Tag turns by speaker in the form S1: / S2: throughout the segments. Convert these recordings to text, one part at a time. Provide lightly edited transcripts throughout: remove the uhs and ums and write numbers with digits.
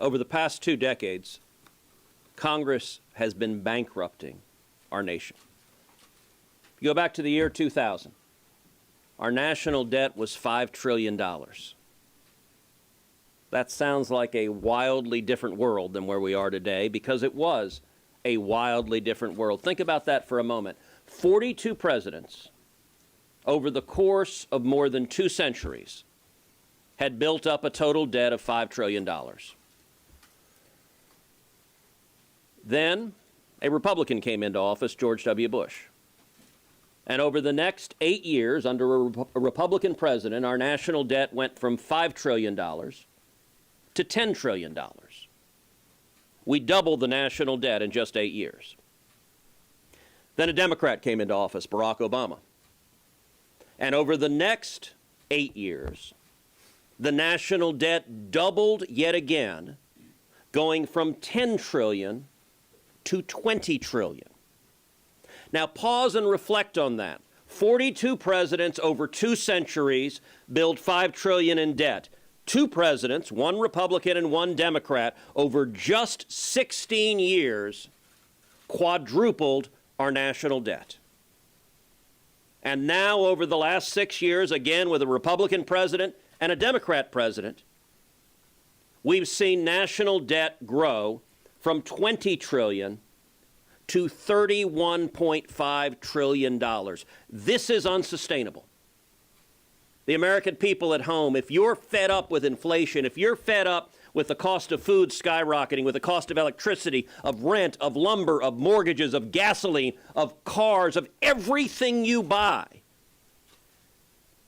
S1: Over the past 2 decades, Congress has been bankrupting our nation. You go back to the year 2000, our national debt was $5 trillion. That sounds like a wildly different world than where we are today, because it was a wildly different world. Think about that for a moment. 42 presidents over the course of more than 2 centuries had built up a total debt of $5 trillion. Then a Republican came into office, George W. Bush. And over the next 8 years, under a Republican president, our national debt went from $5 trillion to $10 trillion. We doubled the national debt in just 8 years. Then a Democrat came into office, Barack Obama. And over the next 8 years, the national debt doubled yet again, going from $10 trillion to $20 trillion. Now pause and reflect on that. 42 presidents over 2 centuries build $5 trillion in debt. 2 presidents, 1 Republican and 1 Democrat, over just 16 years, quadrupled our national debt. And now over the last 6 years, again with a Republican president and a Democrat president, we've seen national debt grow from $20 trillion to $31.5 trillion. This is unsustainable. The American people at home, if you're fed up with inflation, if you're fed up with the cost of food skyrocketing, with the cost of electricity, of rent, of lumber, of mortgages, of gasoline, of cars, of everything you buy,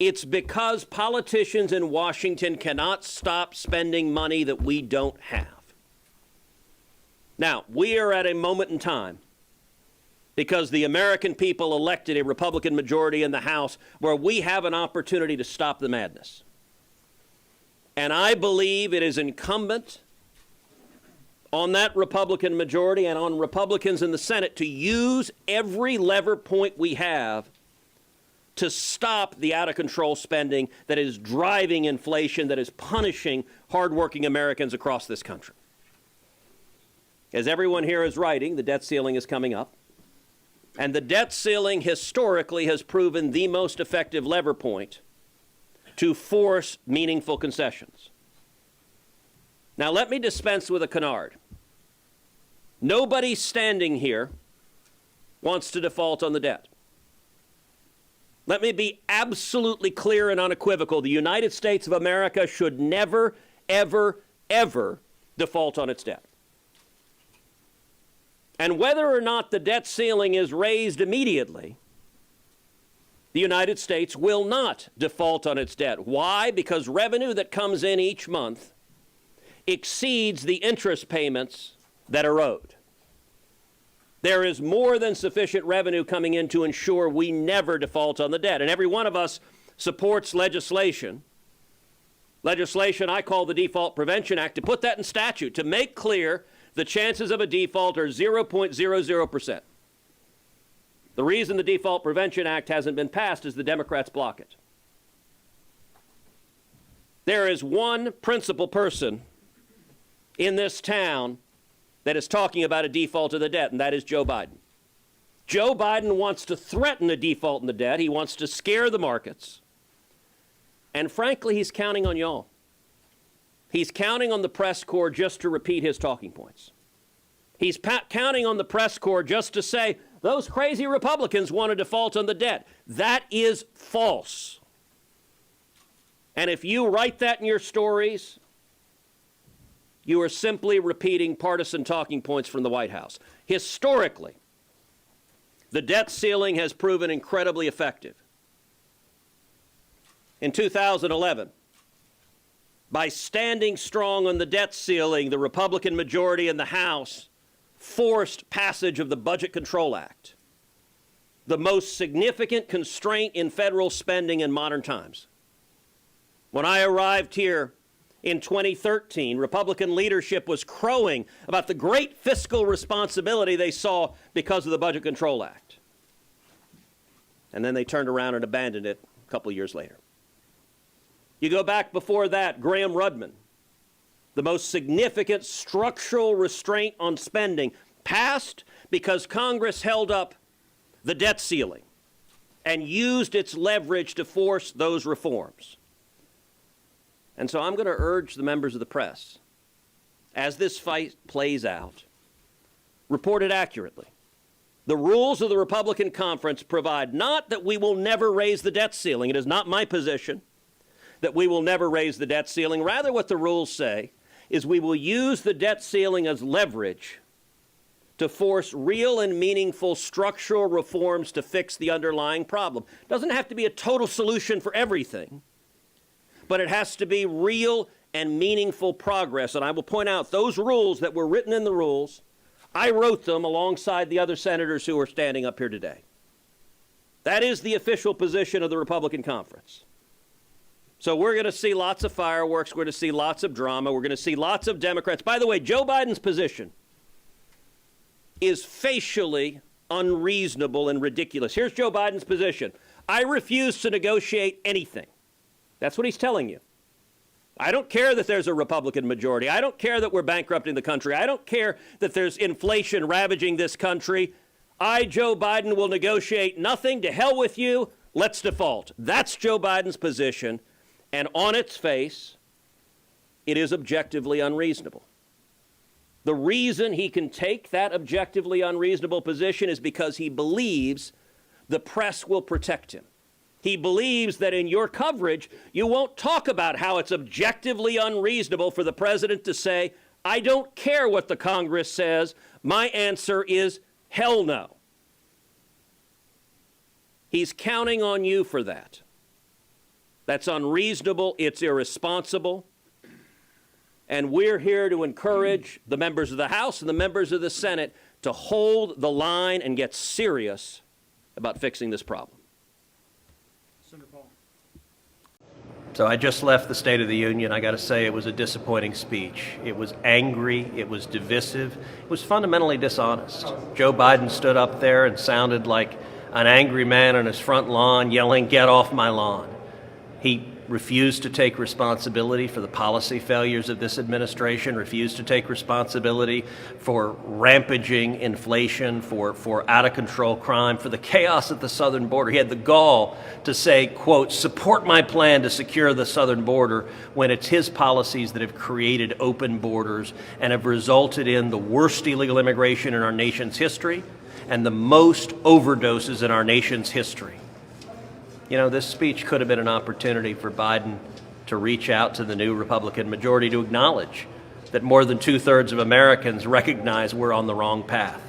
S1: it's because politicians in Washington cannot stop spending money that we don't have. Now, we are at a moment in time, because the American people elected a Republican majority in the House, where we have an opportunity to stop the madness. And I believe it is incumbent on that Republican majority and on Republicans in the Senate to use every lever point we have to stop the out-of-control spending that is driving inflation, that is punishing hardworking Americans across this country. As everyone here is writing, the debt ceiling is coming up. And the debt ceiling historically has proven the most effective lever point to force meaningful concessions. Now let me dispense with a canard. Nobody standing here wants to default on the debt. Let me be absolutely clear and unequivocal. The United States of America should never, ever, ever default on its debt. And whether or not the debt ceiling is raised immediately, the United States will not default on its debt. Why? Because revenue that comes in each month exceeds the interest payments that are owed. There is more than sufficient revenue coming in to ensure we never default on the debt. And every one of us supports legislation I call the Default Prevention Act, to put that in statute, to make clear the chances of a default are 0.00%. The reason the Default Prevention Act hasn't been passed is the Democrats block it. There is one principal person in this town that is talking about a default of the debt, and that is Joe Biden. Joe Biden wants to threaten a default in the debt. He wants to scare the markets. And frankly, he's counting on y'all. He's counting on the press corps just to repeat his talking points. He's counting on the press corps just to say, those crazy Republicans want to default on the debt. That is false. And if you write that in your stories, you are simply repeating partisan talking points from the White House. Historically, the debt ceiling has proven incredibly effective. In 2011, by standing strong on the debt ceiling, the Republican majority in the House forced passage of the Budget Control Act, the most significant constraint in federal spending in modern times. When I arrived here in 2013, Republican leadership was crowing about the great fiscal responsibility they saw because of the Budget Control Act. And then they turned around and abandoned it a couple years later. You go back before that, Graham Rudman the most significant structural restraint on spending, passed because Congress held up the debt ceiling and used its leverage to force those reforms. And so I'm going to urge the members of the press, as this fight plays out, report it accurately. The rules of the Republican conference provide not that we will never raise the debt ceiling. It is not my position that we will never raise the debt ceiling. Rather, what the rules say is we will use the debt ceiling as leverage to force real and meaningful structural reforms to fix the underlying problem. It doesn't have to be a total solution for everything, but it has to be real and meaningful progress. And I will point out those rules that were written in the rules, I wrote them alongside the other senators who are standing up here today. That is the official position of the Republican conference. So we're going to see lots of fireworks. We're going to see lots of drama. We're going to see lots of Democrats. By the way, Joe Biden's position is facially unreasonable and ridiculous. Here's Joe Biden's position. I refuse to negotiate anything. That's what he's telling you. I don't care that there's a Republican majority. I don't care that we're bankrupting the country. I don't care that there's inflation ravaging this country. I, Joe Biden, will negotiate nothing. To hell with you. Let's default. That's Joe Biden's position. And on its face, it is objectively unreasonable. The reason he can take that objectively unreasonable position is because he believes the press will protect him. He believes that in your coverage, you won't talk about how it's objectively unreasonable for the president to say, I don't care what the Congress says. My answer is hell no. He's counting on you for that. That's unreasonable. It's irresponsible. And we're here to encourage the members of the House and the members of the Senate to hold the line and get serious about fixing this problem. Senator Paul.
S2: So I just left the State of the Union. I got to say it was a disappointing speech. It was angry. It was divisive. It was fundamentally dishonest. Joe Biden stood up there and sounded like an angry man on his front lawn yelling, "Get off my lawn." He refused to take responsibility for the policy failures of this administration, refused to take responsibility for rampaging inflation, for out-of-control crime, for the chaos at the southern border. He had the gall to say, quote, support my plan to secure the southern border, when it's his policies that have created open borders and have resulted in the worst illegal immigration in our nation's history and the most overdoses in our nation's history. You know, this speech could have been an opportunity for Biden to reach out to the new Republican majority to acknowledge that more than 2/3 of Americans recognize we're on the wrong path.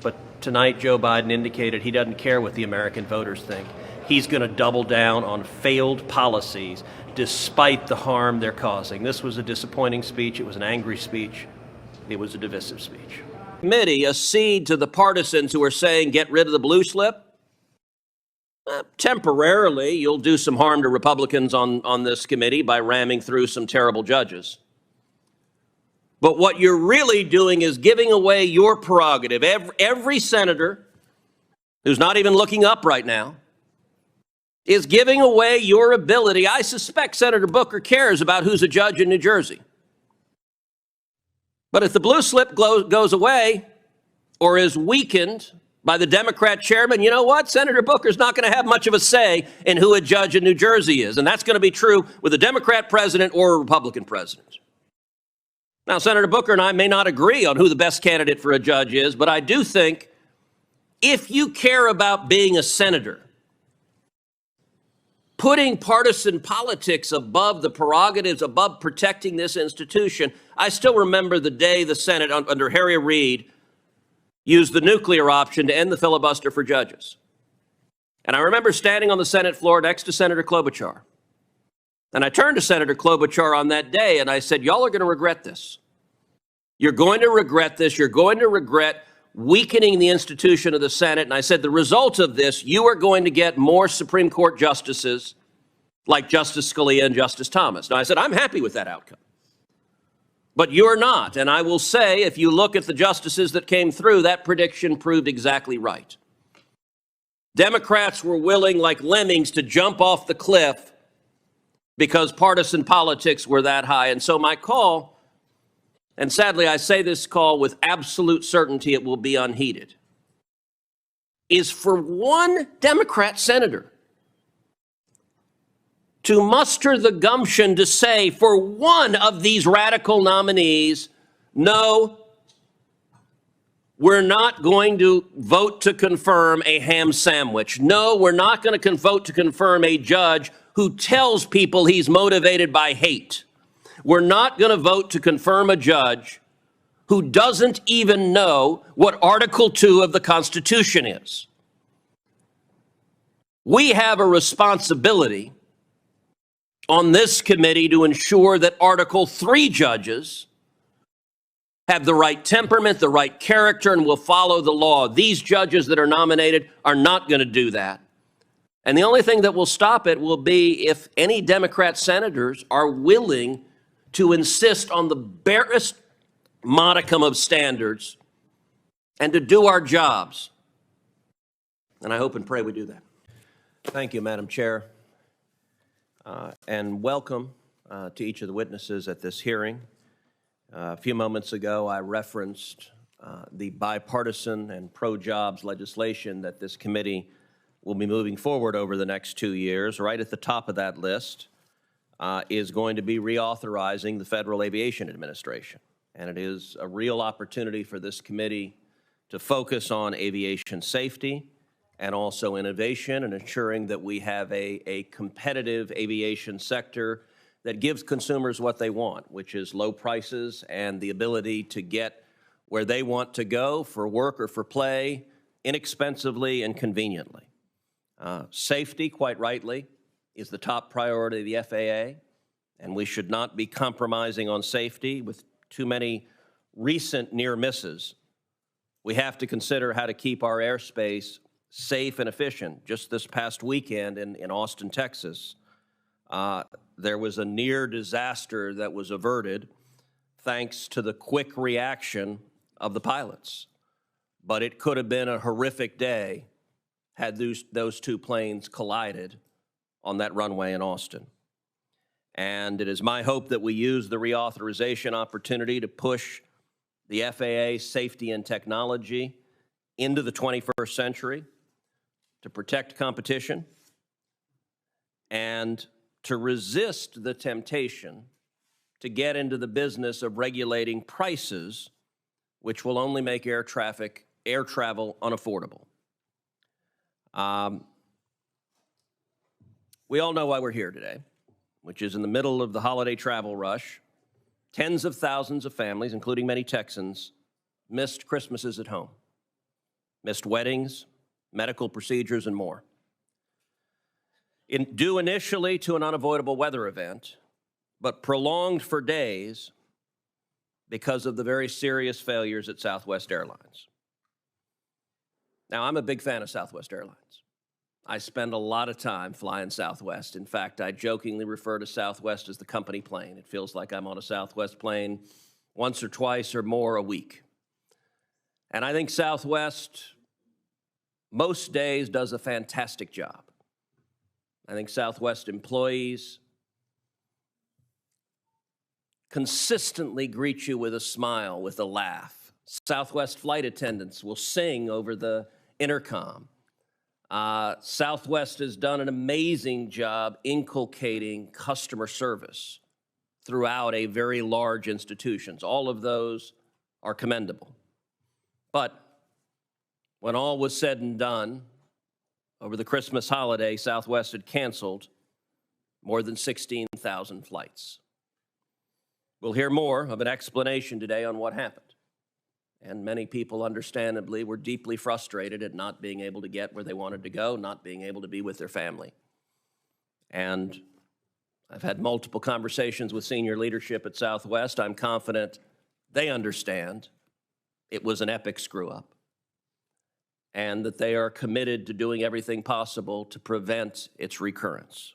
S2: But tonight, Joe Biden indicated he doesn't care what the American voters think. He's going to double down on failed policies despite the harm they're causing. This was a disappointing speech. It was an angry speech. It was a divisive speech.
S1: Committee, a seed to the partisans who are saying get rid of the blue slip. Temporarily, you'll do some harm to Republicans on this committee by ramming through some terrible judges. But what you're really doing is giving away your prerogative. Every senator who's not even looking up right now is giving away your ability. I suspect Senator Booker cares about who's a judge in New Jersey. But if the blue slip goes away or is weakened by the Democrat chairman, you know what? Senator Booker's not going to have much of a say in who a judge in New Jersey is. And that's going to be true with a Democrat president or a Republican president. Now, Senator Booker and I may not agree on who the best candidate for a judge is, but I do think if you care about being a senator, putting partisan politics above the prerogatives, above protecting this institution, I still remember the day the Senate under Harry Reid used the nuclear option to end the filibuster for judges. And I remember standing on the Senate floor next to Senator Klobuchar. And I turned to Senator Klobuchar on that day and I said, y'all are going to regret this. You're going to regret this. You're going to regret weakening the institution of the Senate. And I said, the result of this, you are going to get more Supreme Court justices like Justice Scalia and Justice Thomas. Now, I said, I'm happy with that outcome. But you're not. And I will say, if you look at the justices that came through, that prediction proved exactly right. Democrats were willing, like lemmings, to jump off the cliff because partisan politics were that high. And so my call, and sadly I say this call with absolute certainty it will be unheeded, is for one Democrat senator to muster the gumption to say for one of these radical nominees, no, we're not going to vote to confirm a ham sandwich. No, we're not going to vote to confirm a judge who tells people he's motivated by hate. We're not going to vote to confirm a judge who doesn't even know what Article 2 of the Constitution is. We have a responsibility on this committee to ensure that Article 3 judges have the right temperament, the right character, and will follow the law. These judges that are nominated are not going to do that. And the only thing that will stop it will be if any Democrat senators are willing to insist on the barest modicum of standards and to do our jobs. And I hope and pray we do that. Thank you, Madam Chair. And welcome to each of the witnesses at this hearing. A few moments ago, I referenced the bipartisan and pro-jobs legislation that this committee will be moving forward over the next 2 years. Right at the top of that list is going to be reauthorizing the Federal Aviation Administration. And it is a real opportunity for this committee to focus on aviation safety and also innovation and ensuring that we have a competitive aviation sector that gives consumers what they want, which is low prices and the ability to get where they want to go for work or for play inexpensively and conveniently. Safety, quite rightly, is the top priority of the FAA, and we should not be compromising on safety with too many recent near misses. We have to consider how to keep our airspace safe and efficient. Just this past weekend in Austin, Texas, there was a near disaster that was averted thanks to the quick reaction of the pilots. But it could have been a horrific day had those two planes collided on that runway in Austin. And it is my hope that we use the reauthorization opportunity to push the FAA safety and technology into the 21st century, to protect competition, and to resist the temptation to get into the business of regulating prices, which will only make air travel unaffordable. We all know why we're here today, which is in the middle of the holiday travel rush. Tens of thousands of families, including many Texans, missed Christmases at home, missed weddings, medical procedures, and more. Due initially to an unavoidable weather event, but prolonged for days because of the very serious failures at Southwest Airlines. Now, I'm a big fan of Southwest Airlines. I spend a lot of time flying Southwest. In fact, I jokingly refer to Southwest as the company plane. It feels like I'm on a Southwest plane once or twice or more a week. And I think Southwest, most days, does a fantastic job. I think Southwest employees consistently greet you with a smile, with a laugh. Southwest flight attendants will sing over the intercom. Southwest has done an amazing job inculcating customer service throughout a very large institutions. All of those are commendable. But when all was said and done, over the Christmas holiday, Southwest had canceled more than 16,000 flights. We'll hear more of an explanation today on what happened. And many people, understandably, were deeply frustrated at not being able to get where they wanted to go, not being able to be with their family. And I've had multiple conversations with senior leadership at Southwest. I'm confident they understand it was an epic screw-up and that they are committed to doing everything possible to prevent its recurrence.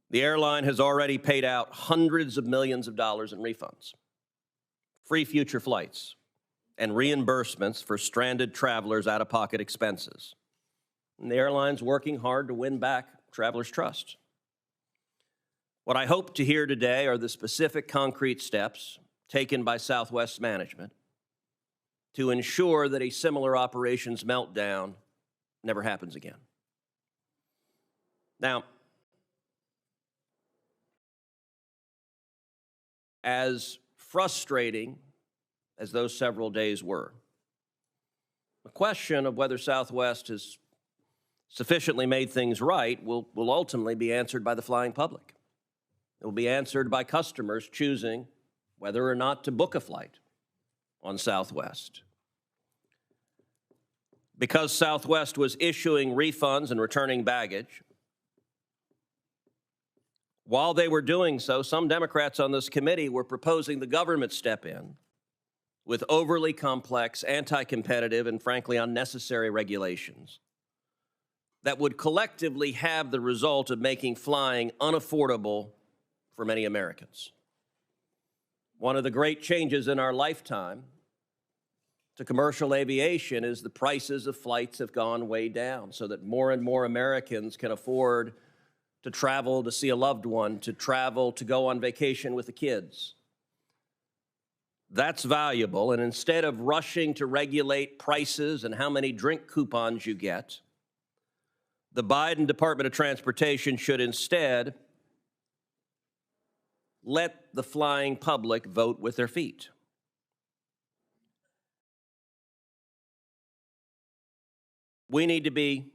S1: The airline has already paid out hundreds of millions of dollars in refunds, free future flights, and reimbursements for stranded travelers' out-of-pocket expenses. And the airline's working hard to win back travelers trust. What I hope to hear today are the specific concrete steps taken by Southwest management to ensure that a similar operations meltdown never happens again. Now, as frustrating as those several days were, the question of whether Southwest has sufficiently made things right will ultimately be answered by the flying public. It will be answered by customers choosing whether or not to book a flight on Southwest. Because Southwest was issuing refunds and returning baggage, while they were doing so, some Democrats on this committee were proposing the government step in with overly complex, anti-competitive, and frankly unnecessary regulations that would collectively have the result of making flying unaffordable for many Americans. One of the great changes in our lifetime to commercial aviation is the prices of flights have gone way down so that more and more Americans can afford to travel to see a loved one, to travel to go on vacation with the kids. That's valuable, and instead of rushing to regulate prices and how many drink coupons you get, the Biden Department of Transportation should instead let the flying public vote with their feet. We need to be,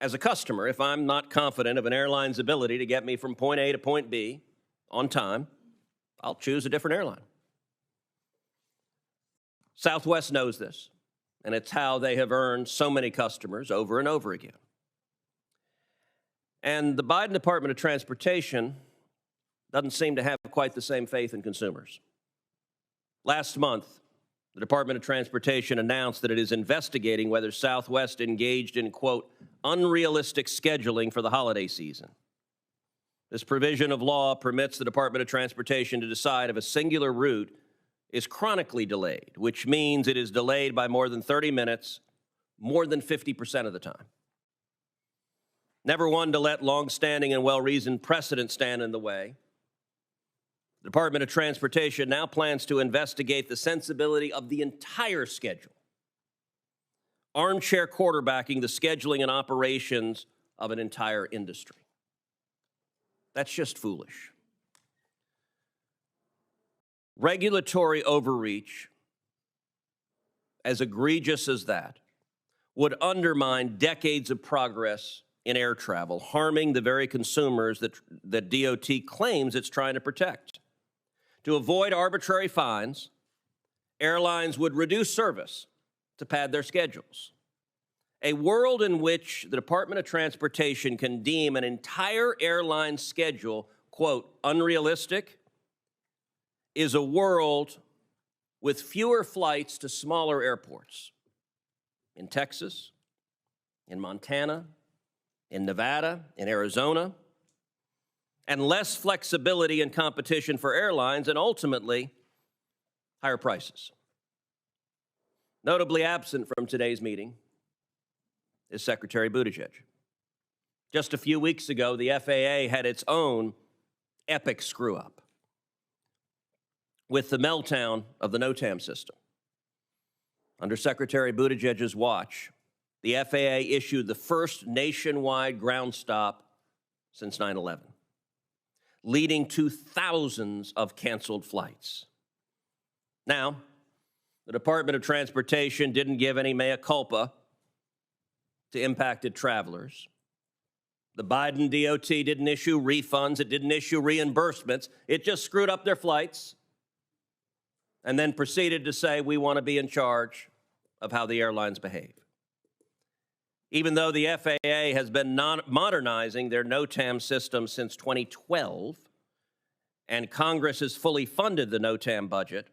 S1: as a customer, if I'm not confident of an airline's ability to get me from point A to point B on time, I'll choose a different airline. Southwest knows this, and it's how they have earned so many customers over and over again. And the Biden Department of Transportation doesn't seem to have quite the same faith in consumers. Last month, the Department of Transportation announced that it is investigating whether Southwest engaged in, quote, unrealistic scheduling for the holiday season. This provision of law permits the Department of Transportation to decide if a singular route is chronically delayed, which means it is delayed by more than 30 minutes, more than 50% of the time. Never one to let long-standing and well-reasoned precedent stand in the way, the Department of Transportation now plans to investigate the sensibility of the entire schedule, armchair quarterbacking the scheduling and operations of an entire industry. That's just foolish. Regulatory overreach, as egregious as that, would undermine decades of progress in air travel, harming the very consumers that DOT claims it's trying to protect. To avoid arbitrary fines, airlines would reduce service to pad their schedules. A world in which the Department of Transportation can deem an entire airline schedule, quote, unrealistic, is a world with fewer flights to smaller airports in Texas, in Montana, in Nevada, in Arizona, and less flexibility and competition for airlines, and ultimately, higher prices. Notably absent from today's meeting is Secretary Buttigieg. Just a few weeks ago, the FAA had its own epic screw-up with the meltdown of the NOTAM system. Under Secretary Buttigieg's watch, the FAA issued the first nationwide ground stop since 9/11. Leading to thousands of canceled flights. Now, the Department of Transportation didn't give any mea culpa to impacted travelers. The Biden DOT didn't issue refunds. It didn't issue reimbursements. It just screwed up their flights and then proceeded to say, we want to be in charge of how the airlines behave. Even though the FAA has been modernizing their NOTAM system since 2012, and Congress has fully funded the NOTAM budget,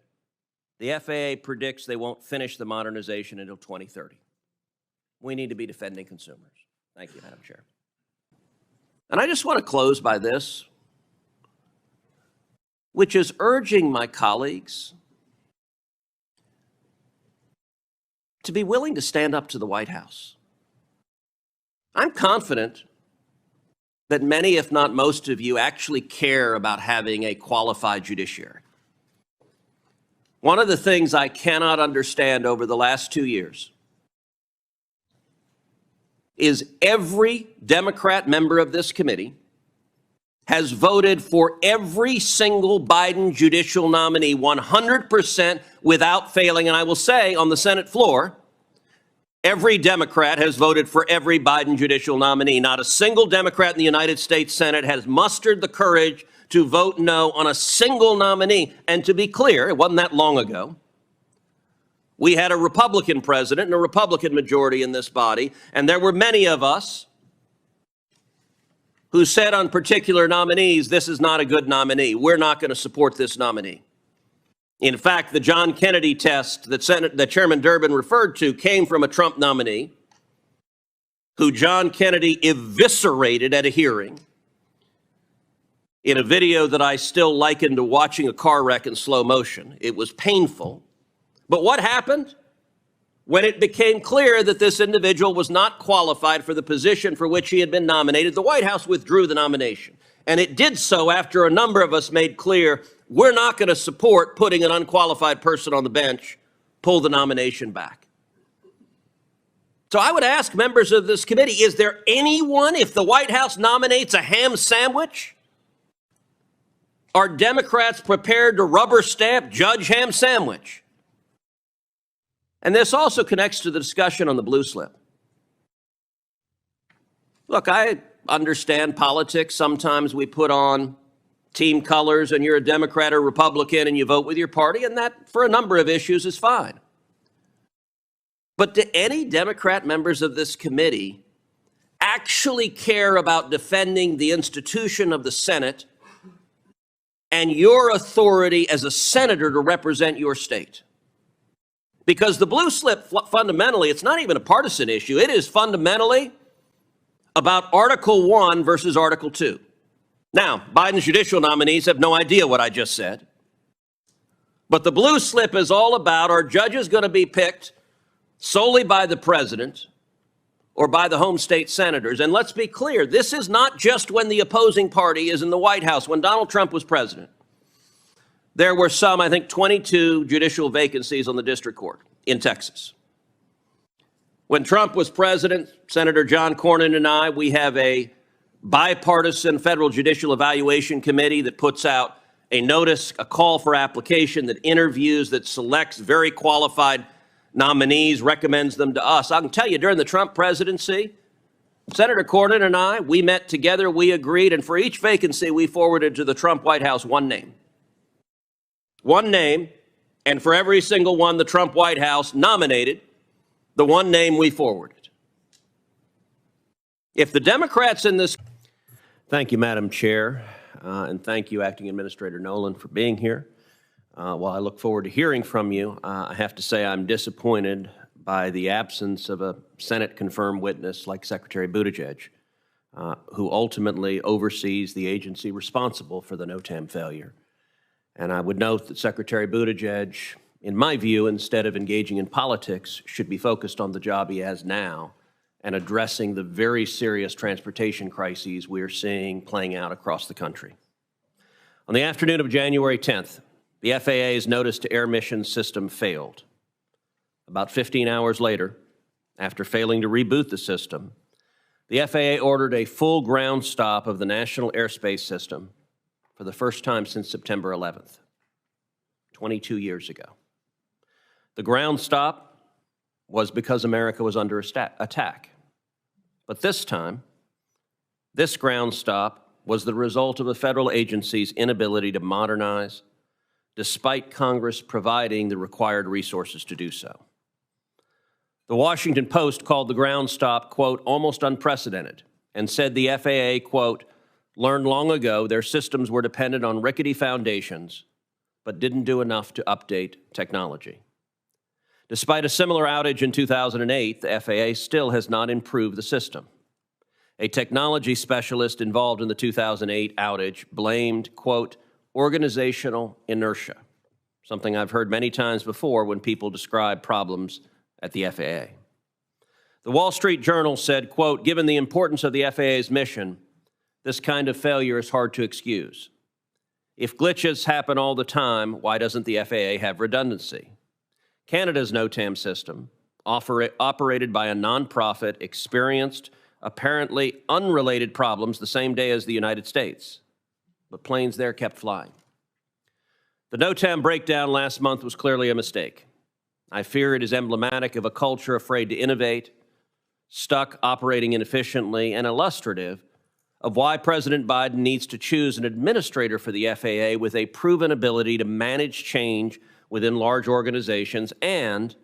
S1: the FAA predicts they won't finish the modernization until 2030. We need to be defending consumers. Thank you, Madam Chair. And I just want to close by this, which is urging my colleagues to be willing to stand up to the White House. I'm confident that many, if not most of you, actually care about having a qualified judiciary. One of the things I cannot understand over the last 2 years is every Democrat member of this committee has voted for every single Biden judicial nominee 100% without failing. And I will say on the Senate floor, every Democrat has voted for every Biden judicial nominee. Not a single Democrat in the United States Senate has mustered the courage to vote no on a single nominee. And to be clear, it wasn't that long ago. We had a Republican president and a Republican majority in this body, and there were many of us who said on particular nominees, this is not a good nominee. We're not going to support this nominee. In fact, the John Kennedy test that Chairman Durbin referred to came from a Trump nominee who John Kennedy eviscerated at a hearing in a video that I still liken to watching a car wreck in slow motion. It was painful. But what happened? When it became clear that this individual was not qualified for the position for which he had been nominated, the White House withdrew the nomination. And it did so after a number of us made clear we're not going to support putting an unqualified person on the bench, pull the nomination back. So I would ask members of this committee, is there anyone, if the White House nominates a ham sandwich, are Democrats prepared to rubber stamp Judge Ham Sandwich? And this also connects to the discussion on the blue slip. Look, I understand politics. Sometimes we put on team colors and you're a Democrat or Republican and you vote with your party, and that, for a number of issues, is fine. But do any Democrat members of this committee actually care about defending the institution of the Senate and your authority as a senator to represent your state? Because the blue slip, fundamentally, it's not even a partisan issue. It is fundamentally about Article 1 versus Article 2. Now, Biden's judicial nominees have no idea what I just said. But the blue slip is all about, are judges going to be picked solely by the president or by the home state senators? And let's be clear, this is not just when the opposing party is in the White House. When Donald Trump was president, there were some, I think, 22 judicial vacancies on the district court in Texas. When Trump was president, Senator John Cornyn and I, we have a bipartisan federal judicial evaluation committee that puts out a notice, a call for application, that interviews, that selects very qualified nominees, recommends them to us. I can tell you, during the Trump presidency, Senator Cornyn and I, we met together, we agreed, and for each vacancy, we forwarded to the Trump White House one name. One name, and for every single one the Trump White House nominated, the one name we forwarded. If the Democrats in this... Thank you, Madam Chair, and thank you, Acting Administrator Nolan, for being here. While I look forward to hearing from you, I have to say I'm disappointed by the absence of a Senate-confirmed witness like Secretary Buttigieg, who ultimately oversees the agency responsible for the NOTAM failure. And I would note that Secretary Buttigieg, in my view, instead of engaging in politics, should be focused on the job he has now and addressing the very serious transportation crises we are seeing playing out across the country. On the afternoon of January 10th, the FAA's notice to air mission system failed. About 15 hours later, after failing to reboot the system, the FAA ordered a full ground stop of the National Airspace System for the first time since September 11th, 22 years ago. The ground stop was because America was under attack. But this time, this ground stop was the result of the federal agency's inability to modernize, despite Congress providing the required resources to do so. The Washington Post called the ground stop, quote, almost unprecedented, and said the FAA, quote, learned long ago their systems were dependent on rickety foundations, but didn't do enough to update technology. Despite a similar outage in 2008, the FAA still has not improved the system. A technology specialist involved in the 2008 outage blamed, quote, organizational inertia, something I've heard many times before when people describe problems at the FAA. The Wall Street Journal said, quote, given the importance of the FAA's mission, this kind of failure is hard to excuse. If glitches happen all the time, why doesn't the FAA have redundancy? Canada's NOTAM system, operated by a nonprofit, experienced, apparently unrelated problems the same day as the United States, but planes there kept flying. The NOTAM breakdown last month was clearly a mistake. I fear it is emblematic of a culture afraid to innovate, stuck operating inefficiently, and illustrative of why President Biden needs to choose an administrator for the FAA with a proven ability to manage change within large organizations and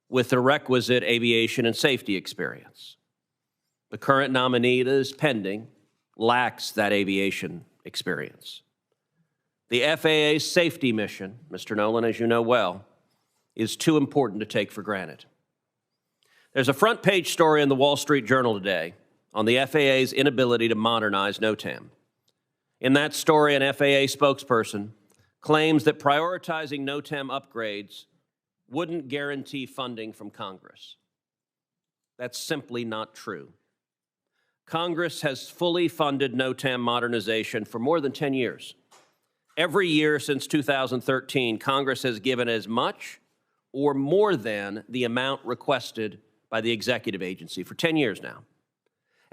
S1: with the requisite aviation and safety experience. The current nominee that is pending lacks that aviation experience. The FAA's safety mission, Mr. Nolan, as you know well, is too important to take for granted. There's a front page story in the Wall Street Journal today on the FAA's inability to modernize NOTAM. In that story, an FAA spokesperson claims that prioritizing NOTAM upgrades wouldn't guarantee funding from Congress. That's simply not true. Congress has fully funded NOTAM modernization for more than 10 years. Every year since 2013, Congress has given as much or more than the amount requested by the executive agency for 10 years now.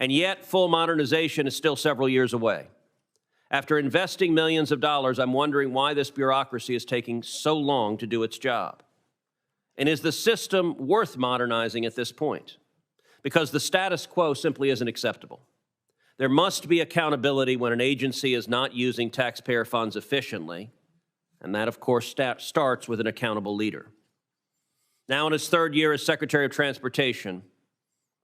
S1: And yet, full modernization is still several years away. After investing millions of dollars, I'm wondering why this bureaucracy is taking so long to do its job. And is the system worth modernizing at this point? Because the status quo simply isn't acceptable. There must be accountability when an agency is not using taxpayer funds efficiently, and that, of course, starts with an accountable leader. Now in his third year as Secretary of Transportation,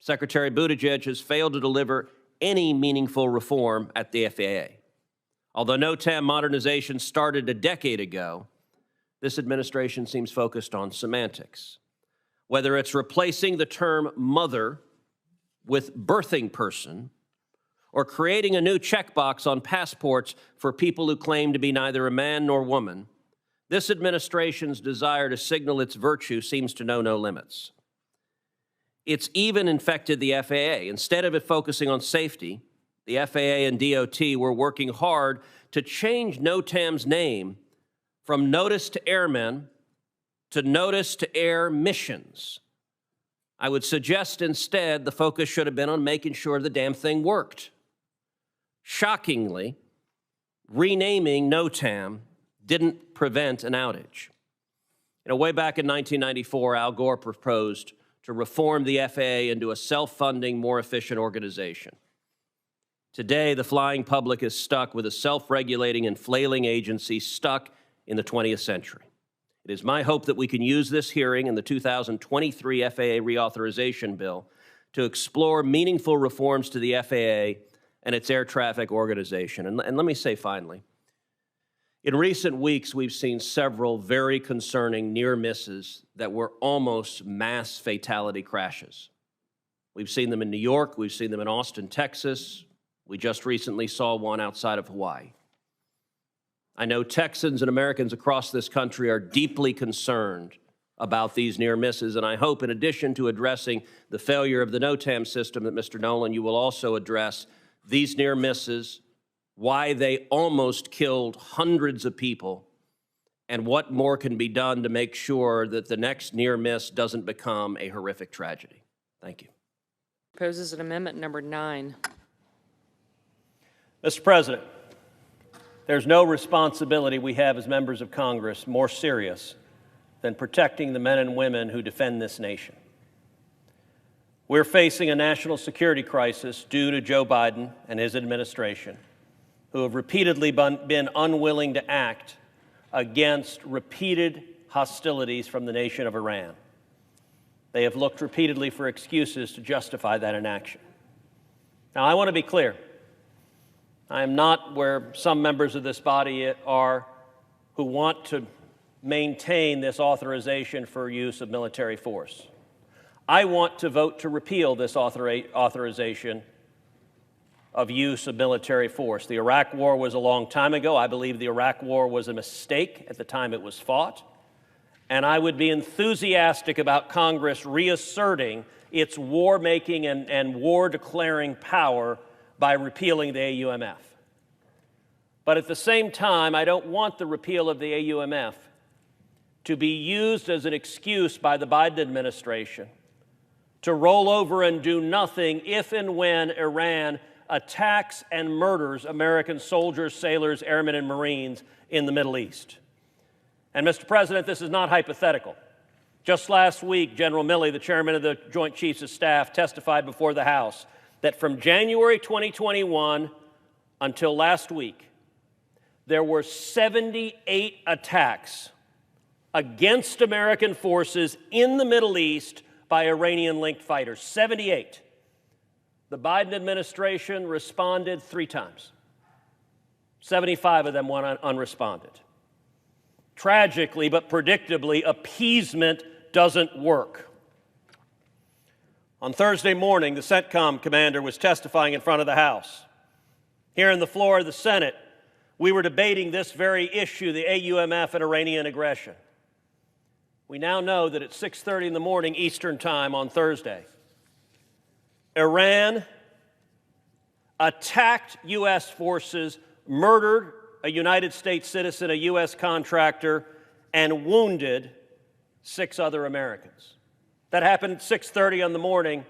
S1: Secretary Buttigieg has failed to deliver any meaningful reform at the FAA. Although NOTAM modernization started a decade ago, this administration seems focused on semantics. Whether it's replacing the term mother with birthing person, or creating a new checkbox on passports for people who claim to be neither a man nor woman, this administration's desire to signal its virtue seems to know no limits. It's even infected the FAA. Instead of it focusing on safety, the FAA and DOT were working hard to change NOTAM's name from Notice to Airmen to Notice to Air Missions. I would suggest instead the focus should have been on making sure the damn thing worked. Shockingly, renaming NOTAM didn't prevent an outage. Way back in 1994, Al Gore proposed to reform the FAA into a self-funding, more efficient organization. Today, the flying public is stuck with a self-regulating and flailing agency stuck in the 20th century. It is my hope that we can use this hearing and the 2023 FAA reauthorization bill to explore meaningful reforms to the FAA and its air traffic organization. And let me say finally, in recent weeks, we've seen several very concerning near misses that were almost mass fatality crashes. We've seen them in New York, we've seen them in Austin, Texas. We just recently saw one outside of Hawaii. I know Texans and Americans across this country are deeply concerned about these near misses, and I hope in addition to addressing the failure of the NOTAM system that Mr. Nolan, you will also address these near misses, why they almost killed hundreds of people, and what more can be done to make sure that the next near miss doesn't become a horrific tragedy. Thank you.
S3: Proposes an amendment number 9.
S2: Mr. President, there's no responsibility we have as members of Congress more serious than protecting the men and women who defend this nation. We're facing a national security crisis due to Joe Biden and his administration, who have repeatedly been unwilling to act against repeated hostilities from the nation of Iran. They have looked repeatedly for excuses to justify that inaction. Now, I want to be clear. I am not where some members of this body are who want to maintain this authorization for use of military force. I want to vote to repeal this authorization of use of military force. The Iraq War was a long time ago. I believe the Iraq War was a mistake at the time it was fought. And I would be enthusiastic about Congress reasserting its war-making and war-declaring power
S1: by repealing the AUMF. But at the same time, I don't want the repeal of the AUMF to be used as an excuse by the Biden administration to roll over and do nothing if and when Iran attacks and murders American soldiers, sailors, airmen, and Marines in the Middle East. And Mr. President, this is not hypothetical. Just last week, General Milley, the chairman of the Joint Chiefs of Staff, testified before the House that from January 2021 until last week, there were 78 attacks against American forces in the Middle East by Iranian-linked fighters. 78. The Biden administration responded 3 times. 75 of them went unresponded. Tragically, but predictably, appeasement doesn't work. On Thursday morning, the CENTCOM commander was testifying in front of the House. Here on the floor of the Senate, we were debating this very issue, the AUMF and Iranian aggression. We now know that at 6:30 in the morning Eastern Time on Thursday, Iran attacked U.S. forces, murdered a United States citizen, a U.S. contractor, and wounded 6 other Americans. That happened at 6:30 in the morning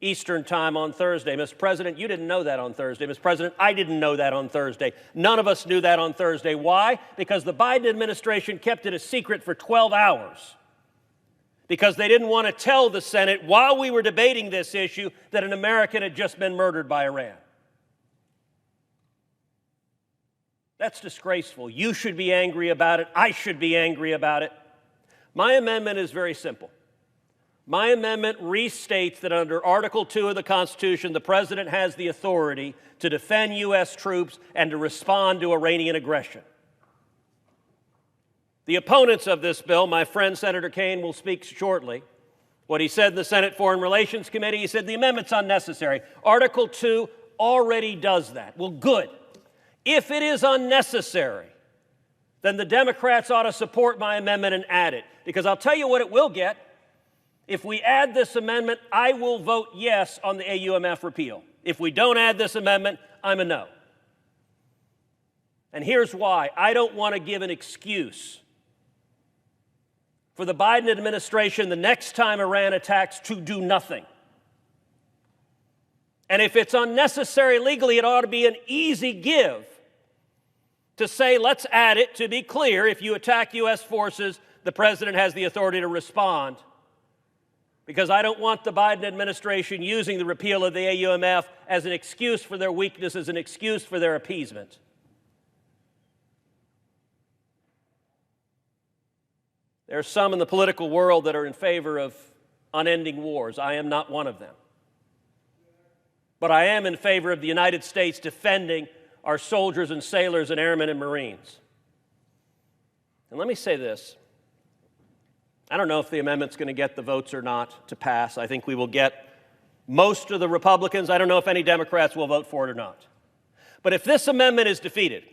S1: Eastern Time on Thursday. Mr. President, you didn't know that on Thursday. Mr. President, I didn't know that on Thursday. None of us knew that on Thursday. Why? Because the Biden administration kept it a secret for 12 hours. Because they didn't want to tell the Senate while we were debating this issue that an American had just been murdered by Iran. That's disgraceful. You should be angry about it. I should be angry about it. My amendment is very simple. My amendment restates that under Article 2 of the Constitution, the President has the authority to defend U.S. troops and to respond to Iranian aggression. The opponents of this bill, my friend Senator Kaine will speak shortly. What he said in the Senate Foreign Relations Committee, he said the amendment's unnecessary. Article 2 already does that. Well, good. If it is unnecessary, then the Democrats ought to support my amendment and add it. Because I'll tell you what it will get. If we add this amendment, I will vote yes on the AUMF repeal. If we don't add this amendment, I'm a no. And here's why. I don't want to give an excuse for the Biden administration the next time Iran attacks to do nothing. And if it's unnecessary legally, it ought to be an easy give to say, let's add it to be clear. If you attack U.S. forces, the President has the authority to respond. Because I don't want the Biden administration using the repeal of the AUMF as an excuse for their weakness, as an excuse for their appeasement. There are some in the political world that are in favor of unending wars. I am not one of them. But I am in favor of the United States defending our soldiers and sailors and airmen and Marines. And let me say this. I don't know if the amendment's going to get the votes or not to pass. I think we will get most of the Republicans. I don't know if any Democrats will vote for it or not. But if this amendment is defeated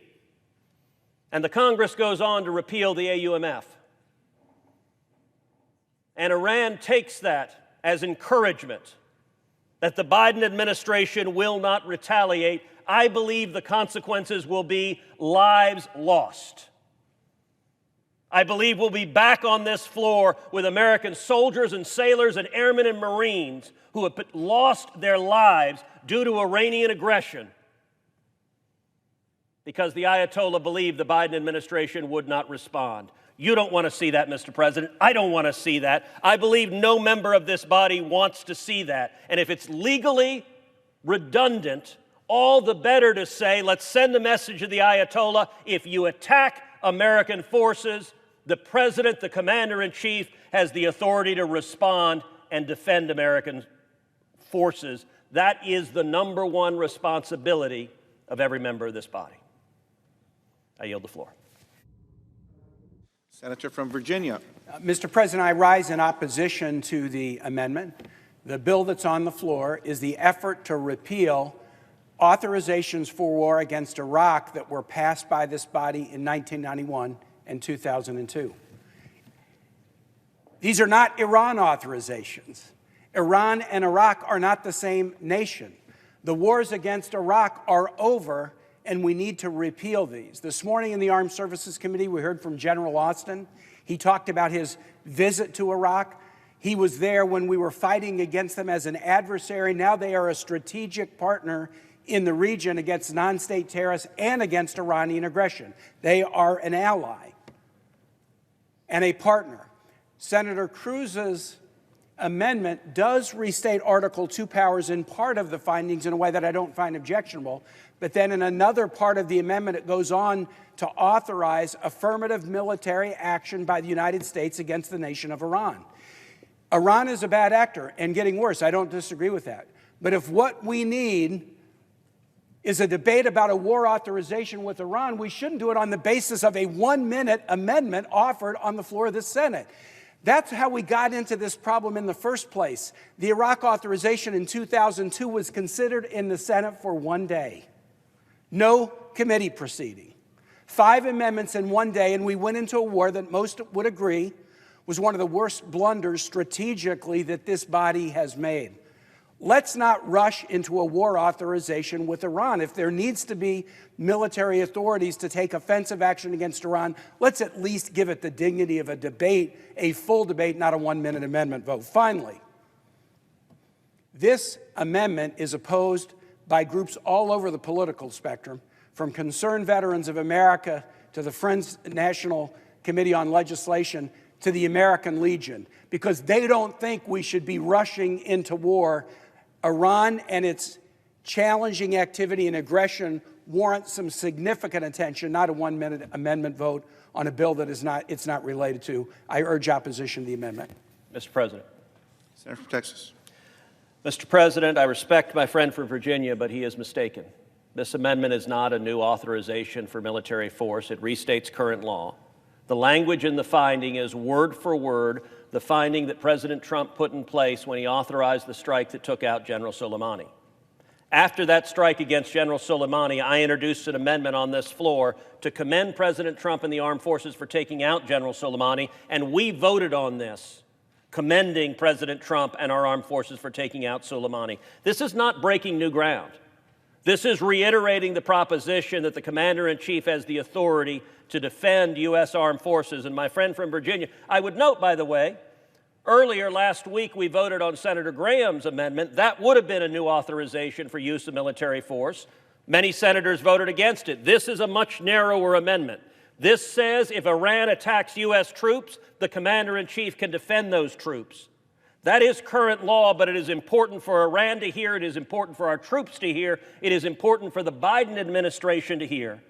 S1: and the Congress goes on to repeal the AUMF, and Iran takes that as encouragement that the Biden administration will not retaliate, I believe the consequences will be lives lost. I believe we'll be back on this floor with American soldiers and sailors and airmen and Marines who have lost their lives due to Iranian aggression because the Ayatollah believed the Biden administration would not respond. You don't want to see that, Mr. President. I don't want to see that. I believe no member of this body wants to see that. And if it's legally redundant, all the better to say, let's send a message to the Ayatollah. If you attack American forces, the President, the Commander-in-Chief, has the authority to respond and defend American forces. That is the number one responsibility of every member of this body. I yield the floor.
S4: Senator from Virginia.
S5: Mr. President, I rise in opposition to the amendment. The bill that's on the floor is the effort to repeal authorizations for war against Iraq that were passed by this body in 1991 and 2002. These are not Iran authorizations. Iran and Iraq are not the same nation. The wars against Iraq are over, and we need to repeal these. This morning in the Armed Services Committee, we heard from General Austin. He talked about his visit to Iraq. He was there when we were fighting against them as an adversary. Now they are a strategic partner in the region against non-state terrorists and against Iranian aggression. They are an ally and a partner. Senator Cruz's amendment does restate Article 2 powers in part of the findings in a way that I don't find objectionable, but then in another part of the amendment it goes on to authorize affirmative military action by the United States against the nation of Iran. Iran is a bad actor and getting worse. I don't disagree with that. But if what we need is a debate about a war authorization with Iran, we shouldn't do it on the basis of a 1-minute amendment offered on the floor of the Senate. That's how we got into this problem in the first place. The Iraq authorization in 2002 was considered in the Senate for 1 day. No committee proceeding. 5 amendments in 1 day, and we went into a war that most would agree was one of the worst blunders strategically that this body has made. Let's not rush into a war authorization with Iran. If there needs to be military authorities to take offensive action against Iran, let's at least give it the dignity of a debate, a full debate, not a 1-minute amendment vote. Finally, this amendment is opposed by groups all over the political spectrum, from Concerned Veterans of America to the Friends National Committee on Legislation to the American Legion, because they don't think we should be rushing into war. Iran and its challenging activity and aggression warrant some significant attention, not a 1-minute amendment vote on a bill that it's not related to. I urge opposition to the amendment.
S1: Mr. President.
S4: Senator from Texas.
S1: Mr. President, I respect my friend from Virginia, but he is mistaken. This amendment is not a new authorization for military force. It restates current law. The language in the finding is word for word the finding that President Trump put in place when he authorized the strike that took out General Soleimani. After that strike against General Soleimani, I introduced an amendment on this floor to commend President Trump and the armed forces for taking out General Soleimani, and we voted on this, commending President Trump and our armed forces for taking out Soleimani. This is not breaking new ground. This is reiterating the proposition that the Commander-in-Chief has the authority to defend U.S. armed forces. And my friend from Virginia, I would note, by the way, earlier last week we voted on Senator Graham's amendment. That would have been a new authorization for use of military force. Many senators voted against it. This is a much narrower amendment. This says if Iran attacks U.S. troops, the Commander-in-Chief can defend those troops. That is current law, but it is important for Iran to hear. It is important for our troops to hear. It is important for the Biden administration to hear.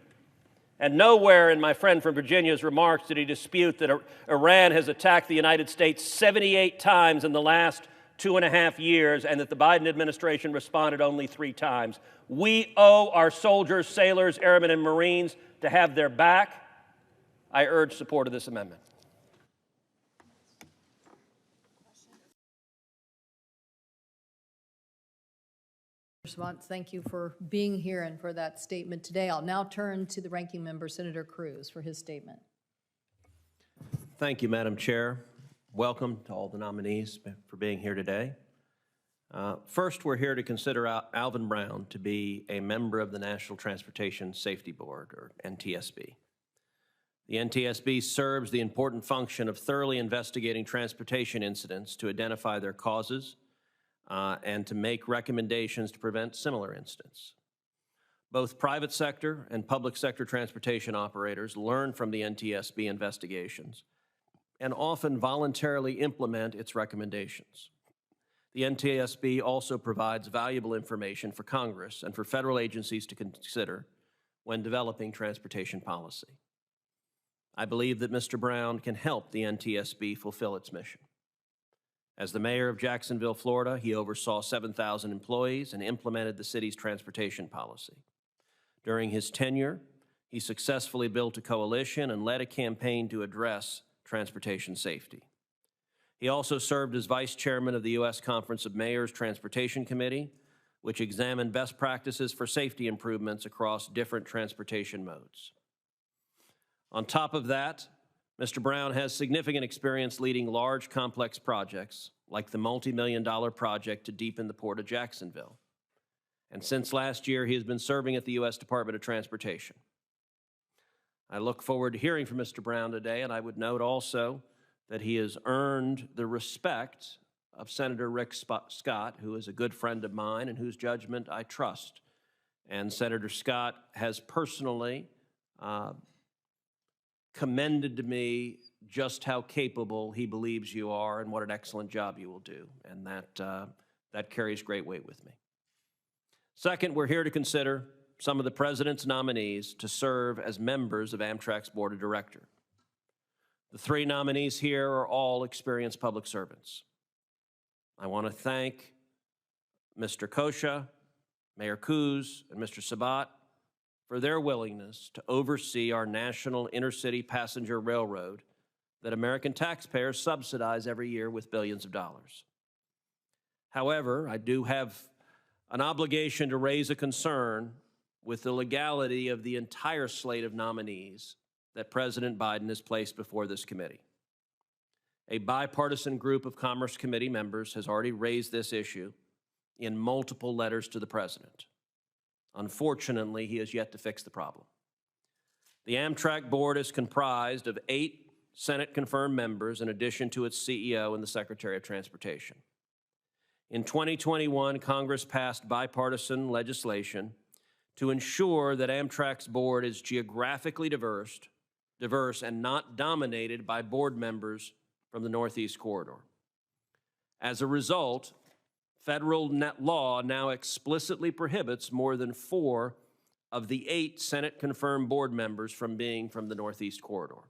S1: And nowhere in my friend from Virginia's remarks did he dispute that Iran has attacked the United States 78 times in the last 2.5 years and that the Biden administration responded only 3 times. We owe our soldiers, sailors, airmen, and Marines to have their back. I urge support of this amendment.
S6: Response. Thank you for being here and for that statement today. I'll now turn to the ranking member, Senator Cruz, for his statement.
S2: Thank you, Madam Chair. Welcome to all the nominees for being here today. First, we're here to consider Alvin Brown to be a member of the National Transportation Safety Board, or NTSB. The NTSB serves the important function of thoroughly investigating transportation incidents to identify their causes, and to make recommendations to prevent similar incidents. Both private sector and public sector transportation operators learn from the NTSB investigations and often voluntarily implement its recommendations. The NTSB also provides valuable information for Congress and for federal agencies to consider when developing transportation policy. I believe that Mr. Brown can help the NTSB fulfill its mission. As the mayor of Jacksonville, Florida, he oversaw 7,000 employees and implemented the city's transportation policy. During his tenure, he successfully built a coalition and led a campaign to address transportation safety. He also served as vice chairman of the U.S. Conference of Mayors Transportation Committee, which examined best practices for safety improvements across different transportation modes. On top of that, Mr. Brown has significant experience leading large, complex projects, like the multi-million-dollar project to deepen the Port of Jacksonville. And since last year, he has been serving at the U.S. Department of Transportation. I look forward to hearing from Mr. Brown today, and I would note also that he has earned the respect of Senator Rick Scott, who is a good friend of mine and whose judgment I trust. And Senator Scott has personally commended to me just how capable he believes you are and what an excellent job you will do, and that carries great weight with me. Second, we're here to consider some of the President's nominees to serve as members of Amtrak's Board of Directors. The three nominees here are all experienced public servants. I want to thank Mr. Kosha, Mayor Cruz, and Mr. Sabat for their willingness to oversee our national intercity passenger railroad that American taxpayers subsidize every year with billions of dollars. However, I do have an obligation to raise a concern with the legality of the entire slate of nominees that President Biden has placed before this committee. A bipartisan group of Commerce Committee members has already raised this issue in multiple letters to the President. Unfortunately, he has yet to fix the problem. The Amtrak board is comprised of 8 Senate-confirmed members in addition to its CEO and the Secretary of Transportation. In 2021, Congress passed bipartisan legislation to ensure that Amtrak's board is geographically diverse and not dominated by board members from the Northeast Corridor. As a result, federal law now explicitly prohibits more than 4 of the 8 Senate-confirmed board members from being from the Northeast Corridor.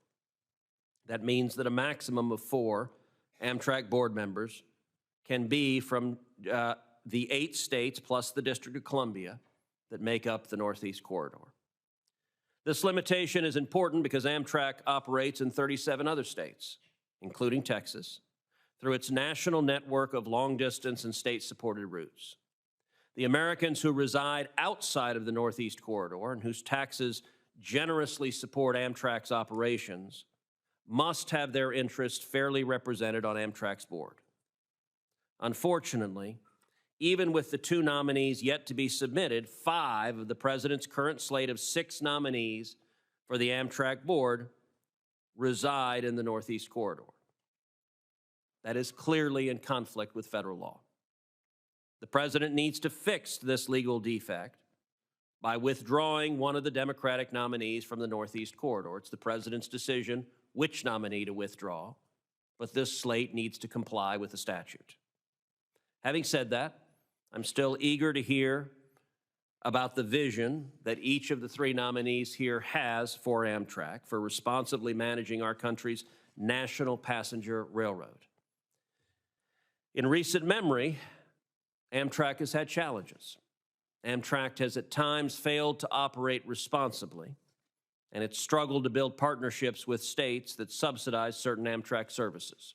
S2: That means that a maximum of 4 Amtrak board members can be from the 8 states plus the District of Columbia that make up the Northeast Corridor. This limitation is important because Amtrak operates in 37 other states, including Texas, through its national network of long-distance and state-supported routes. The Americans who reside outside of the Northeast Corridor and whose taxes generously support Amtrak's operations must have their interests fairly represented on Amtrak's board. Unfortunately, even with the 2 nominees yet to be submitted, 5 of the President's current slate of 6 nominees for the Amtrak board reside in the Northeast Corridor. That is clearly in conflict with federal law. The President needs to fix this legal defect by withdrawing one of the Democratic nominees from the Northeast Corridor. It's the President's decision which nominee to withdraw, but this slate needs to comply with the statute. Having said that, I'm still eager to hear about the vision that each of the 3 nominees here has for Amtrak for responsibly managing our country's national passenger railroad. In recent memory, Amtrak has had challenges. Amtrak has at times failed to operate responsibly, and it's struggled to build partnerships with states that subsidize certain Amtrak services.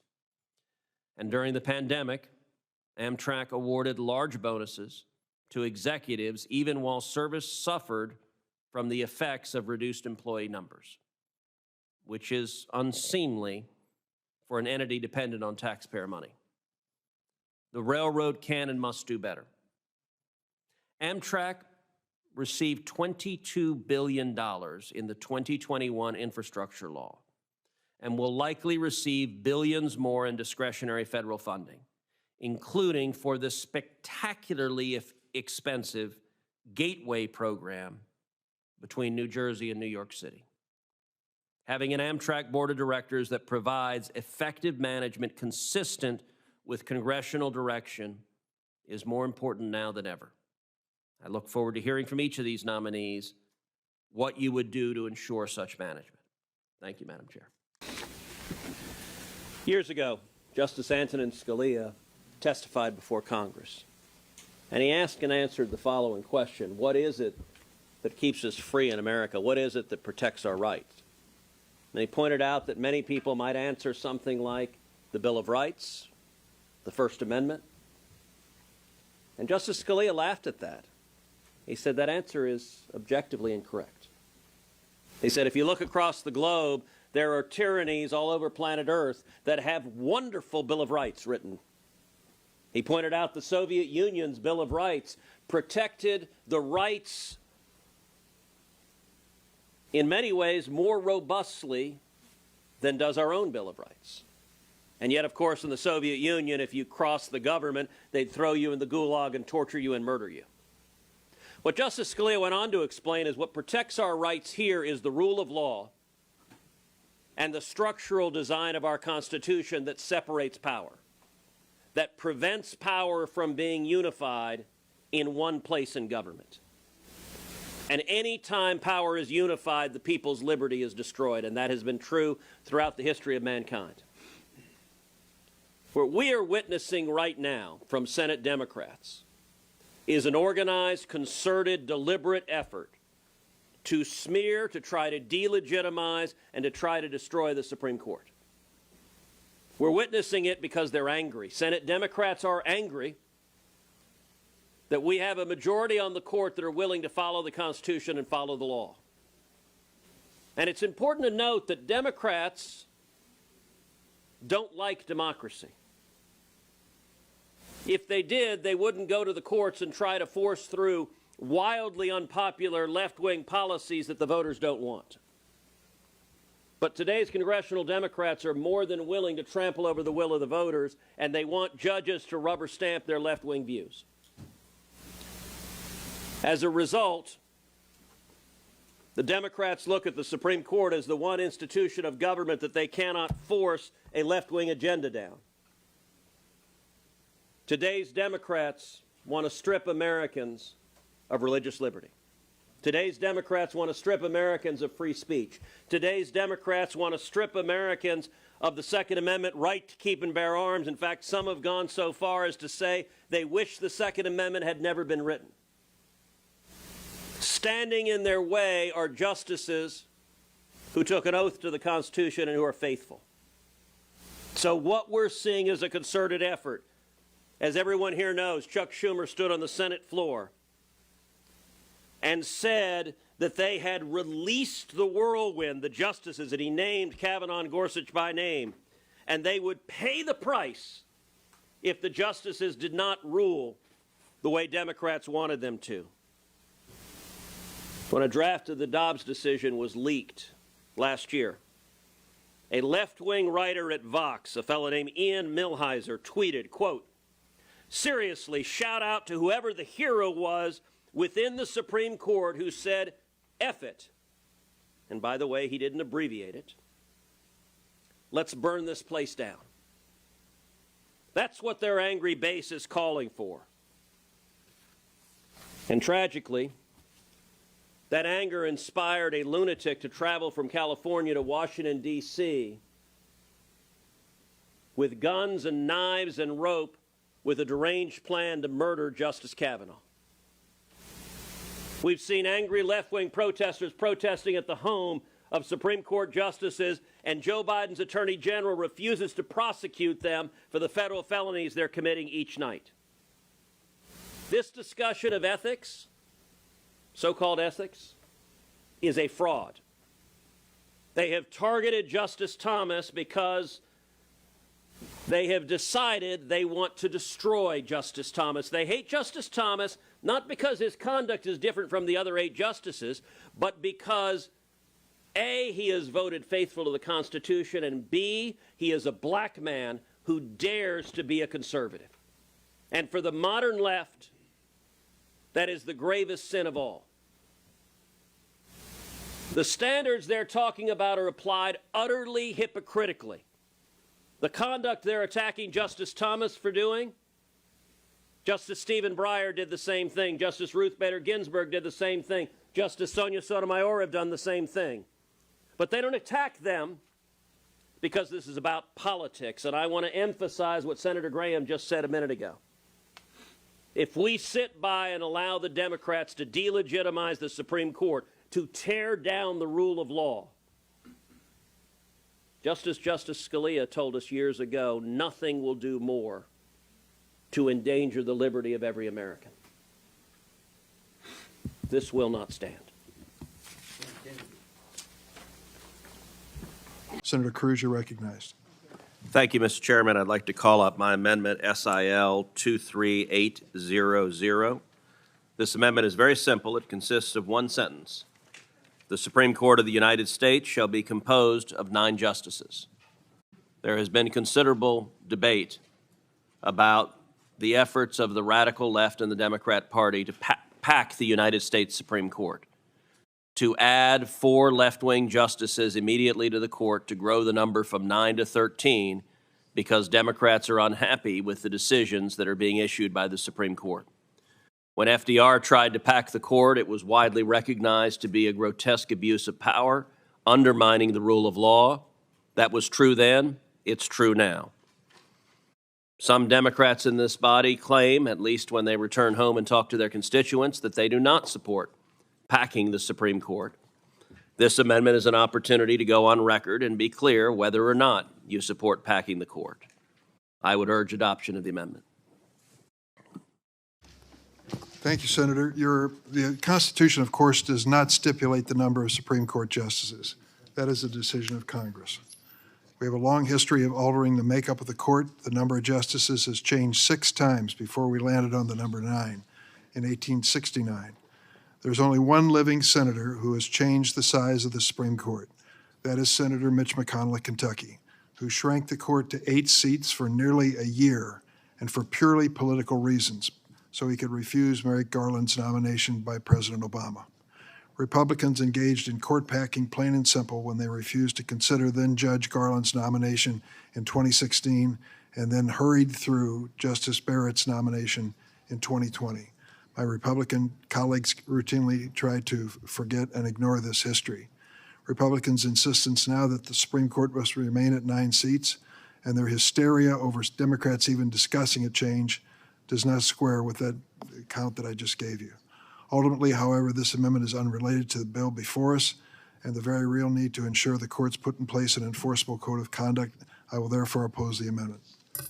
S2: And during the pandemic, Amtrak awarded large bonuses to executives even while service suffered from the effects of reduced employee numbers, which is unseemly for an entity dependent on taxpayer money. The railroad can and must do better. Amtrak received $22 billion in the 2021 infrastructure law and will likely receive billions more in discretionary federal funding, including for the spectacularly expensive Gateway program between New Jersey and New York City. Having an Amtrak board of directors that provides effective management consistent with congressional direction is more important now than ever. I look forward to hearing from each of these nominees what you would do to ensure such management. Thank you, Madam Chair.
S1: Years ago, Justice Antonin Scalia testified before Congress, and he asked and answered the following question: what is it that keeps us free in America? What is it that protects our rights? And he pointed out that many people might answer something like the Bill of Rights, the First Amendment. And Justice Scalia laughed at that. He said that answer is objectively incorrect. He said if you look across the globe, there are tyrannies all over planet Earth that have wonderful Bill of Rights written He pointed out the Soviet Union's Bill of Rights protected the rights in many ways more robustly than does our own Bill of Rights. And yet, of course, in the Soviet Union, if you crossed the government, they'd throw you in the gulag and torture you and murder you. What Justice Scalia went on to explain is what protects our rights here is the rule of law and the structural design of our Constitution that separates power, that prevents power from being unified in one place in government. And any time power is unified, the people's liberty is destroyed, and that has been true throughout the history of mankind. What we are witnessing right now from Senate Democrats is an organized, concerted, deliberate effort to smear, to try to delegitimize, and to try to destroy the Supreme Court. We're witnessing it because they're angry. Senate Democrats are angry that we have a majority on the court that are willing to follow the Constitution and follow the law. And it's important to note that Democrats don't like democracy. If they did, they wouldn't go to the courts and try to force through wildly unpopular left-wing policies that the voters don't want. But today's congressional Democrats are more than willing to trample over the will of the voters, and they want judges to rubber stamp their left-wing views. As a result, the Democrats look at the Supreme Court as the one institution of government that they cannot force a left-wing agenda down. Today's Democrats want to strip Americans of religious liberty. Today's Democrats want to strip Americans of free speech. Today's Democrats want to strip Americans of the Second Amendment right to keep and bear arms. In fact, some have gone so far as to say they wish the Second Amendment had never been written. Standing in their way are justices who took an oath to the Constitution and who are faithful. So what we're seeing is a concerted effort. As everyone here knows, Chuck Schumer stood on the Senate floor and said that they had released the whirlwind, the justices, and he named Kavanaugh and Gorsuch by name, and they would pay the price if the justices did not rule the way Democrats wanted them to. When a draft of the Dobbs decision was leaked last year, a left-wing writer at Vox, a fellow named Ian Millhiser, tweeted, quote, "Seriously, shout out to whoever the hero was within the Supreme Court who said, F it." And by the way, he didn't abbreviate it. "Let's burn this place down." That's what their angry base is calling for. And tragically, that anger inspired a lunatic to travel from California to Washington, D.C. with guns and knives and rope with a deranged plan to murder Justice Kavanaugh. We've seen angry left-wing protesters protesting at the home of Supreme Court justices, and Joe Biden's Attorney General refuses to prosecute them for the federal felonies they're committing each night. This discussion of ethics, so-called ethics, is a fraud. They have targeted Justice Thomas because they have decided they want to destroy Justice Thomas. They hate Justice Thomas not because his conduct is different from the other 8 justices, but because A, he has voted faithful to the Constitution, and B, he is a black man who dares to be a conservative. And for the modern left, that is the gravest sin of all. The standards they're talking about are applied utterly hypocritically. The conduct they're attacking Justice Thomas for doing, Justice Stephen Breyer did the same thing. Justice Ruth Bader Ginsburg did the same thing. Justice Sonia Sotomayor have done the same thing. But they don't attack them because this is about politics. And I want to emphasize what Senator Graham just said a minute ago. If we sit by and allow the Democrats to delegitimize the Supreme Court, to tear down the rule of law, Justice Scalia told us years ago, nothing will do more to endanger the liberty of every American. This will not stand.
S7: Senator Cruz, you're recognized.
S2: Thank you, Mr. Chairman. I'd like to call up my amendment, SIL 23800. This amendment is very simple. It consists of one sentence. The Supreme Court of the United States shall be composed of 9 justices. There has been considerable debate about the efforts of the radical left and the Democrat Party to pack the United States Supreme Court, to add 4 left-wing justices immediately to the court to grow the number from 9 to 13 because Democrats are unhappy with the decisions that are being issued by the Supreme Court. When FDR tried to pack the court, it was widely recognized to be a grotesque abuse of power, undermining the rule of law. That was true then. It's true now. Some Democrats in this body claim, at least when they return home and talk to their constituents, that they do not support packing the Supreme Court. This amendment is an opportunity to go on record and be clear whether or not you support packing the court. I would urge adoption of the amendment.
S7: Thank you, Senator. The Constitution, of course, does not stipulate the number of Supreme Court justices. That is a decision of Congress. We have a long history of altering the makeup of the court. The number of justices has changed 6 times before we landed on the number 9 in 1869. There's only one living senator who has changed the size of the Supreme Court. That is Senator Mitch McConnell of Kentucky, who shrank the court to 8 seats for nearly a year and for purely political reasons, so he could refuse Merrick Garland's nomination by President Obama. Republicans engaged in court packing plain and simple when they refused to consider then-Judge Garland's nomination in 2016 and then hurried through Justice Barrett's nomination in 2020. My Republican colleagues routinely try to forget and ignore this history. Republicans' insistence now that the Supreme Court must remain at 9 seats and their hysteria over Democrats even discussing a change does not square with that count that I just gave you. Ultimately, however, this amendment is unrelated to the bill before us and the very real need to ensure the courts put in place an enforceable code of conduct. I will therefore oppose the amendment.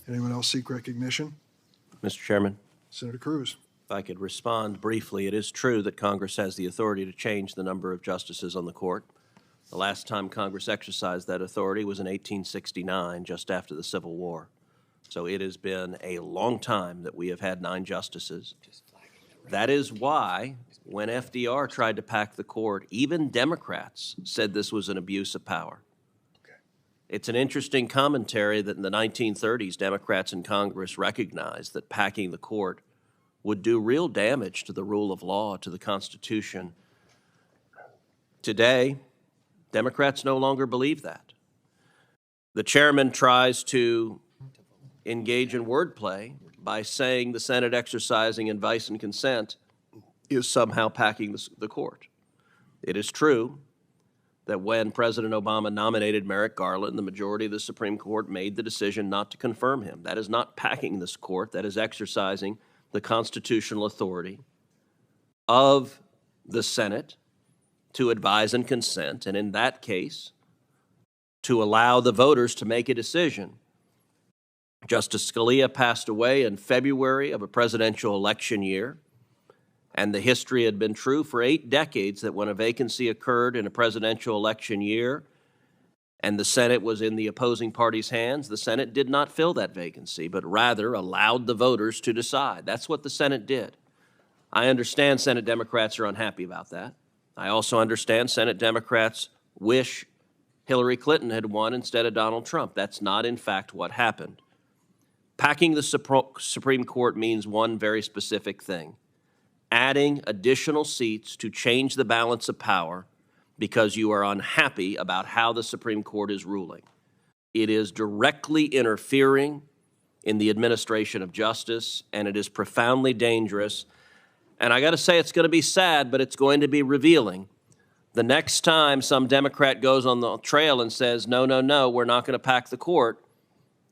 S7: Anyone else seek recognition?
S2: Mr. Chairman,
S7: Senator Cruz.
S2: if I could respond briefly, it is true that Congress has the authority to change the number of justices on the court. The last time Congress exercised that authority was in 1869, just after the Civil War. So it has been a long time that we have had 9 justices. That is why, when FDR tried to pack the court, even Democrats said this was an abuse of power. It's an interesting commentary that in the 1930s, Democrats in Congress recognized that packing the court would do real damage to the rule of law, to the Constitution. Today, Democrats no longer believe that. The chairman tries to engage in wordplay by saying the Senate exercising advice and consent is somehow packing the court. It is true that when President Obama nominated Merrick Garland, the majority of the Supreme Court made the decision not to confirm him. That is not packing this court. That is exercising the constitutional authority of the Senate to advise and consent, and in that case, to allow the voters to make a decision. Justice Scalia passed away in February of a presidential election year, and the history had been true for 8 decades that when a vacancy occurred in a presidential election year and the Senate was in the opposing party's hands, the Senate did not fill that vacancy, but rather allowed the voters to decide. That's what the Senate did. I understand Senate Democrats are unhappy about that. I also understand Senate Democrats wish Hillary Clinton had won instead of Donald Trump. That's not, in fact, what happened. Packing the Supreme Court means one very specific thing: adding additional seats to change the balance of power because you are unhappy about how the Supreme Court is ruling. It is directly interfering in the administration of justice, and it is profoundly dangerous. And I got to say, it's going to be sad, but it's going to be revealing. The next time some Democrat goes on the trail and says, no, no, no, we're not going to pack the court,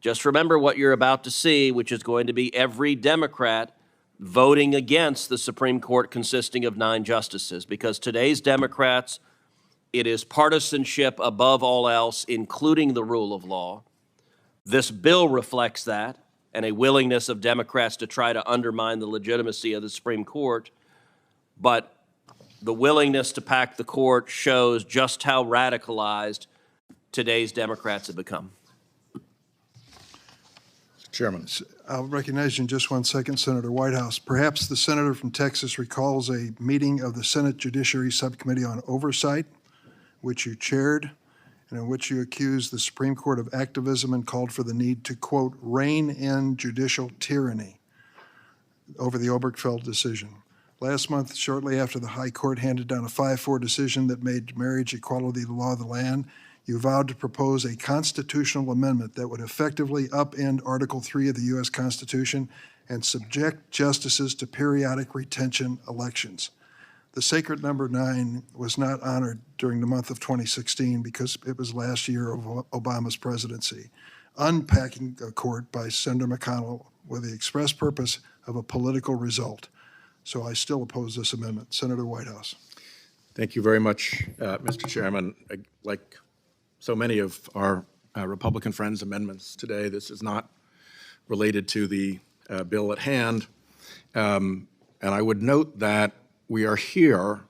S2: just remember what you're about to see, which is going to be every Democrat voting against the Supreme Court consisting of 9 justices, because today's Democrats, it is partisanship above all else, including the rule of law. This bill reflects that, and a willingness of Democrats to try to undermine the legitimacy of the Supreme Court. But the willingness to pack the court shows just how radicalized today's Democrats have become.
S8: Chairman.
S7: I'll recognize you in just 1 second, Senator Whitehouse. Perhaps the senator from Texas recalls a meeting of the Senate Judiciary Subcommittee on Oversight, which you chaired, and in which you accused the Supreme Court of activism and called for the need to, quote, rein in judicial tyranny over the Obergefell decision. Last month, shortly after the High Court handed down a 5-4 decision that made marriage equality the law of the land, you vowed to propose a constitutional amendment that would effectively upend Article 3 of the U.S. Constitution and subject justices to periodic retention elections. The sacred number 9 was not honored during the month of 2016 because it was last year of Obama's presidency. Unpacking a court by Senator McConnell with the express purpose of a political result. So I still oppose this amendment. Senator Whitehouse.
S8: Thank you very much, Mr. Chairman. Like so many of our Republican friends' amendments today, this is not related to the bill at hand. And I would note that we are here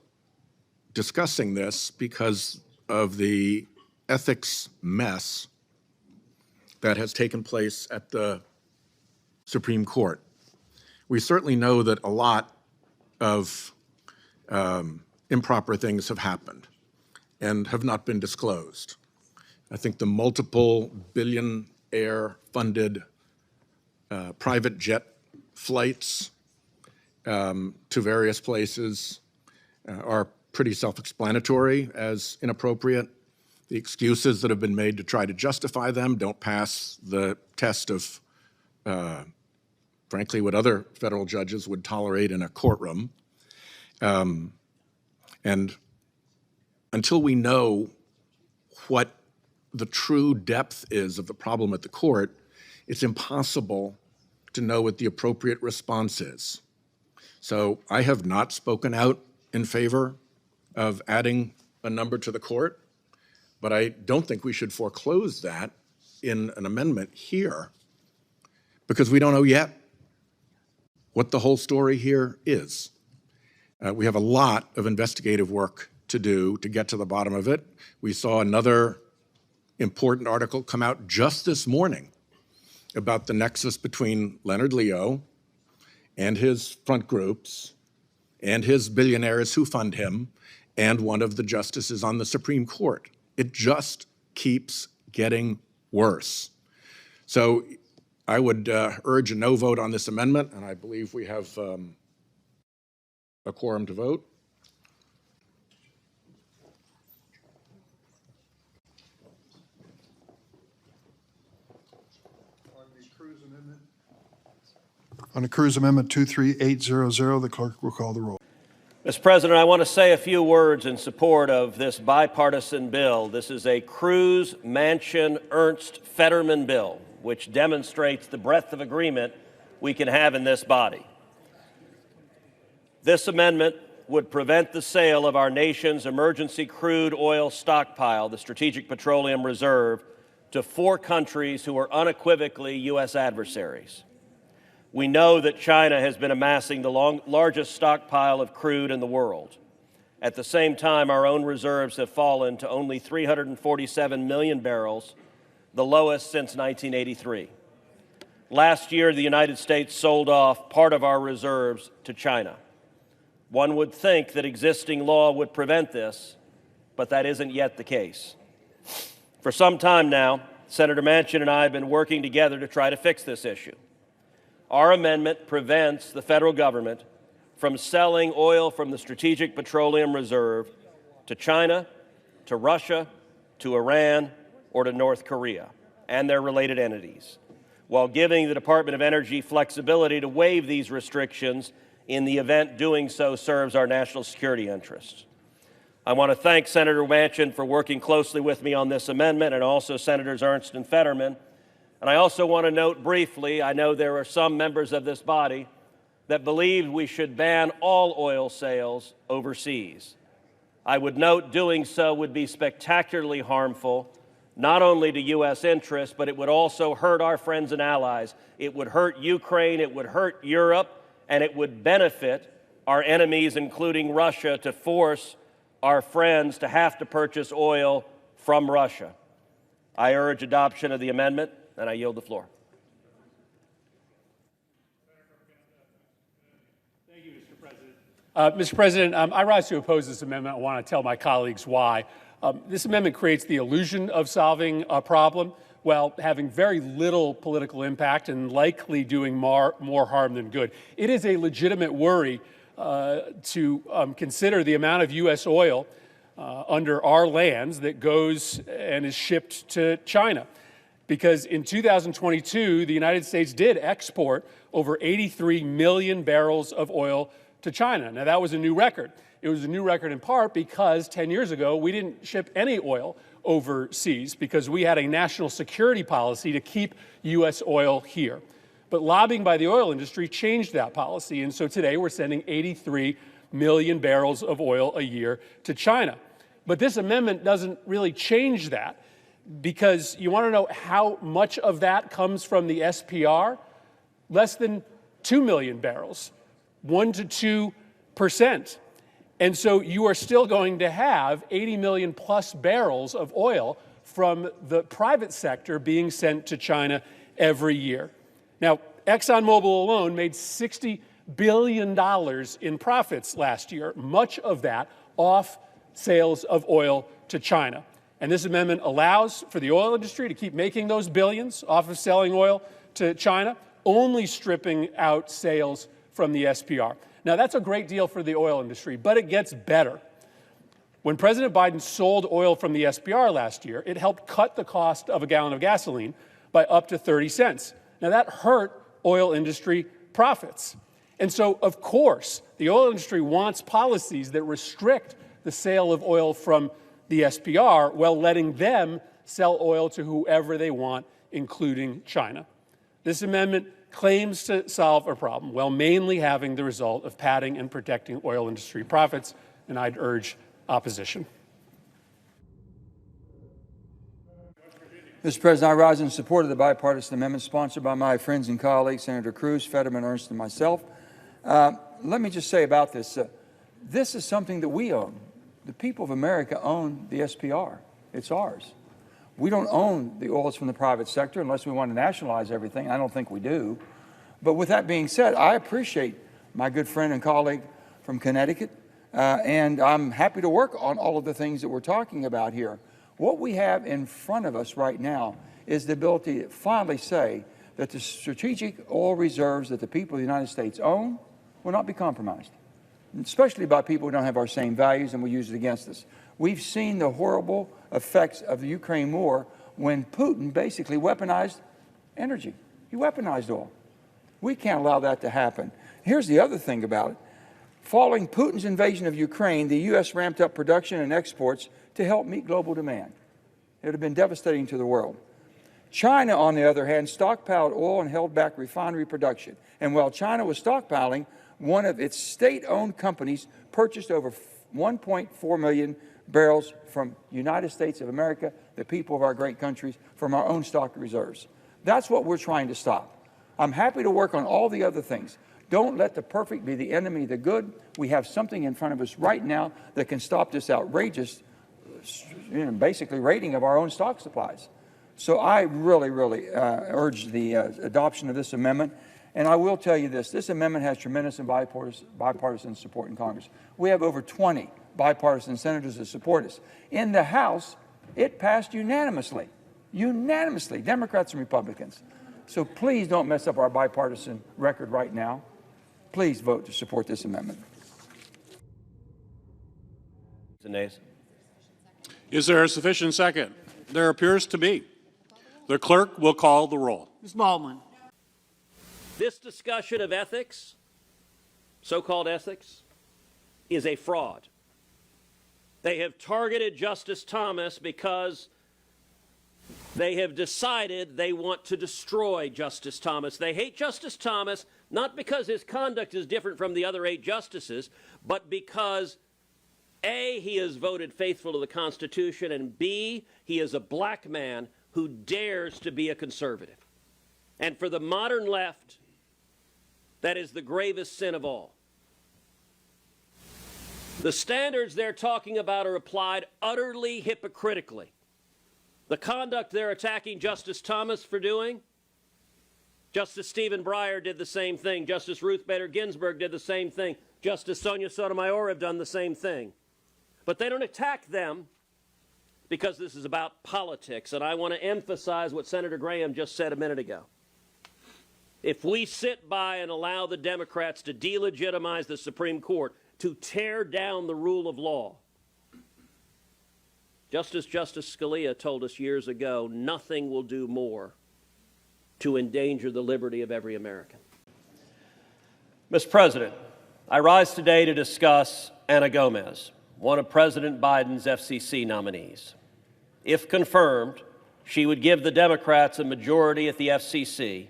S8: discussing this because of the ethics mess that has taken place at the Supreme Court. We certainly know that a lot of improper things have happened and have not been disclosed. I think the multiple billionaire-funded private jet flights to various places are pretty self-explanatory as inappropriate. The excuses that have been made to try to justify them don't pass the test of, frankly, what other federal judges would tolerate in a courtroom. And until we know what the true depth is of the problem at the court, it's impossible to know what the appropriate response is. So I have not spoken out in favor of adding a number to the court, but I don't think we should foreclose that in an amendment here because we don't know yet what the whole story here is. We have a lot of investigative work to do to get to the bottom of it. We saw another important article come out just this morning about the nexus between Leonard Leo and his front groups and his billionaires who fund him and one of the justices on the Supreme Court. It just keeps getting worse. So I would urge a no vote on this amendment, and I believe we have a quorum to vote.
S7: On the Cruz Amendment 23800, the clerk will call the roll.
S1: Mr. President, I want to say a few words in support of this bipartisan bill. This is a Cruz, Manchin, Ernst, Fetterman bill, which demonstrates the breadth of agreement we can have in this body. This amendment would prevent the sale of our nation's emergency crude oil stockpile, the Strategic Petroleum Reserve, to 4 countries who are unequivocally U.S. adversaries. We know that China has been amassing the largest stockpile of crude in the world. At the same time, our own reserves have fallen to only 347 million barrels, the lowest since 1983. Last year, the United States sold off part of our reserves to China. One would think that existing law would prevent this, but that isn't yet the case. For some time now, Senator Manchin and I have been working together to try to fix this issue. Our amendment prevents the federal government from selling oil from the Strategic Petroleum Reserve to China, to Russia, to Iran, or to North Korea and their related entities, while giving the Department of Energy flexibility to waive these restrictions in the event doing so serves our national security interests. I want to thank Senator Manchin for working closely with me on this amendment, and also Senators Ernst and Fetterman. And I also want to note briefly, I know there are some members of this body that believe we should ban all oil sales overseas. I would note doing so would be spectacularly harmful, not only to U.S. interests, but it would also hurt our friends and allies. It would hurt Ukraine, it would hurt Europe, and it would benefit our enemies, including Russia, to force our friends to have to purchase oil from Russia. I urge adoption of the amendment, and I yield the floor.
S9: Mr. President, I rise to oppose this amendment. I want to tell my colleagues why. This amendment creates the illusion of solving a problem while having very little political impact and likely doing more harm than good. It is a legitimate worry to consider the amount of U.S. oil under our lands that goes and is shipped to China. Because in 2022, the United States did export over 83 million barrels of oil to China. Now, that was a new record. It was a new record in part because 10 years ago, we didn't ship any oil overseas because we had a national security policy to keep U.S. oil here. But lobbying by the oil industry changed that policy, and so today we're sending 83 million barrels of oil a year to China. But this amendment doesn't really change that, because you want to know how much of that comes from the SPR? Less than 2 million barrels, 1 to 2%. And so you are still going to have 80 million plus barrels of oil from the private sector being sent to China every year. Now, ExxonMobil alone made $60 billion in profits last year, much of that off sales of oil to China. And this amendment allows for the oil industry to keep making those billions off of selling oil to China, only stripping out sales from the SPR. Now, that's a great deal for the oil industry, but it gets better. When President Biden sold oil from the SPR last year, it helped cut the cost of a gallon of gasoline by up to 30 cents. Now, that hurt oil industry profits. And so, of course, the oil industry wants policies that restrict the sale of oil from the SPR while letting them sell oil to whoever they want, including China. This amendment claims to solve a problem while mainly having the result of padding and protecting oil industry profits, and I'd urge opposition.
S10: Mr. President, I rise in support of the bipartisan amendment sponsored by my friends and colleagues, Senator Cruz, Fetterman, Ernst, and myself. Let me just say about this. This is something that we own. The people of America own the SPR. It's ours. We don't own the oils from the private sector unless we want to nationalize everything. I don't think we do. But with that being said, I appreciate my good friend and colleague from Connecticut, and I'm happy to work on all of the things that we're talking about here. What we have in front of us right now is the ability to finally say that the strategic oil reserves that the people of the United States own will not be compromised, especially by people who don't have our same values and will use it against us. We've seen the horrible effects of the Ukraine war when Putin basically weaponized energy. He weaponized oil. We can't allow that to happen. Here's the other thing about it. Following Putin's invasion of Ukraine, the U.S. ramped up production and exports to help meet global demand. It would have been devastating to the world. China, on the other hand, stockpiled oil and held back refinery production. And while China was stockpiling, one of its state-owned companies purchased over 1.4 million barrels from United States of America, the people of our great countries, from our own stock reserves. That's what we're trying to stop. I'm happy to work on all the other things. Don't let the perfect be the enemy of the good. We have something in front of us right now that can stop this outrageous, basically raiding of our own stock supplies. So I really urge the adoption of this amendment. And I will tell you this, this amendment has tremendous and bipartisan support in Congress. We have over 20 bipartisan senators that support us. In the House, it passed unanimously, Democrats and Republicans. So please don't mess up our bipartisan record right now. Please vote to support this amendment.
S11: Is there a sufficient second? There appears to be. The clerk will call the roll.
S12: Ms. Baldwin.
S1: This discussion of ethics, so-called ethics, is a fraud. They have targeted Justice Thomas because they have decided they want to destroy Justice Thomas. They hate Justice Thomas not because his conduct is different from the other 8 justices, but because A, he has voted faithful to the Constitution, and B, he is a black man who dares to be a conservative. And for the modern left, that is the gravest sin of all. The standards they're talking about are applied utterly hypocritically. The conduct they're attacking Justice Thomas for doing, Justice Stephen Breyer did the same thing. Justice Ruth Bader Ginsburg did the same thing. Justice Sonia Sotomayor have done the same thing. But they don't attack them because this is about politics. And I want to emphasize what Senator Graham just said a minute ago. If we sit by and allow the Democrats to delegitimize the Supreme Court, to tear down the rule of law, Justice Scalia told us years ago, nothing will do more to endanger the liberty of every American. Mr. President, I rise today to discuss Ana Gomez, one of President Biden's FCC nominees. If confirmed, she would give the Democrats a majority at the FCC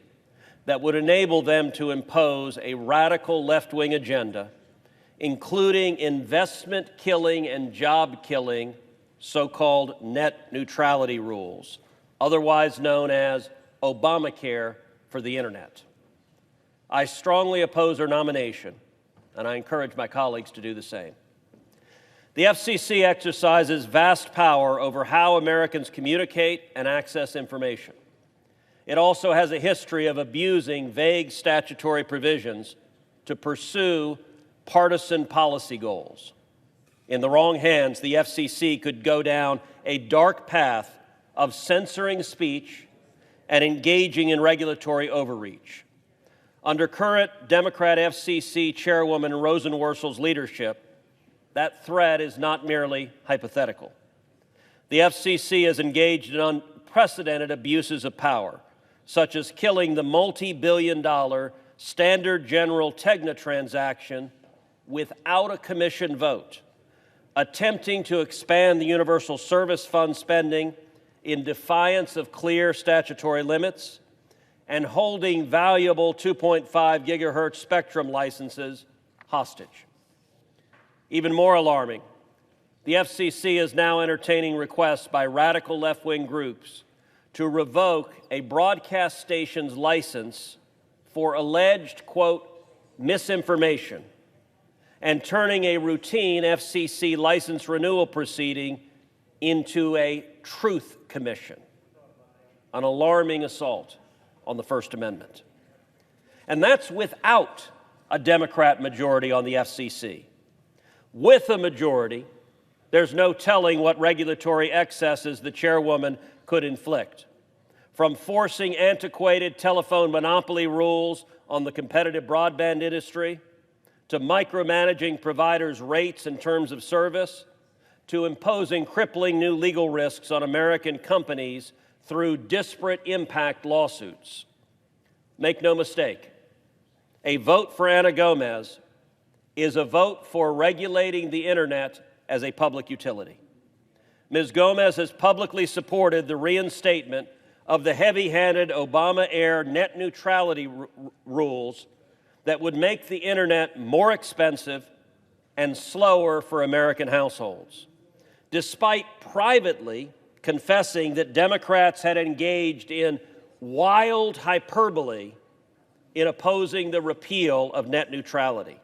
S1: that would enable them to impose a radical left-wing agenda, including investment-killing and job-killing so-called net neutrality rules, otherwise known as Obamacare for the Internet. I strongly oppose her nomination, and I encourage my colleagues to do the same. The FCC exercises vast power over how Americans communicate and access information. It also has a history of abusing vague statutory provisions to pursue partisan policy goals. In the wrong hands, the FCC could go down a dark path of censoring speech and engaging in regulatory overreach. Under current Democrat FCC Chairwoman Rosenworcel's leadership, that threat is not merely hypothetical. The FCC has engaged in unprecedented abuses of power, such as killing the multi-billion-dollar Standard General Tegna transaction without a commission vote, attempting to expand the Universal Service Fund spending in defiance of clear statutory limits, and holding valuable 2.5 gigahertz spectrum licenses hostage. Even more alarming, the FCC is now entertaining requests by radical left-wing groups to revoke a broadcast station's license for alleged, quote, misinformation, and turning a routine FCC license renewal proceeding into a truth commission, an alarming assault on the First Amendment. And that's without a Democrat majority on the FCC. With a majority, there's no telling what regulatory excesses the chairwoman could inflict, from forcing antiquated telephone monopoly rules on the competitive broadband industry, to micromanaging providers' rates and terms of service, to imposing crippling new legal risks on American companies through disparate impact lawsuits. Make no mistake, a vote for Ana Gomez is a vote for regulating the Internet as a public utility. Ms. Gomez has publicly supported the reinstatement of the heavy-handed Obama-era net neutrality rules that would make the Internet more expensive and slower for American households, despite privately confessing that Democrats had engaged in wild hyperbole in opposing the repeal of net neutrality.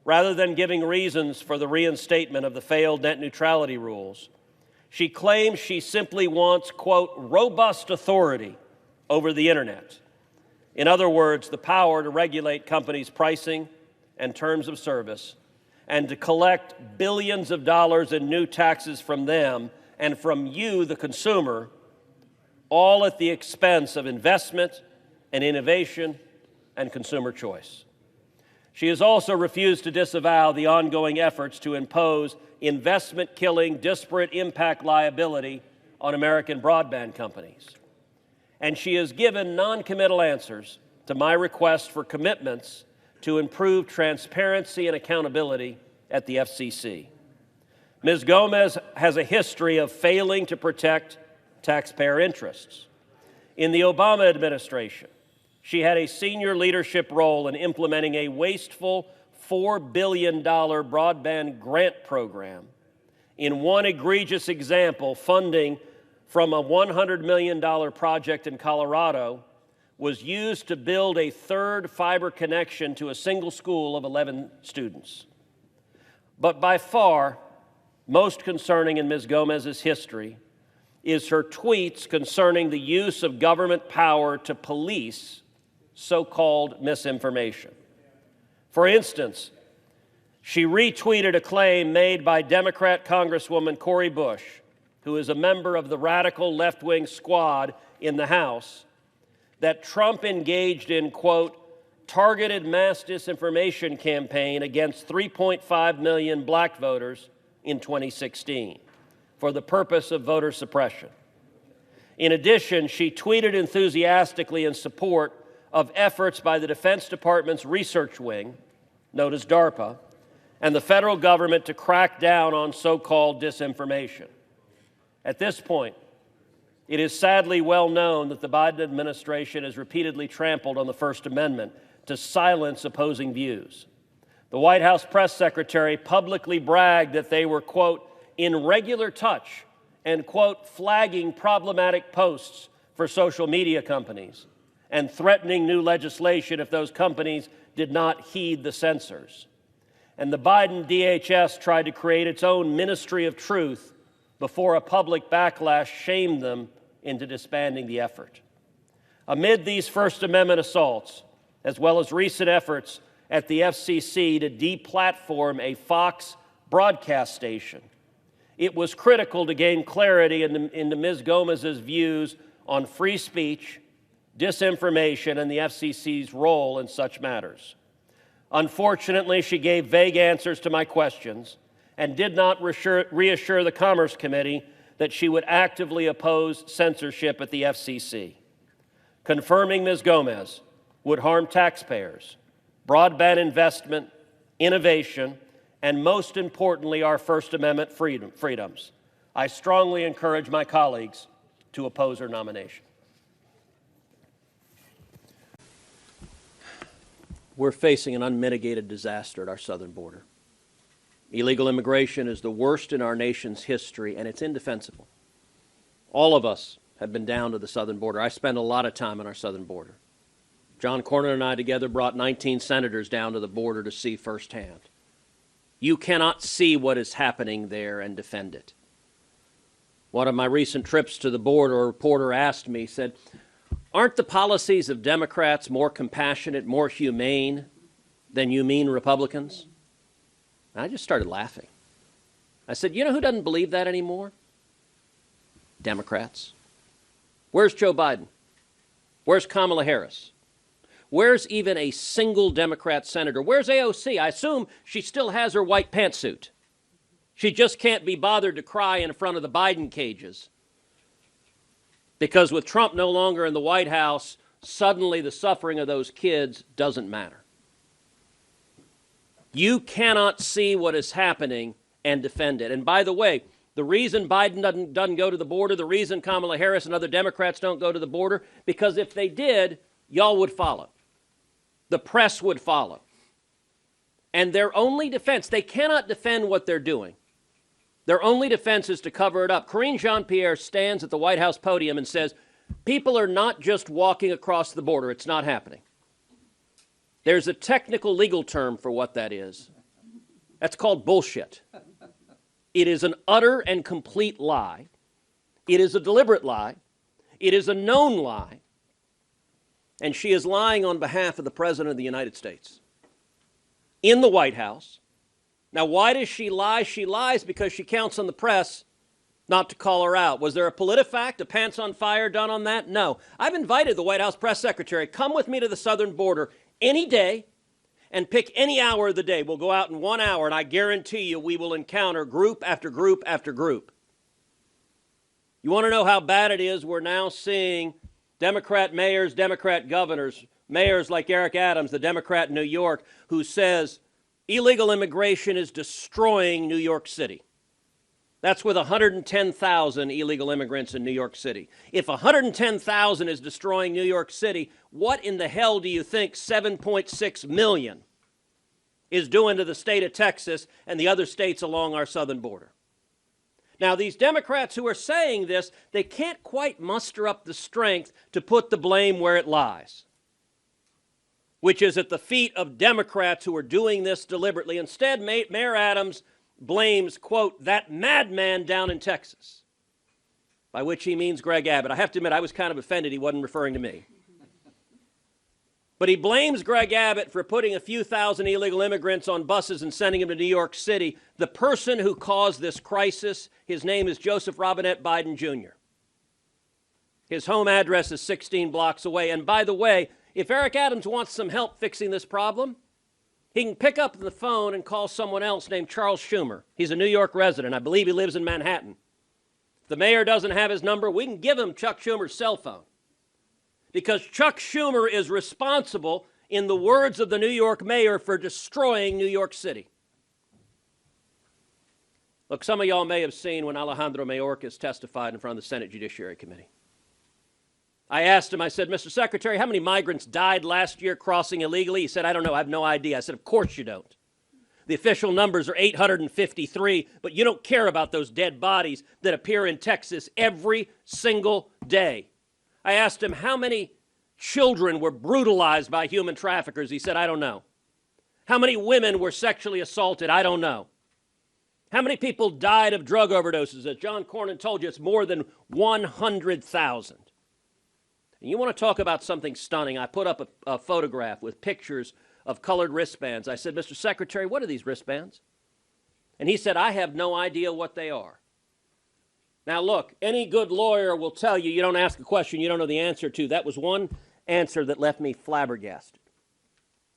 S1: Rather than giving reasons for the reinstatement of the failed net neutrality rules, she claims she simply wants, quote, robust authority over the Internet. In other words, the power to regulate companies' pricing and terms of service, and to collect billions of dollars in new taxes from them and from you, the consumer, all at the expense of investment and innovation and consumer choice. She has also refused to disavow the ongoing efforts to impose investment-killing, disparate impact liability on American broadband companies. And she has given non-committal answers to my request for commitments to improve transparency and accountability at the FCC. Ms. Gomez has a history of failing to protect taxpayer interests. In the Obama administration, she had a senior leadership role in implementing a wasteful $4 billion broadband grant program. In one egregious example, funding from a $100 million project in Colorado was used to build a third fiber connection to a single school of 11 students. But by far, most concerning in Ms. Gomez's history is her tweets concerning the use of government power to police so-called misinformation. For instance, She retweeted a claim made by Democrat Congresswoman Cori Bush, who is a member of the radical left-wing squad in the House, that Trump engaged in, quote, targeted mass disinformation campaign against 3.5 million black voters in 2016 for the purpose of voter suppression. In addition, she tweeted enthusiastically in support of efforts by the Defense Department's research wing, known as DARPA, and the federal government to crack down on so-called disinformation. At this point, it is sadly well known that the Biden administration has repeatedly trampled on the First Amendment to silence opposing views. The White House press secretary publicly bragged that they were, quote, in regular touch and, quote, flagging problematic posts for social media companies and threatening new legislation if those companies did not heed the censors. And the Biden DHS tried to create its own Ministry of Truth before a public backlash shamed them into disbanding the effort. Amid these First Amendment assaults, as well as recent efforts at the FCC to deplatform a Fox broadcast station, it was critical to gain clarity into Ms. Gomez's views on free speech, disinformation, and the FCC's role in such matters. Unfortunately, she gave vague answers to my questions and did not reassure the Commerce Committee that she would actively oppose censorship at the FCC. Confirming Ms. Gomez would harm taxpayers, broadband investment, innovation, and most importantly, our First Amendment freedoms. I strongly encourage my colleagues to oppose her nomination. We're facing an unmitigated disaster at our southern border. Illegal immigration is the worst in our nation's history, and it's indefensible. All of us have been down to the southern border. I spend a lot of time on our southern border. John Cornyn and I together brought 19 senators down to the border to see firsthand. You cannot see what is happening there and defend it. One of my recent trips to the border, a reporter asked me, said, aren't the policies of Democrats more compassionate, more humane than you mean Republicans? And I just started laughing. I said, you know who doesn't believe that anymore? Democrats. Where's Joe Biden? Where's Kamala Harris? Where's even a single Democrat senator? Where's AOC? I assume she still has her white pantsuit. She just can't be bothered to cry in front of the Biden cages. Because with Trump no longer in the White House, suddenly the suffering of those kids doesn't matter. You cannot see what is happening and defend it. And by the way, the reason Biden doesn't go to the border, the reason Kamala Harris and other Democrats don't go to the border, because if they did, y'all would follow. The press would follow. And their only defense, they cannot defend what they're doing. Their only defense is to cover it up. Karine Jean-Pierre stands at the White House podium and says, people are not just walking across the border. It's not happening. There's a technical legal term for what that is. That's called bullshit. It is an utter and complete lie. It is a deliberate lie. It is a known lie. And she is lying on behalf of the President of the United States in the White House. Now, why does she lie? She lies because she counts on the press not to call her out. Was there a PolitiFact, a pants on fire done on that? No. I've invited the White House press secretary, come with me to the southern border any day and pick any hour of the day. We'll go out in 1 hour, and I guarantee you we will encounter group after group after group. You want to know how bad it is? We're now seeing Democrat mayors, Democrat governors, mayors like Eric Adams, the Democrat in New York, who says illegal immigration is destroying New York City. That's with 110,000 illegal immigrants in New York City. If 110,000 is destroying New York City, what in the hell do you think 7.6 million is doing to the state of Texas and the other states along our southern border? Now, these Democrats who are saying this, they can't quite muster up the strength to put the blame where it lies, which is at the feet of Democrats who are doing this deliberately. Instead, Mayor Adams blames, quote, that madman down in Texas, by which he means Greg Abbott. I have to admit, I was kind of offended he wasn't referring to me. But he blames Greg Abbott for putting a few thousand illegal immigrants on buses and sending them to New York City. The person who caused this crisis, his name is Joseph Robinette Biden Jr. His home address is 16 blocks away. And by the way, if Eric Adams wants some help fixing this problem, he can pick up the phone and call someone else named Charles Schumer. He's a New York resident. I believe he lives in Manhattan. If the mayor doesn't have his number, we can give him Chuck Schumer's cell phone. Because Chuck Schumer is responsible, in the words of the New York mayor, for destroying New York City. Look, some of y'all may have seen when Alejandro Mayorkas testified in front of the Senate Judiciary Committee. I asked him, I said, Mr. Secretary, how many migrants died last year crossing illegally? He said, I don't know, I have no idea. I said, of course you don't. The official numbers are 853, but you don't care about those dead bodies that appear in Texas every single day. I asked him how many children were brutalized by human traffickers. He said, I don't know. How many women were sexually assaulted? I don't know. How many people died of drug overdoses? As John Cornyn told you, it's more than 100,000. And you want to talk about something stunning? I put up a photograph with pictures of colored wristbands. I said, Mr. Secretary, what are these wristbands? And he said, I have no idea what they are. Now, look, any good lawyer will tell you, you don't ask a question you don't know the answer to. That was one answer that left me flabbergasted.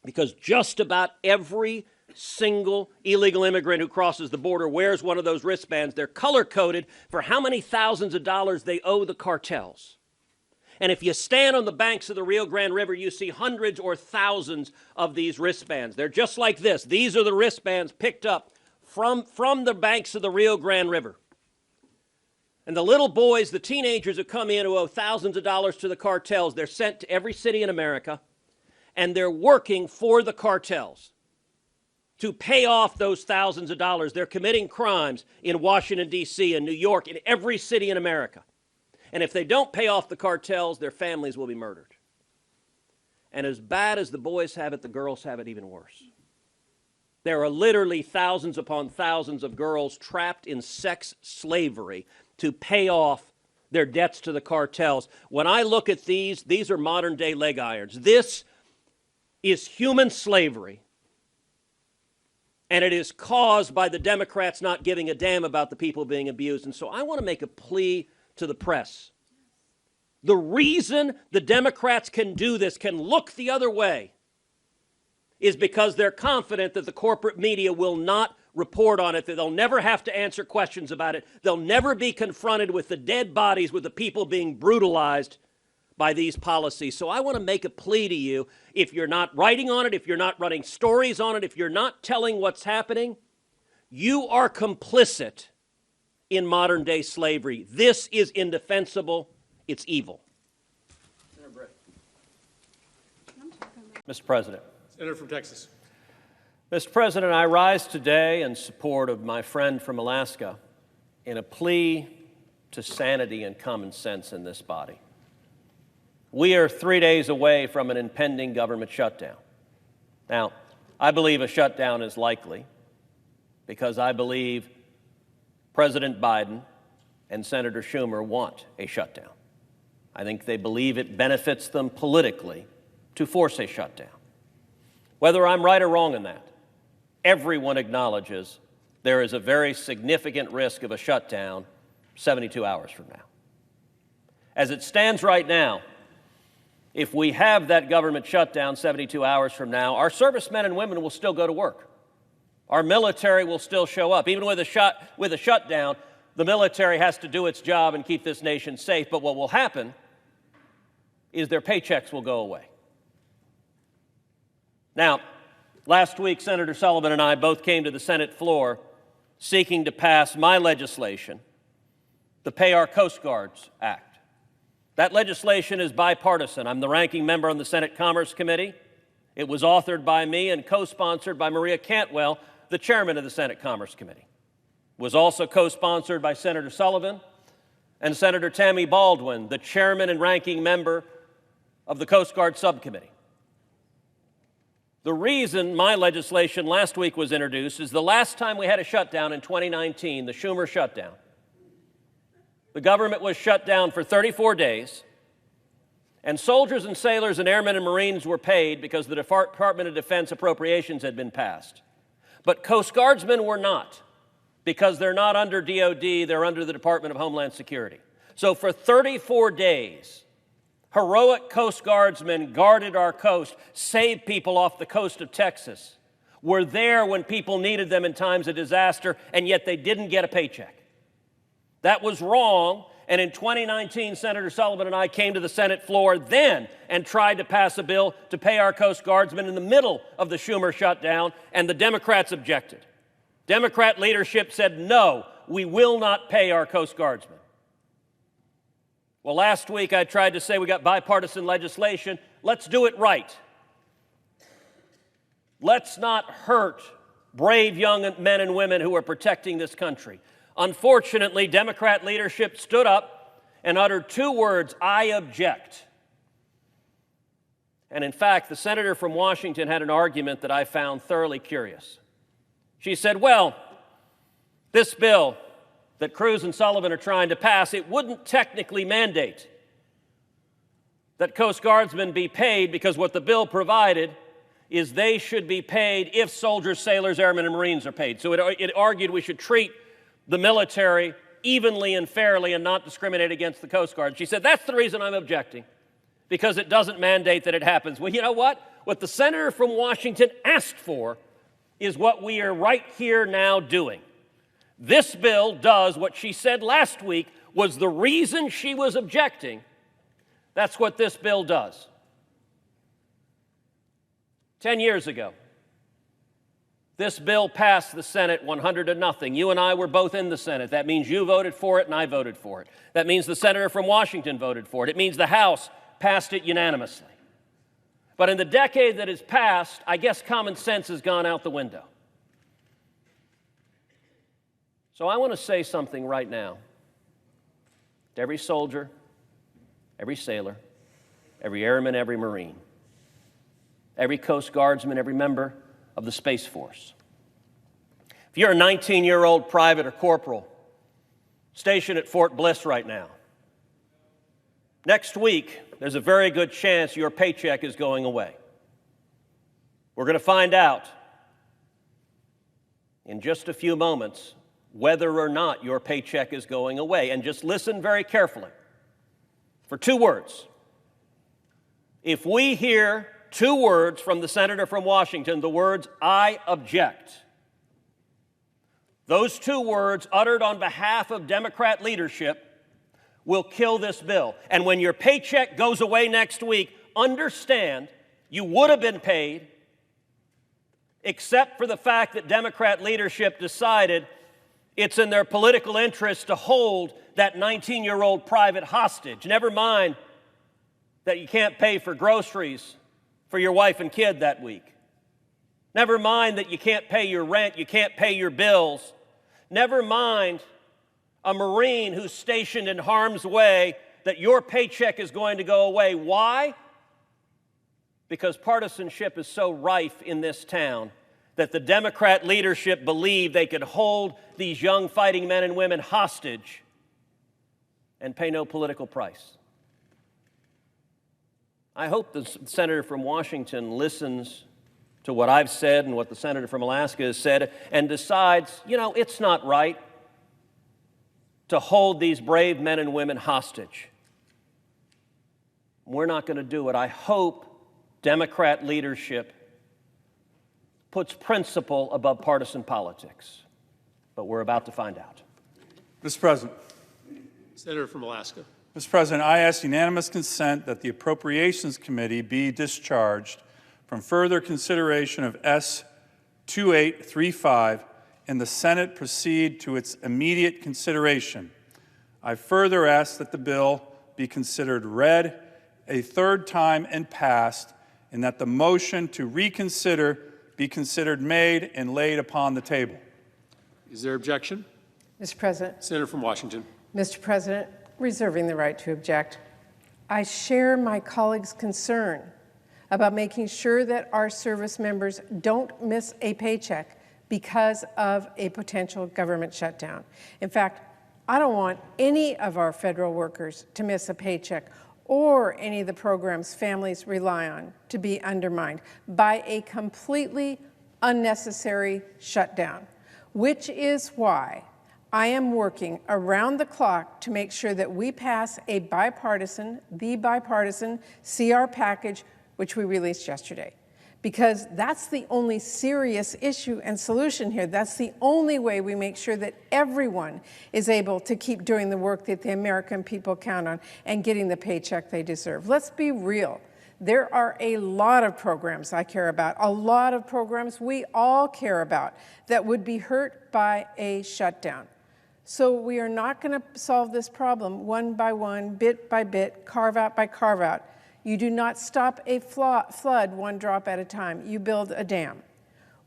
S1: Because just about every single illegal immigrant who crosses the border wears one of those wristbands. They're color-coded for how many thousands of dollars they owe the cartels. And if you stand on the banks of the Rio Grande River, you see hundreds or thousands of these wristbands. They're just like this. These are the wristbands picked up from the banks of the Rio Grande River. And the little boys, the teenagers who come in who owe thousands of dollars to the cartels, they're sent to every city in America, and they're working for the cartels to pay off those thousands of dollars. They're committing crimes in Washington, D.C., and New York, in every city in America. And if they don't pay off the cartels, their families will be murdered. And as bad as the boys have it, the girls have it even worse. There are literally thousands upon thousands of girls trapped in sex slavery to pay off their debts to the cartels. When I look at these are modern-day leg irons. This is human slavery, and it is caused by the Democrats not giving a damn about the people being abused. And so I want to make a plea to the press. The reason the Democrats can do this, can look the other way, is because they're confident that the corporate media will not report on it, that they'll never have to answer questions about it. They'll never be confronted with the dead bodies, with the people being brutalized by these policies. So I want to make a plea to you. If you're not writing on it, if you're not running stories on it, if you're not telling what's happening, you are complicit in modern-day slavery. This is indefensible. It's evil. Mr. President.
S9: Senator from Texas.
S1: Mr. President, I rise today in support of my friend from Alaska in a plea to sanity and common sense in this body. We are 3 days away from an impending government shutdown. Now, I believe a shutdown is likely because I believe President Biden and Senator Schumer want a shutdown. I think they believe it benefits them politically to force a shutdown. Whether I'm right or wrong in that, everyone acknowledges there is a very significant risk of a shutdown 72 hours from now. As it stands right now, if we have that government shutdown 72 hours from now, our servicemen and women will still go to work. Our military will still show up. Even with a shutdown, the military has to do its job and keep this nation safe. But what will happen is their paychecks will go away. Now, last week, Senator Sullivan and I both came to the Senate floor seeking to pass my legislation, the Pay Our Coast Guards Act. That legislation is bipartisan. I'm the ranking member on the Senate Commerce Committee. It was authored by me and co-sponsored by Maria Cantwell, the chairman of the Senate Commerce Committee. It was also co-sponsored by Senator Sullivan and Senator Tammy Baldwin, the chairman and ranking member of the Coast Guard Subcommittee. The reason my legislation last week was introduced is the last time we had a shutdown in 2019, the Schumer shutdown. The government was shut down for 34 days, And soldiers and sailors and airmen and Marines were paid because the Department of Defense appropriations had been passed. But Coast Guardsmen were not, because they're not under DOD, they're under the Department of Homeland Security. So for 34 days, heroic Coast Guardsmen guarded our coast, saved people off the coast of Texas, were there when people needed them in times of disaster, and yet they didn't get a paycheck. That was wrong, and in 2019, Senator Sullivan and I came to the Senate floor then and tried to pass a bill to pay our Coast Guardsmen in the middle of the Schumer shutdown, and the Democrats objected. Democrat leadership said, no, we will not pay our Coast Guardsmen. Well, last week I tried to say we got bipartisan legislation. Let's do it right. Let's not hurt brave young men and women who are protecting this country. Unfortunately, Democrat leadership stood up and uttered two words, I object. And in fact, the senator from Washington had an argument that I found thoroughly curious. She said, well, this bill that Cruz and Sullivan are trying to pass, it wouldn't technically mandate that Coast Guardsmen be paid, because what the bill provided is they should be paid if soldiers, sailors, airmen, and Marines are paid. So it argued we should treat the military evenly and fairly and not discriminate against the Coast Guard. She said, that's the reason I'm objecting, because it doesn't mandate that it happens. Well, you know what? What the senator from Washington asked for is what we are right here now doing. This bill does what she said last week was the reason she was objecting. That's what this bill does. 10 years ago, this bill passed the Senate 100-0. You and I were both in the Senate. That means you voted for it and I voted for it. That means the senator from Washington voted for it. It means the House passed it unanimously. But in the decade that has passed, I guess common sense has gone out the window. So I want to say something right now to every soldier, every sailor, every airman, every Marine, every Coast Guardsman, every member of the Space Force. If you're a 19-year-old private or corporal stationed at Fort Bliss right now, next week, there's a very good chance your paycheck is going away. We're going to find out in just a few moments whether or not your paycheck is going away. And just listen very carefully for two words. If we hear two words from the senator from Washington, the words, I object, those two words uttered on behalf of Democrat leadership will kill this bill. And when your paycheck goes away next week, understand you would have been paid, except for the fact that Democrat leadership decided it's in their political interest to hold that 19-year-old private hostage. Never mind that you can't pay for groceries for your wife and kid that week. Never mind that you can't pay your rent, you can't pay your bills. Never mind a Marine who's stationed in harm's way, that your paycheck is going to go away. Why? Because partisanship is so rife in this town that the Democrat leadership believed they could hold these young fighting men and women hostage and pay no political price. I hope the senator from Washington listens to what I've said and what the senator from Alaska has said and decides, you know, it's not right to hold these brave men and women hostage. We're not going to do it. I hope Democrat leadership puts principle above partisan politics. But we're about to find out.
S12: Mr. President.
S11: Senator from Alaska.
S12: Mr. President, I ask unanimous consent that the Appropriations Committee be discharged from further consideration of S. 2835 and the Senate proceed to its immediate consideration. I further ask that the bill be considered read a third time and passed, and that the motion to reconsider be considered made and laid upon the table.
S11: Is there objection?
S13: Mr. President.
S11: Senator from Washington.
S13: Mr. President, reserving the right to object. I share my colleagues' concern about making sure that our service members don't miss a paycheck because of a potential government shutdown. In fact, I don't want any of our federal workers to miss a paycheck or any of the programs families rely on to be undermined by a completely unnecessary shutdown, which is why I am working around the clock to make sure that we pass the bipartisan CR package, which we released yesterday. Because that's the only serious issue and solution here. That's the only way we make sure that everyone is able to keep doing the work that the American people count on and getting the paycheck they deserve. Let's be real. There are a lot of programs I care about, a lot of programs we all care about that would be hurt by a shutdown. So we are not going to solve this problem one by one, bit by bit, carve out by carve out. You do not stop a flood one drop at a time. You build a dam.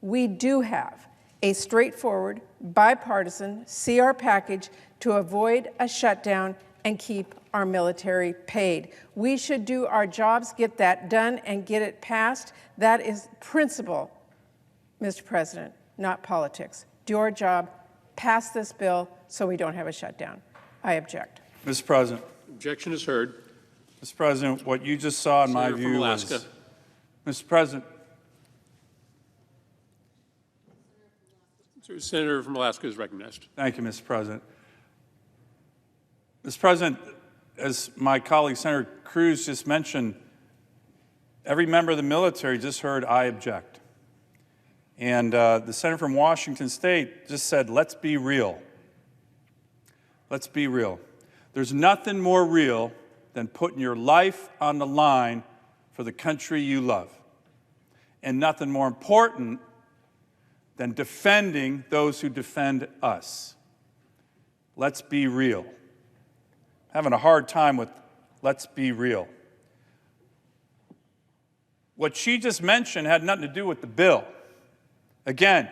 S13: We do have a straightforward, bipartisan CR package to avoid a shutdown and keep our military paid. We should do our jobs, get that done, and get it passed. That is principle, Mr. President, not politics. Do our job, pass this bill so we don't have a shutdown. I object.
S12: Mr. President.
S11: Objection is heard.
S12: Mr. President, what you just saw, in my
S11: Senator from
S12: view,
S11: Alaska.
S12: was... Mr. President.
S11: Senator from Alaska is recognized.
S12: Thank you, Mr. President. Mr. President, as my colleague Senator Cruz just mentioned, every member of the military just heard, I object. And the senator from Washington State just said, let's be real. Let's be real. There's nothing more real than putting your life on the line for the country you love. And nothing more important than defending those who defend us. Let's be real. Having a hard time with let's be real. What she just mentioned had nothing to do with the bill. Again,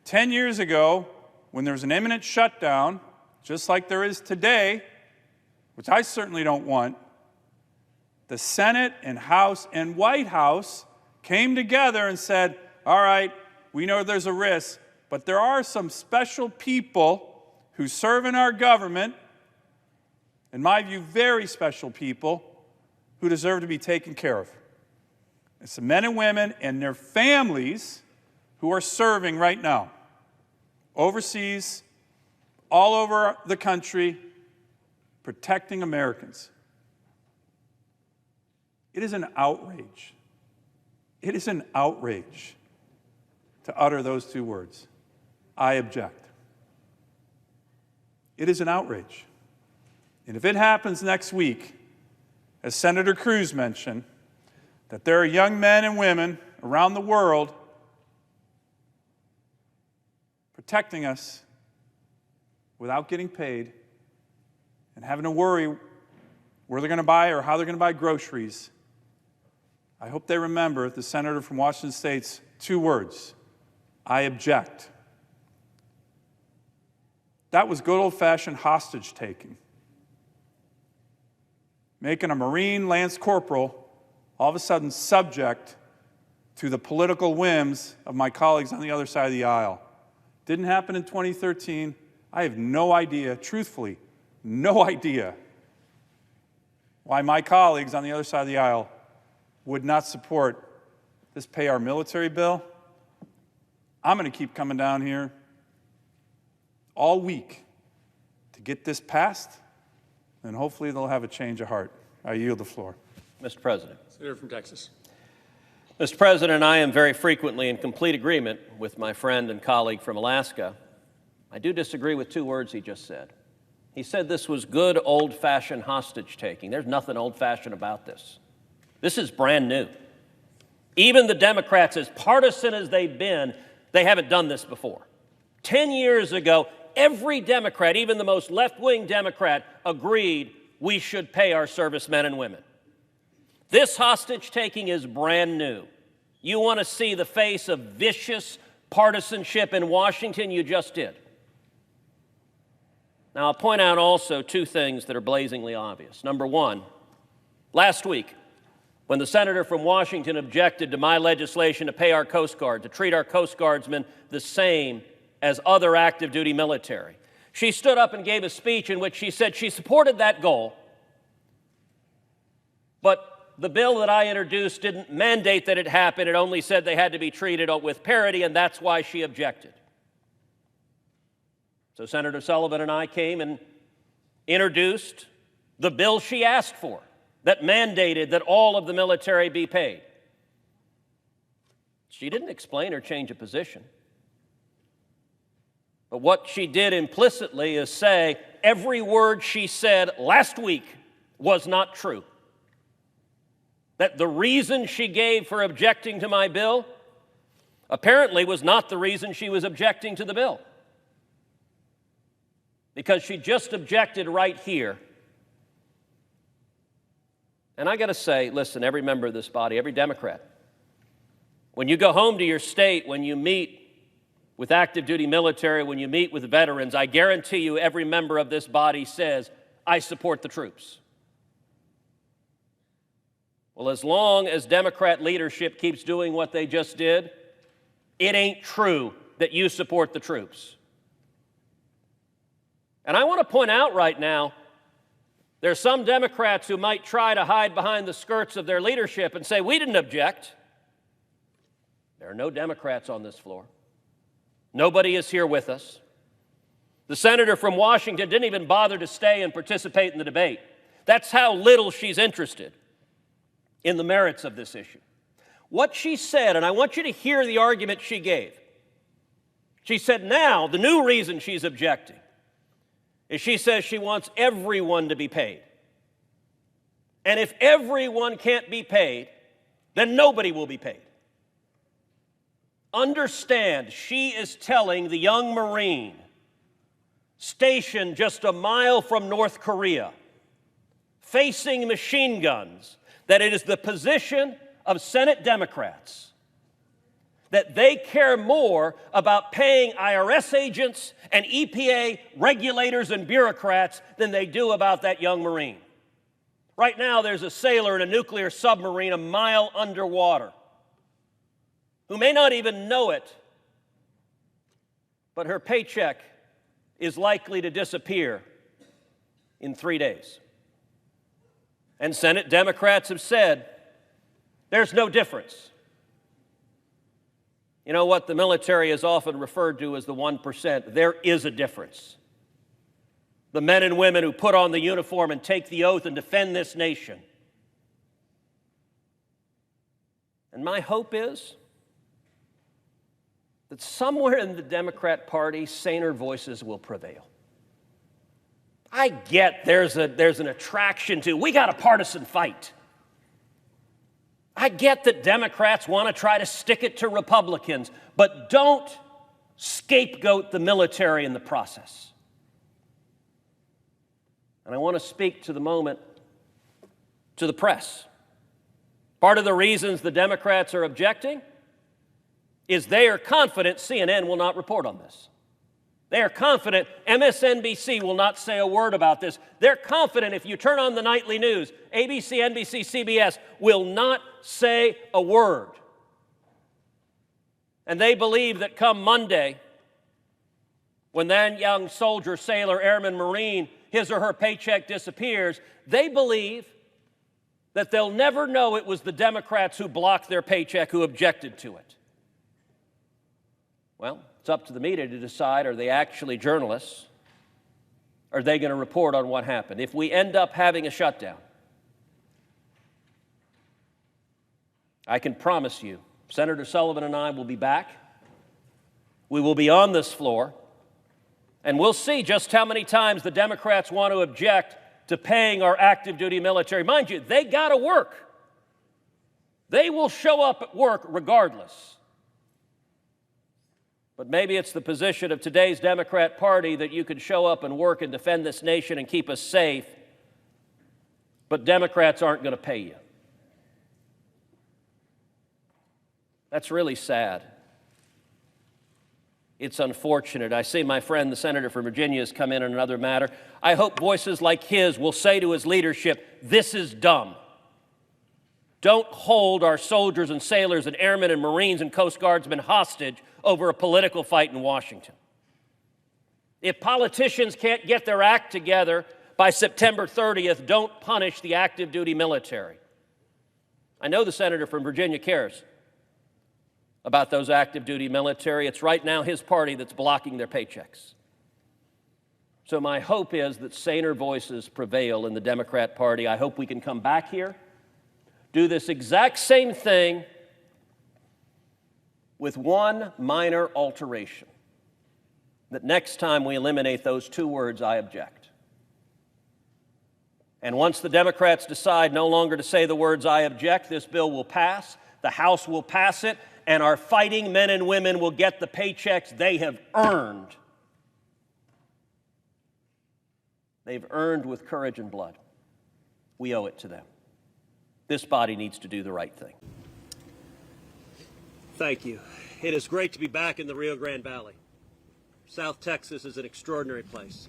S12: 10 years ago, when there was an imminent shutdown, just like there is today, which I certainly don't want, the Senate and House and White House came together and said, all right, we know there's a risk, but there are some special people who serve in our government, in my view, very special people, who deserve to be taken care of. It's the men and women and their families who are serving right now, overseas, all over the country, protecting Americans. It is an outrage. It is an outrage to utter those two words. I object. It is an outrage. And if it happens next week, as Senator Cruz mentioned, that there are young men and women around the world protecting us without getting paid and having to worry where they're going to buy or how they're going to buy groceries, I hope they remember the senator from Washington State's two words, I object. That was good old-fashioned hostage taking. Making a Marine Lance Corporal all of a sudden subject to the political whims of my colleagues on the other side of the aisle. Didn't happen in 2013. I have no idea, truthfully, no idea why my colleagues on the other side of the aisle would not support this pay our military bill. I'm going to keep coming down here all week to get this passed, and hopefully they'll have a change of heart. I yield the floor.
S1: Mr. President.
S11: Senator from Texas.
S1: Mr. President, I am very frequently in complete agreement with my friend and colleague from Alaska. I do disagree with two words he just said. He said this was good old-fashioned hostage-taking. There's nothing old-fashioned about this. This is brand new. Even the Democrats, as partisan as they've been, they haven't done this before. 10 years ago, every Democrat, even the most left-wing Democrat, agreed we should pay our servicemen and women. This hostage-taking is brand new. You want to see the face of vicious partisanship in Washington? You just did. Now, I'll point out also two things that are blazingly obvious. Number one, last week, when the senator from Washington objected to my legislation to pay our Coast Guard, to treat our Coast Guardsmen the same as other active duty military, she stood up and gave a speech in which she said she supported that goal, But the bill that I introduced didn't mandate that it happen. It only said they had to be treated with parity, and that's why she objected. So Senator Sullivan and I came and introduced the bill she asked for that mandated that all of the military be paid. She didn't explain or change a position. But what she did implicitly is say every word she said last week was not true. That the reason she gave for objecting to my bill apparently was not the reason she was objecting to the bill. Because she just objected right here. And I got to say, listen, every member of this body, every Democrat, when you go home to your state, when you meet with active duty military, when you meet with veterans, I guarantee you every member of this body says, I support the troops. Well, as long as Democrat leadership keeps doing what they just did, it ain't true that you support the troops. And I want to point out right now, there are some Democrats who might try to hide behind the skirts of their leadership and say, we didn't object. There are no Democrats on this floor. Nobody is here with us. The senator from Washington didn't even bother to stay and participate in the debate. That's how little she's interested in the merits of this issue. What she said, and I want you to hear the argument she gave. She said now, the new reason she's objecting is she says she wants everyone to be paid. And if everyone can't be paid, then nobody will be paid. Understand, she is telling the young Marine stationed just a mile from North Korea, facing machine guns, that it is the position of Senate Democrats that they care more about paying IRS agents and EPA regulators and bureaucrats than they do about that young Marine. Right now, there's a sailor in a nuclear submarine a mile underwater who may not even know it, but her paycheck is likely to disappear in 3 days. And Senate Democrats have said, there's no difference. You know what the military is often referred to as the 1%? There is a difference. The men and women who put on the uniform and take the oath and defend this nation. And my hope is that somewhere in the Democrat Party, saner voices will prevail. I get there's an attraction to, we got a partisan fight. I get that Democrats want to try to stick it to Republicans, but don't scapegoat the military in the process. And I want to speak to the moment to the press. Part of the reasons the Democrats are objecting is they are confident CNN will not report on this. They are confident MSNBC will not say a word about this. They're confident if you turn on the nightly news, ABC, NBC, CBS will not say a word. And they believe that come Monday, when that young soldier, sailor, airman, Marine, his or her paycheck disappears, they believe that they'll never know it was the Democrats who blocked their paycheck who objected to it. Well, it's up to the media to decide, are they actually journalists? Are they going to report on what happened? If we end up having a shutdown, I can promise you, Senator Sullivan and I will be back. We will be on this floor, and we'll see just how many times the Democrats want to object to paying our active duty military. Mind you, they got to work. They will show up at work regardless. But maybe it's the position of today's Democrat Party that you can show up and work and defend this nation and keep us safe, but Democrats aren't going to pay you. That's really sad. It's unfortunate. I see my friend, the senator from Virginia, has come in on another matter. I hope voices like his will say to his leadership, this is dumb. Don't hold our soldiers and sailors and airmen and Marines and Coast Guardsmen hostage over a political fight in Washington. If politicians can't get their act together by September 30th, don't punish the active duty military. I know the senator from Virginia cares about those active duty military. It's right now his party that's blocking their paychecks. So my hope is that saner voices prevail in the Democrat Party. I hope we can come back here, do this exact same thing with one minor alteration, that next time we eliminate those two words, I object. And once the Democrats decide no longer to say the words, I object, this bill will pass, the House will pass it, and our fighting men and women will get the paychecks they have earned. They've earned with courage and blood. We owe it to them. This body needs to do the right thing. Thank you. It is great to be back in the Rio Grande Valley. South Texas is an extraordinary place.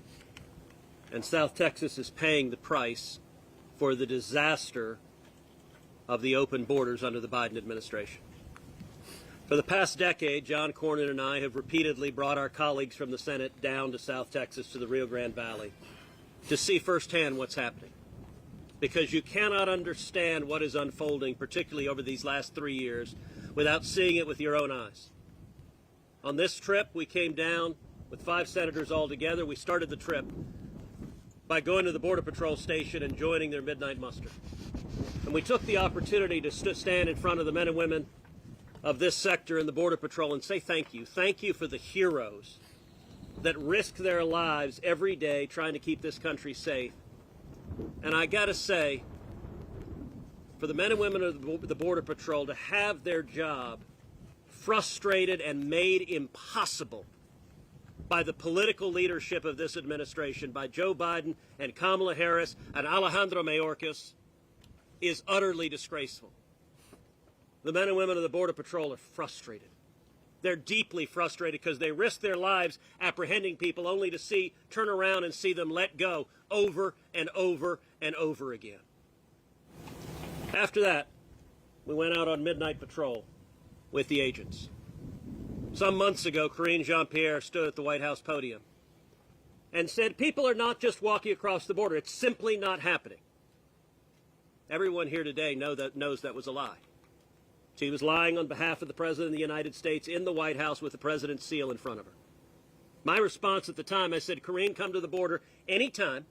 S1: And South Texas is paying the price for the disaster of the open borders under the Biden administration. For the past decade, John Cornyn and I have repeatedly brought our colleagues from the Senate down to South Texas, to the Rio Grande Valley, to see firsthand what's happening. Because you cannot understand what is unfolding, particularly over these last 3 years, without seeing it with your own eyes. On this trip, we came down with 5 senators all together. We started the trip by going to the Border Patrol station and joining their midnight muster. And we took the opportunity to stand in front of the men and women of this sector in the Border Patrol and say thank you. Thank you for the heroes that risk their lives every day trying to keep this country safe. And I gotta say, for the men and women of the Border Patrol to have their job frustrated and made impossible by the political leadership of this administration, by Joe Biden and Kamala Harris and Alejandro Mayorkas, is utterly disgraceful. The men and women of the Border Patrol are frustrated. They're deeply frustrated because they risk their lives apprehending people only to turn around and see them let go over and over and over again. After that, we went out on midnight patrol with the agents. Some months ago, Karine Jean-Pierre stood at the White House podium and said, people are not just walking across the border. It's simply not happening. Everyone here today knows that was a lie. She was lying on behalf of the President of the United States in the White House with the President's seal in front of her. My response at the time, I said, Karine, come to the border anytime.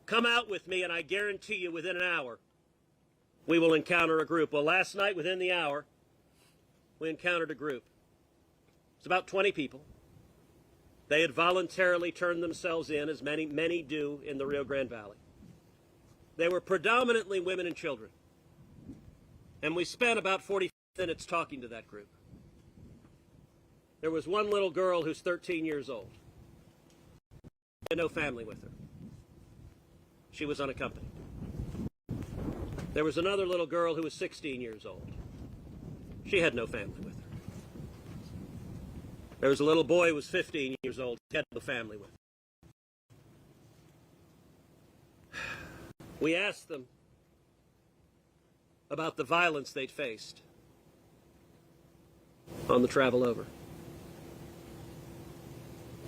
S1: Come out with me, and I guarantee you within an hour, we will encounter a group. Well, last night, within the hour, we encountered a group. It's about 20 people. They had voluntarily turned themselves in, as many do in the Rio Grande Valley. They were predominantly women and children. And we spent about 40 minutes talking to that group. There was one little girl who's 13 years old. She had no family with her. She was unaccompanied. There was another little girl who was 16 years old. She had no family with her. There was a little boy who was 15 years old. He had no family with him. We asked them about the violence they'd faced on the travel over.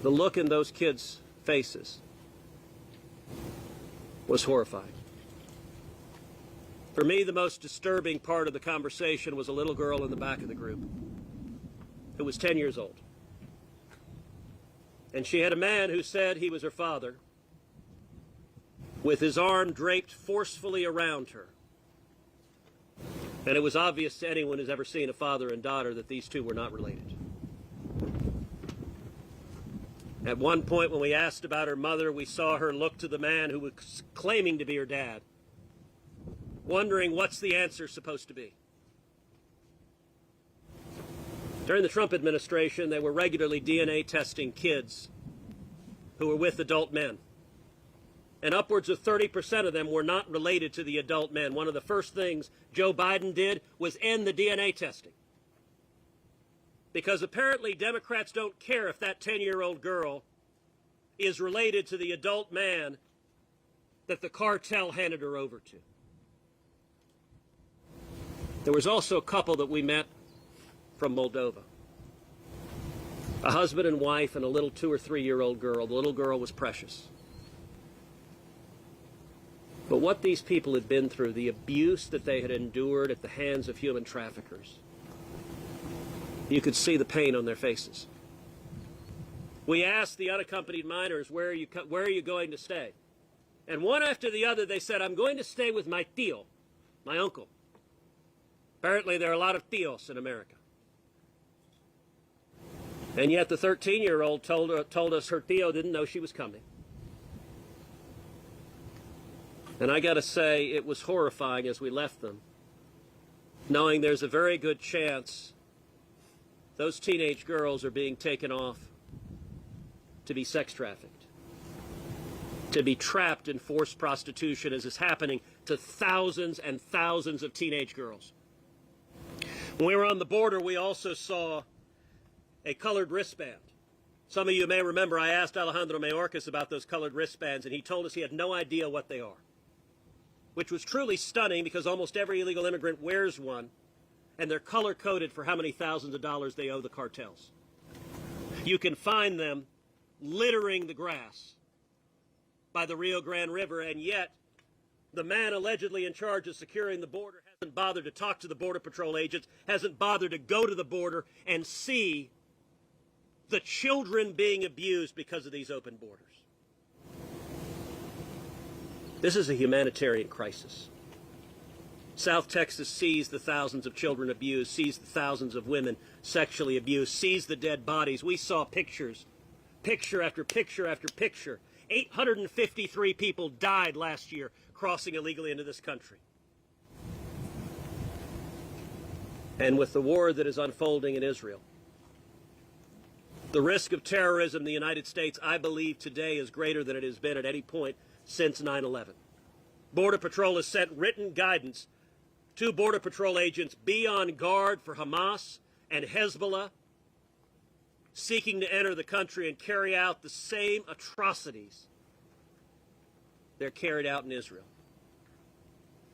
S1: The look in those kids' faces was horrifying. For me, the most disturbing part of the conversation was a little girl in the back of the group who was 10 years old. And she had a man who said he was her father, with his arm draped forcefully around her. And it was obvious to anyone who's ever seen a father and daughter that these two were not related. At one point when we asked about her mother, we saw her look to the man who was claiming to be her dad, wondering what's the answer supposed to be. During the Trump administration, they were regularly DNA testing kids who were with adult men. And upwards of 30% of them were not related to the adult men. One of the first things Joe Biden did was end the DNA testing. Because apparently Democrats don't care if that 10-year-old girl is related to the adult man that the cartel handed her over to. There was also a couple that we met from Moldova. A husband and wife and a little 2 or 3 year old girl. The little girl was precious. But what these people had been through, the abuse that they had endured at the hands of human traffickers, you could see the pain on their faces. We asked the unaccompanied minors, where are you going to stay? And one after the other, they said, I'm going to stay with my tío, my uncle. Apparently, there are a lot of tíos in America. And yet the 13-year-old told us her tío didn't know she was coming. And I got to say, it was horrifying as we left them, knowing there's a very good chance those teenage girls are being taken off to be sex trafficked, to be trapped in forced prostitution, as is happening to thousands and thousands of teenage girls. When we were on the border, we also saw a colored wristband. Some of you may remember I asked Alejandro Mayorkas about those colored wristbands, and he told us he had no idea what they are, which was truly stunning because almost every illegal immigrant wears one, and they're color-coded for how many thousands of dollars they owe the cartels. You can find them littering the grass by the Rio Grande River, and yet the man allegedly in charge of securing the border hasn't bothered to talk to the Border Patrol agents, hasn't bothered to go to the border and see the children being abused because of these open borders. This is a humanitarian crisis. South Texas sees the thousands of children abused, sees the thousands of women sexually abused, sees the dead bodies. We saw pictures, picture after picture after picture. 853 people died last year crossing illegally into this country. And with the war that is unfolding in Israel, the risk of terrorism in the United States, I believe today, is greater than it has been at any point since 9/11. Border Patrol has sent written guidance to Border Patrol agents: be on guard for Hamas and Hezbollah seeking to enter the country and carry out the same atrocities they're carried out in Israel.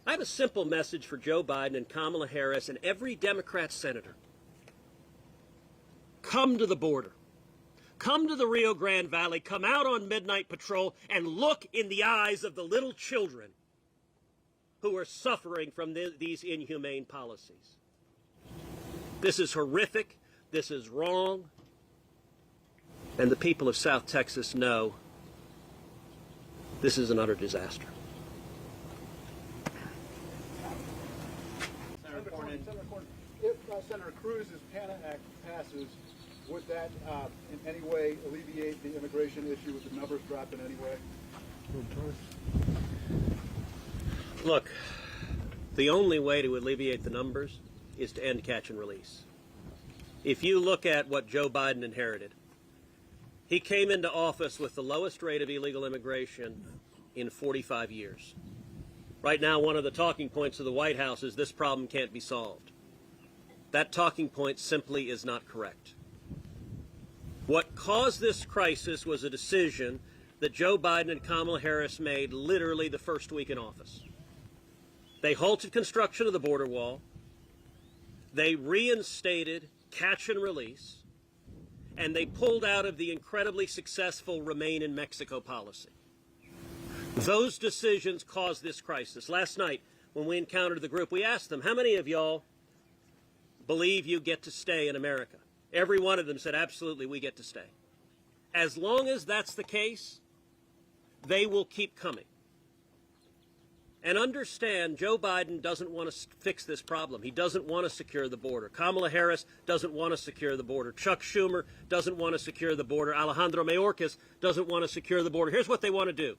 S1: I have a simple message for Joe Biden and Kamala Harris and every Democrat senator. Come to the border. Come to the Rio Grande Valley. Come out on midnight patrol and look in the eyes of the little children who are suffering from these inhumane policies. This is horrific. This is wrong. And the people of South Texas know this is an utter disaster.
S14: If Senator Cruz's PANA Act passes, would that in any way alleviate the immigration issue? Would the numbers drop in any way?
S1: Look, the only way to alleviate the numbers is to end catch and release. If you look at what Joe Biden inherited, he came into office with the lowest rate of illegal immigration in 45 years. Right now, one of the talking points of the White House is this problem can't be solved. That talking point simply is not correct. What caused this crisis was a decision that Joe Biden and Kamala Harris made literally the first week in office. They halted construction of the border wall. They reinstated catch and release. And they pulled out of the incredibly successful Remain in Mexico policy. Those decisions caused this crisis. Last night, when we encountered the group, we asked them, how many of y'all believe you get to stay in America? Every one of them said, absolutely, we get to stay. As long as that's the case, they will keep coming. And understand, Joe Biden doesn't want to fix this problem. He doesn't want to secure the border. Kamala Harris doesn't want to secure the border. Chuck Schumer doesn't want to secure the border. Alejandro Mayorkas doesn't want to secure the border. Here's what they want to do.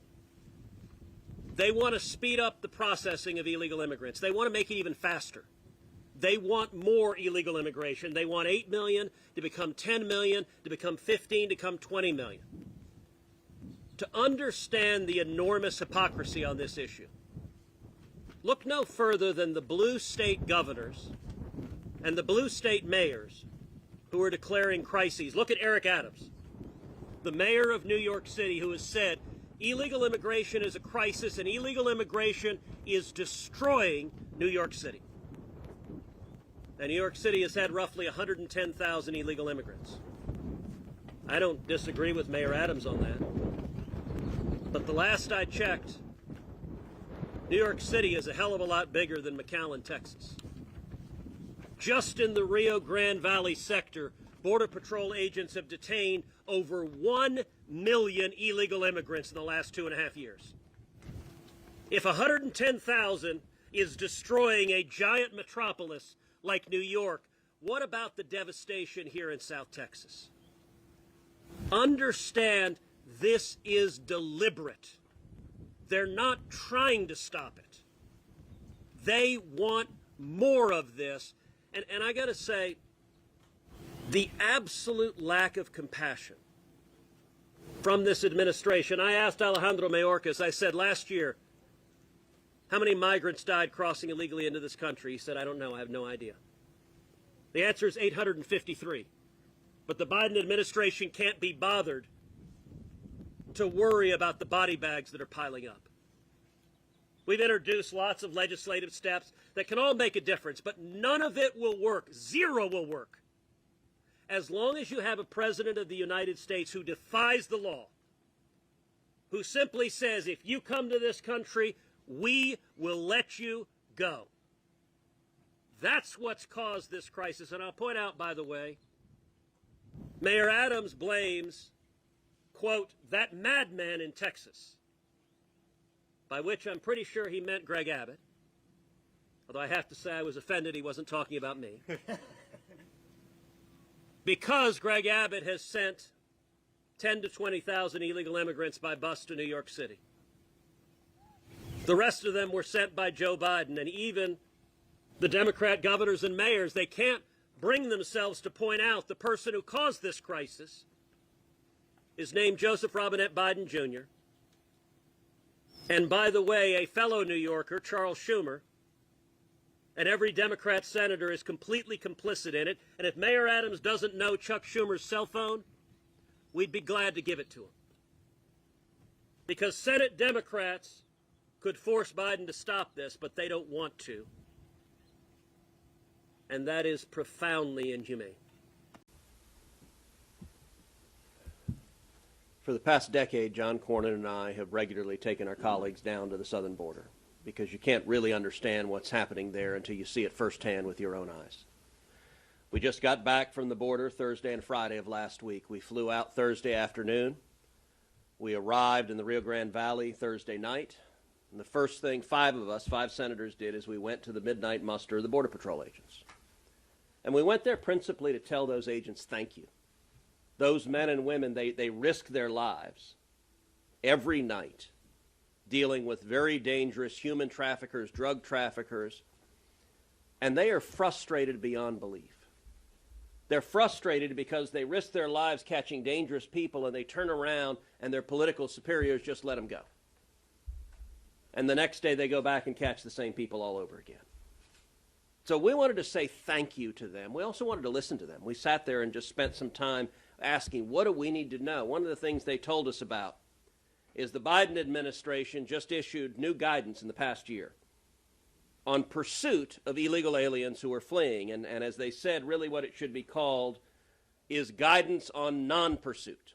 S1: They want to speed up the processing of illegal immigrants. They want to make it even faster. They want more illegal immigration. They want 8 million to become 10 million, to become 15, to become 20 million. To understand the enormous hypocrisy on this issue, look no further than the blue state governors and the blue state mayors who are declaring crises. Look at Eric Adams, the mayor of New York City, who has said illegal immigration is a crisis and illegal immigration is destroying New York City. And New York City has had roughly 110,000 illegal immigrants. I don't disagree with Mayor Adams on that. But the last I checked, New York City is a hell of a lot bigger than McAllen, Texas. Just in the Rio Grande Valley sector, Border Patrol agents have detained over 1 million illegal immigrants in the last 2.5 years. If 110,000 is destroying a giant metropolis like New York, what about the devastation here in South Texas? Understand, this is deliberate. They're not trying to stop it. They want more of this. And I got to say, the absolute lack of compassion from this administration. I asked Alejandro Mayorkas, I said last year, how many migrants died crossing illegally into this country? He said, I don't know, I have no idea. The answer is 853. But the Biden administration can't be bothered to worry about the body bags that are piling up. We've introduced lots of legislative steps that can all make a difference, but none of it will work. Zero will work. As long as you have a president of the United States who defies the law, who simply says, if you come to this country, we will let you go. That's what's caused this crisis. And I'll point out, by the way, Mayor Adams blames, quote, that madman in Texas, by which I'm pretty sure he meant Greg Abbott, although I have to say I was offended he wasn't talking about me. Because Greg Abbott has sent 10 to 20,000 illegal immigrants by bus to New York City. The rest of them were sent by Joe Biden, and even the Democrat governors and mayors, they can't bring themselves to point out the person who caused this crisis is named Joseph Robinette Biden Jr. And by the way, a fellow New Yorker, Charles Schumer, and every Democrat senator is completely complicit in it. And if Mayor Adams doesn't know Chuck Schumer's cell phone, we'd be glad to give it to him. Because Senate Democrats could force Biden to stop this, but they don't want to. And that is profoundly inhumane. For the past decade, John Cornyn and I have regularly taken our colleagues down to the southern border because you can't really understand what's happening there until you see it firsthand with your own eyes. We just got back from the border Thursday and Friday of last week. We flew out Thursday afternoon. We arrived in the Rio Grande Valley Thursday night. And the first thing 5 of us, 5 senators, did is we went to the midnight muster of the Border Patrol agents. And we went there principally to tell those agents thank you. Those men and women, they risk their lives every night dealing with very dangerous human traffickers, drug traffickers, and they are frustrated beyond belief. They're frustrated because they risk their lives catching dangerous people and they turn around and their political superiors just let them go. And the next day they go back and catch the same people all over again. So we wanted to say thank you to them. We also wanted to listen to them. We sat there and just spent some time asking, what do we need to know? One of the things they told us about is the Biden administration just issued new guidance in the past year on pursuit of illegal aliens who are fleeing. And as they said, really what it should be called is guidance on non-pursuit.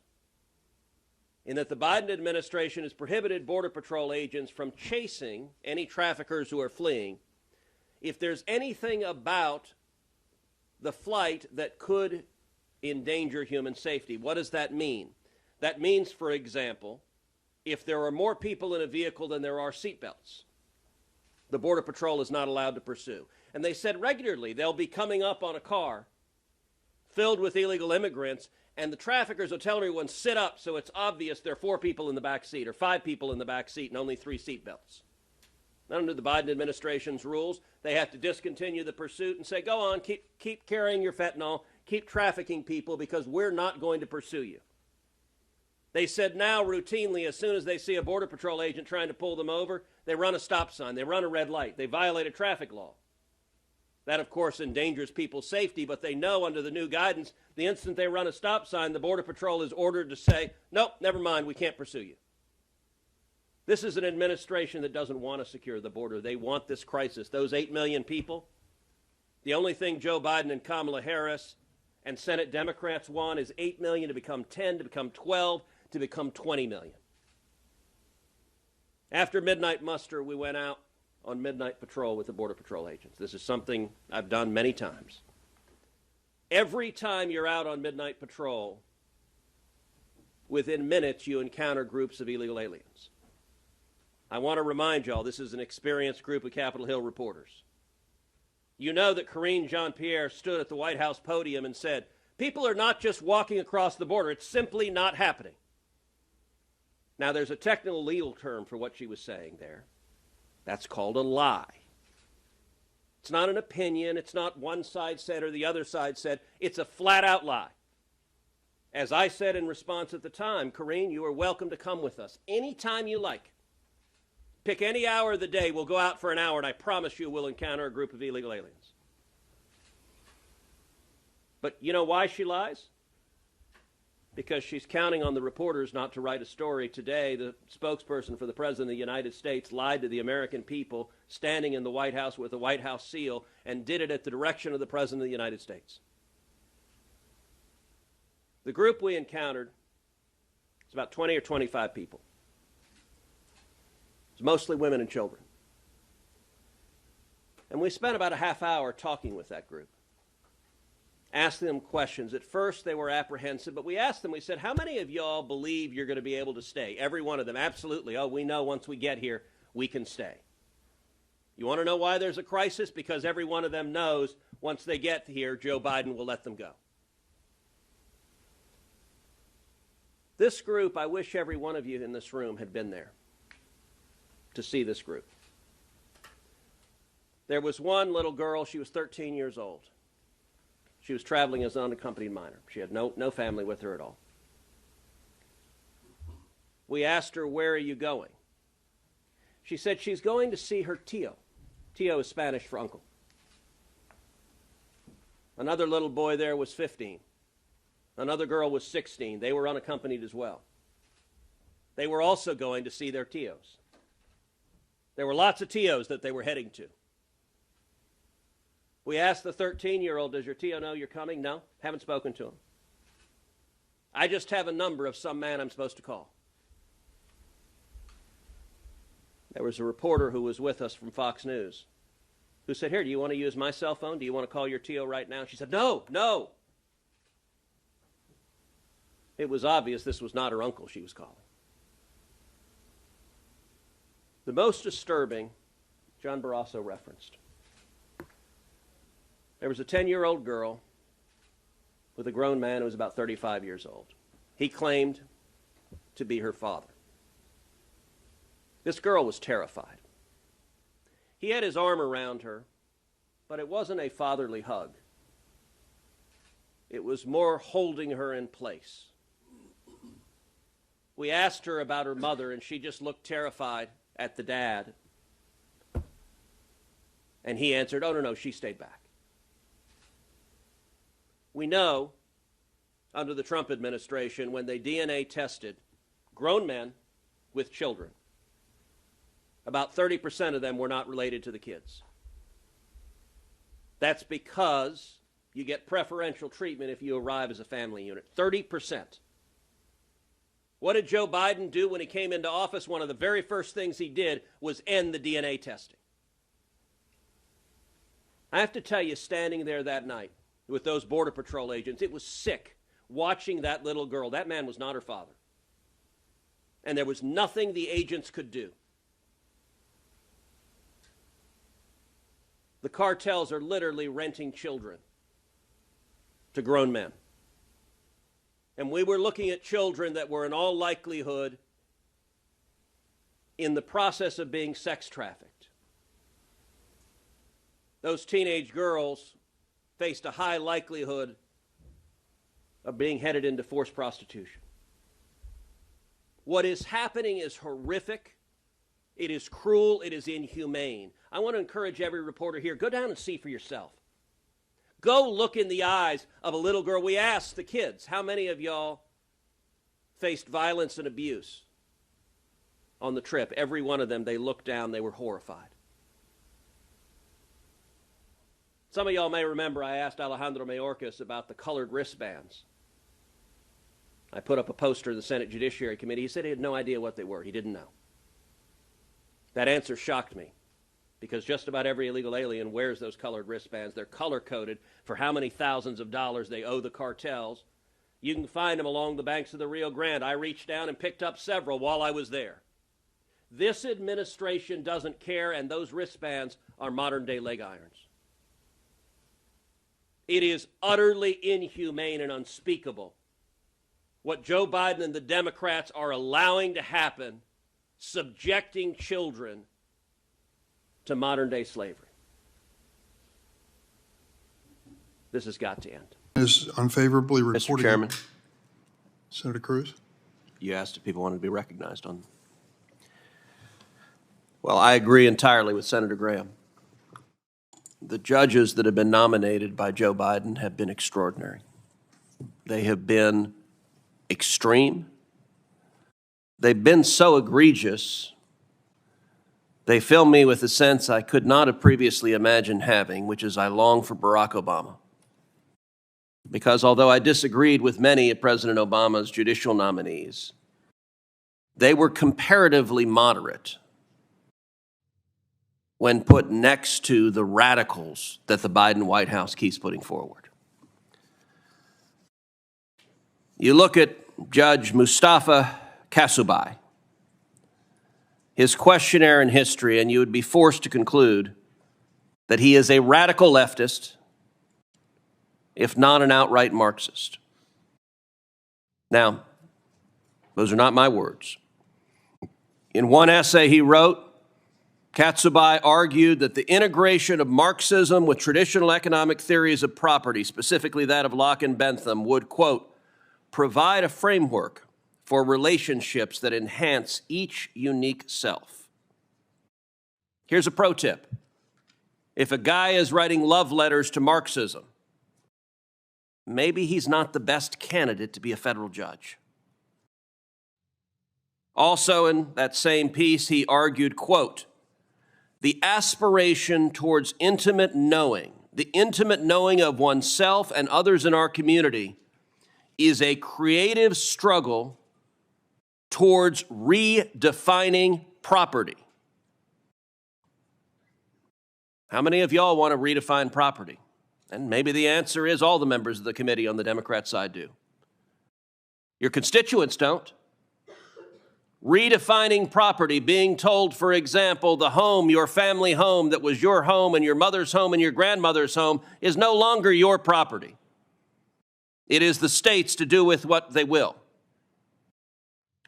S1: In that the Biden administration has prohibited Border Patrol agents from chasing any traffickers who are fleeing if there's anything about the flight that could endanger human safety. What does that mean? That means, for example, if there are more people in a vehicle than there are seatbelts, the Border Patrol is not allowed to pursue. And they said regularly they'll be coming up on a car filled with illegal immigrants, and the traffickers will tell everyone, sit up, so it's obvious there are 4 people in the back seat or 5 people in the back seat and only 3 seatbelts. Under the Biden administration's rules, they have to discontinue the pursuit and say, go on, keep carrying your fentanyl, keep trafficking people because we're not going to pursue you. They said now routinely, as soon as they see a Border Patrol agent trying to pull them over, they run a stop sign, they run a red light, they violate a traffic law. That, of course, endangers people's safety, but they know under the new guidance, the instant they run a stop sign, the Border Patrol is ordered to say, nope, never mind, we can't pursue you. This is an administration that doesn't want to secure the border. They want this crisis. Those 8 million people, the only thing Joe Biden and Kamala Harris and Senate Democrats want is 8 million to become 10, to become 12, to become 20 million. After midnight muster, we went out on midnight patrol with the Border Patrol agents. This is something I've done many times. Every time you're out on midnight patrol, within minutes you encounter groups of illegal aliens. I want to remind y'all, this is an experienced group of Capitol Hill reporters. You know that Karine Jean-Pierre stood at the White House podium and said, people are not just walking across the border, it's simply not happening. Now, there's a technical legal term for what she was saying there. That's called a lie. It's not an opinion. It's not one side said or the other side said. It's a flat-out lie. As I said in response at the time, Karine, you are welcome to come with us anytime you like. Pick any hour of the day. We'll go out for an hour, and I promise you we'll encounter a group of illegal aliens. But you know why she lies? Because she's counting on the reporters not to write a story. Today, the spokesperson for the President of the United States lied to the American people standing in the White House with a White House seal and did it at the direction of the President of the United States. The group we encountered is about 20 or 25 people. It's mostly women and children. And we spent about a half hour talking with that group, asking them questions. At first, they were apprehensive, but we asked them, we said, how many of y'all believe you're going to be able to stay? Every one of them, absolutely. Oh, we know once we get here, we can stay. You want to know why there's a crisis? Because every one of them knows once they get here, Joe Biden will let them go. This group, I wish every one of you in this room had been there to see this group. There was one little girl, she was 13 years old. She was traveling as an unaccompanied minor. She had no family with her at all. We asked her, where are you going? She said she's going to see her tío. Tío is Spanish for uncle. Another little boy there was 15. Another girl was 16. They were unaccompanied as well. They were also going to see their tíos. There were lots of tíos that they were heading to. We asked the 13-year-old, does your tío know you're coming? No, haven't spoken to him. I just have a number of some man I'm supposed to call. There was a reporter who was with us from Fox News who said, here, do you want to use my cell phone? Do you want to call your tío right now? She said, no. It was obvious this was not her uncle she was calling. The most disturbing, John Barrasso referenced. There was a 10-year-old girl with a grown man who was about 35 years old. He claimed to be her father. This girl was terrified. He had his arm around her, but it wasn't a fatherly hug. It was more holding her in place. We asked her about her mother, and she just looked terrified at the dad. And he answered, oh, no, she stayed back. We know, under the Trump administration, when they DNA tested grown men with children, about 30% of them were not related to the kids. That's because you get preferential treatment if you arrive as a family unit. 30%. What did Joe Biden do when he came into office? One of the very first things he did was end the DNA testing. I have to tell you, standing there that night with those Border Patrol agents, it was sick watching that little girl. That man was not her father. And there was nothing the agents could do. The cartels are literally renting children to grown men. And we were looking at children that were in all likelihood in the process of being sex trafficked. Those teenage girls faced a high likelihood of being headed into forced prostitution. What is happening is horrific. It is cruel. It is inhumane. I want to encourage every reporter here, go down and see for yourself. Go look in the eyes of a little girl. We asked the kids, how many of y'all faced violence and abuse on the trip? Every one of them, they looked down, they were horrified. Some of y'all may remember I asked Alejandro Mayorkas about the colored wristbands. I put up a poster in the Senate Judiciary Committee. He said he had no idea what they were. He didn't know. That answer shocked me, because just about every illegal alien wears those colored wristbands. They're color-coded for how many thousands of dollars they owe the cartels. You can find them along the banks of the Rio Grande. I reached down and picked up several while I was there. This administration doesn't care, and those wristbands are modern-day leg irons. It is utterly inhumane and unspeakable what Joe Biden and the Democrats are allowing to happen, subjecting children to modern-day slavery. This has got to end.
S7: Is unfavorably reported.
S1: Mr. Chairman.
S7: Senator Cruz.
S1: You asked if people wanted to be recognized on. Well, I agree entirely with Senator Graham. The judges that have been nominated by Joe Biden have been extraordinary. They have been extreme. They've been so egregious, they fill me with a sense I could not have previously imagined having, which is I long for Barack Obama. Because although I disagreed with many of President Obama's judicial nominees, they were comparatively moderate when put next to the radicals that the Biden White House keeps putting forward. You look at Judge Mustafa Kasubai, his questionnaire and history, and you would be forced to conclude that he is a radical leftist, if not an outright Marxist. Now, those are not my words. In one essay he wrote, Katsubai argued that the integration of Marxism with traditional economic theories of property, specifically that of Locke and Bentham, would, quote, provide a framework for relationships that enhance each unique self. Here's a pro tip. If a guy is writing love letters to Marxism, maybe he's not the best candidate to be a federal judge. Also in that same piece, he argued, quote, the aspiration towards intimate knowing, the intimate knowing of oneself and others in our community, is a creative struggle towards redefining property. How many of y'all want to redefine property? And maybe the answer is all the members of the committee on the Democrat side do. Your constituents don't. Redefining property, being told, for example, the home, your family home that was your home and your mother's home and your grandmother's home is no longer your property. It is the state's to do with what they will.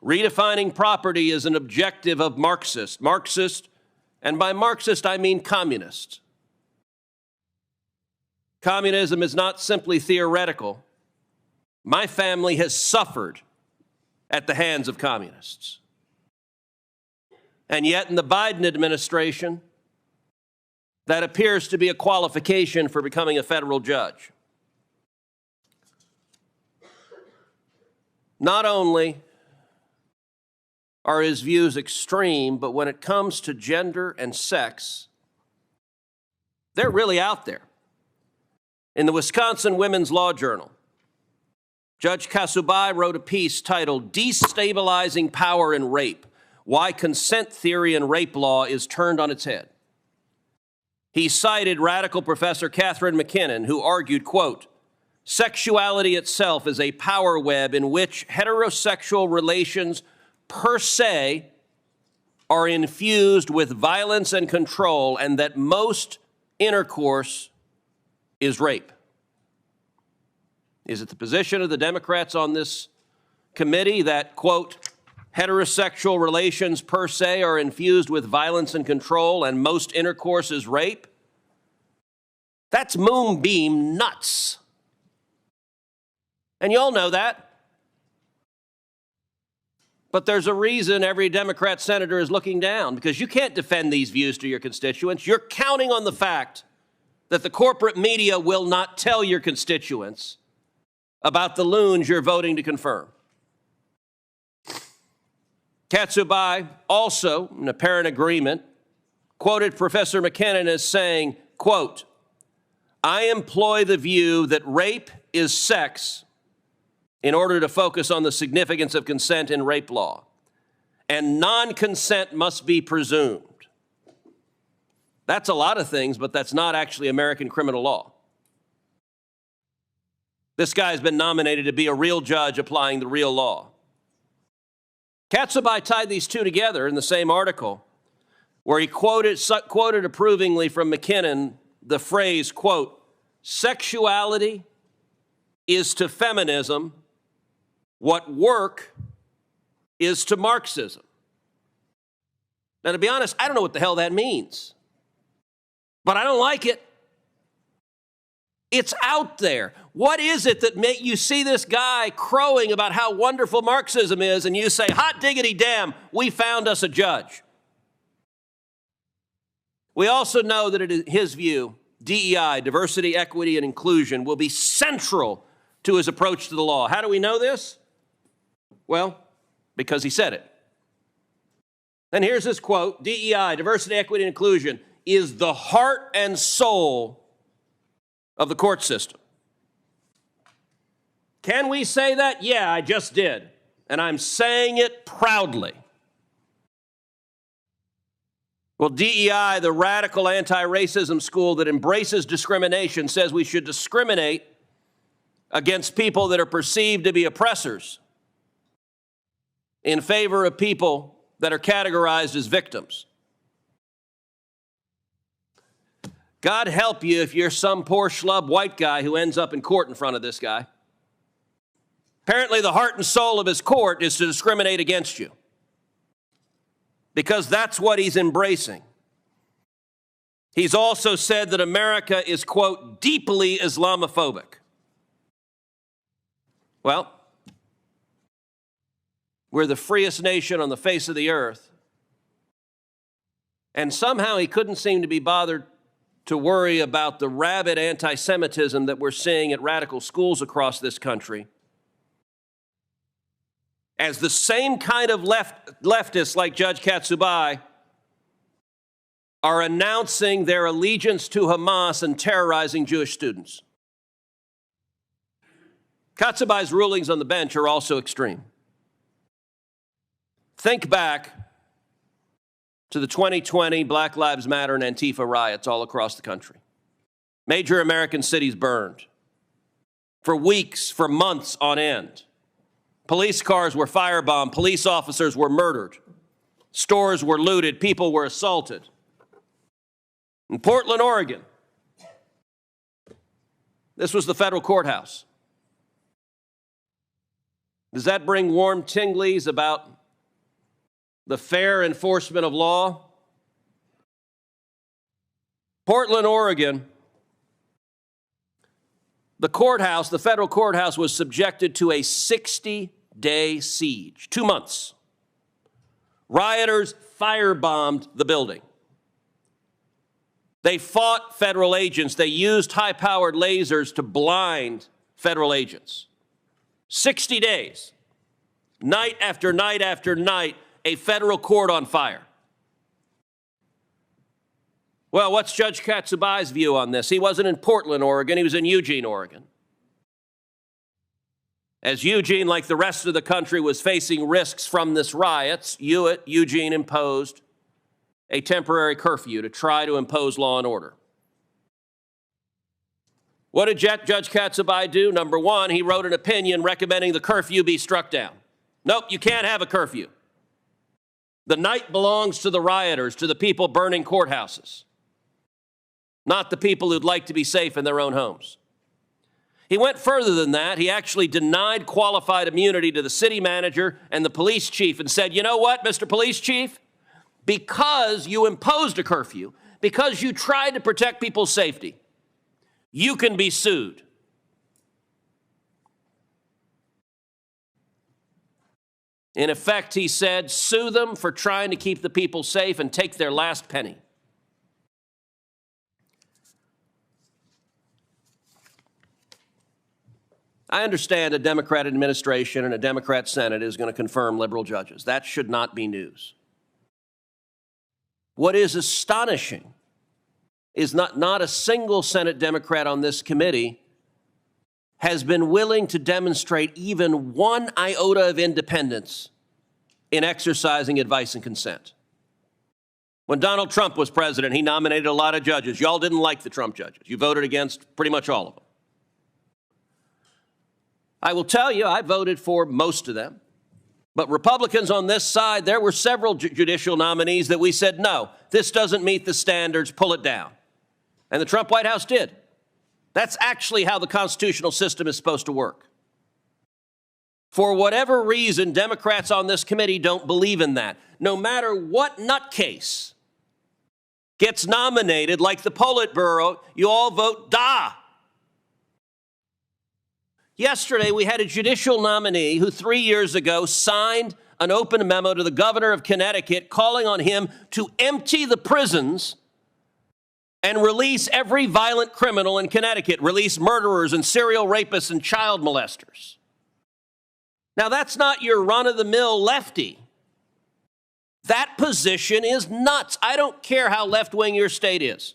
S1: Redefining property is an objective of Marxist, and by Marxist I mean communist. Communism is not simply theoretical. My family has suffered at the hands of communists. And yet in the Biden administration, that appears to be a qualification for becoming a federal judge. Not only are his views extreme, but when it comes to gender and sex, they're really out there. In the Wisconsin Women's Law Journal, Judge Kasubai wrote a piece titled Destabilizing Power in Rape, Why Consent Theory in Rape Law is Turned on Its Head. He cited radical Professor Catherine McKinnon, who argued, quote, sexuality itself is a power web in which heterosexual relations per se are infused with violence and control, and that most intercourse is rape. Is it the position of the Democrats on this committee that, quote, heterosexual relations per se are infused with violence and control and most intercourse is rape? That's moonbeam nuts. And you all know that. But there's a reason every Democrat senator is looking down, because you can't defend these views to your constituents. You're counting on the fact that the corporate media will not tell your constituents about the loons you're voting to confirm. Katsubai, also in apparent agreement, quoted Professor McKinnon as saying, quote, I employ the view that rape is sex in order to focus on the significance of consent in rape law, and non-consent must be presumed. That's a lot of things, but that's not actually American criminal law. This guy's been nominated to be a real judge applying the real law. Katsubai tied these two together in the same article where he quoted approvingly from McKinnon the phrase, quote, "Sexuality is to feminism what work is to Marxism." Now, to be honest, I don't know what the hell that means, but I don't like it. It's out there. What is it that make you see this guy crowing about how wonderful Marxism is and you say, hot diggity damn, we found us a judge? We also know that in his view, DEI, diversity, equity, and inclusion, will be central to his approach to the law. How do we know this? Well, because he said it. And here's his quote, DEI, diversity, equity, and inclusion, is the heart and soul of the court system. Can we say that? Yeah, I just did. And I'm saying it proudly. Well, DEI, the radical anti-racism school that embraces discrimination, says we should discriminate against people that are perceived to be oppressors in favor of people that are categorized as victims. God help you if you're some poor schlub white guy who ends up in court in front of this guy. Apparently, the heart and soul of his court is to discriminate against you, because that's what he's embracing. He's also said that America is, quote, deeply Islamophobic. Well, we're the freest nation on the face of the earth, and somehow he couldn't seem to be bothered to worry about the rabid anti-Semitism that we're seeing at radical schools across this country, as the same kind of leftists like Judge Katsubai are announcing their allegiance to Hamas and terrorizing Jewish students. Katsubai's rulings on the bench are also extreme. Think back to the 2020 Black Lives Matter and Antifa riots all across the country. Major American cities burned for weeks, for months on end. Police cars were firebombed, police officers were murdered, stores were looted, people were assaulted. In Portland, Oregon, this was the federal courthouse. Does that bring warm tinglies about the fair enforcement of law? Portland, Oregon, the courthouse, the federal courthouse, was subjected to a 60-day siege, 2 months. Rioters firebombed the building. They fought federal agents. They used high-powered lasers to blind federal agents. 60 days, night after night after night, a federal court on fire. Well, what's Judge Katsubai's view on this? He wasn't in Portland, Oregon. He was in Eugene, Oregon. As Eugene, like the rest of the country, was facing risks from this riots, Eugene imposed a temporary curfew to try to impose law and order. What did Judge Katsubai do? Number one, he wrote an opinion recommending the curfew be struck down. Nope, you can't have a curfew. The night belongs to the rioters, to the people burning courthouses, not the people who'd like to be safe in their own homes. He went further than that. He actually denied qualified immunity to the city manager and the police chief and said, you know what, Mr. Police Chief? Because you imposed a curfew, because you tried to protect people's safety, you can be sued. In effect, he said, sue them for trying to keep the people safe and take their last penny. I understand a Democrat administration and a Democrat Senate is going to confirm liberal judges. That should not be news. What is astonishing is not a single Senate Democrat on this committee has been willing to demonstrate even one iota of independence in exercising advice and consent. When Donald Trump was president, he nominated a lot of judges. Y'all didn't like the Trump judges. You voted against pretty much all of them. I will tell you, I voted for most of them. But Republicans on this side, there were several judicial nominees that we said, no, this doesn't meet the standards, pull it down. And the Trump White House did. That's actually how the constitutional system is supposed to work. For whatever reason, Democrats on this committee don't believe in that. No matter what nutcase gets nominated, like the Politburo, you all vote da. Yesterday, we had a judicial nominee who 3 years ago signed an open memo to the governor of Connecticut calling on him to empty the prisons and release every violent criminal in Connecticut, release murderers and serial rapists and child molesters. Now, that's not your run-of-the-mill lefty. That position is nuts. I don't care how left-wing your state is.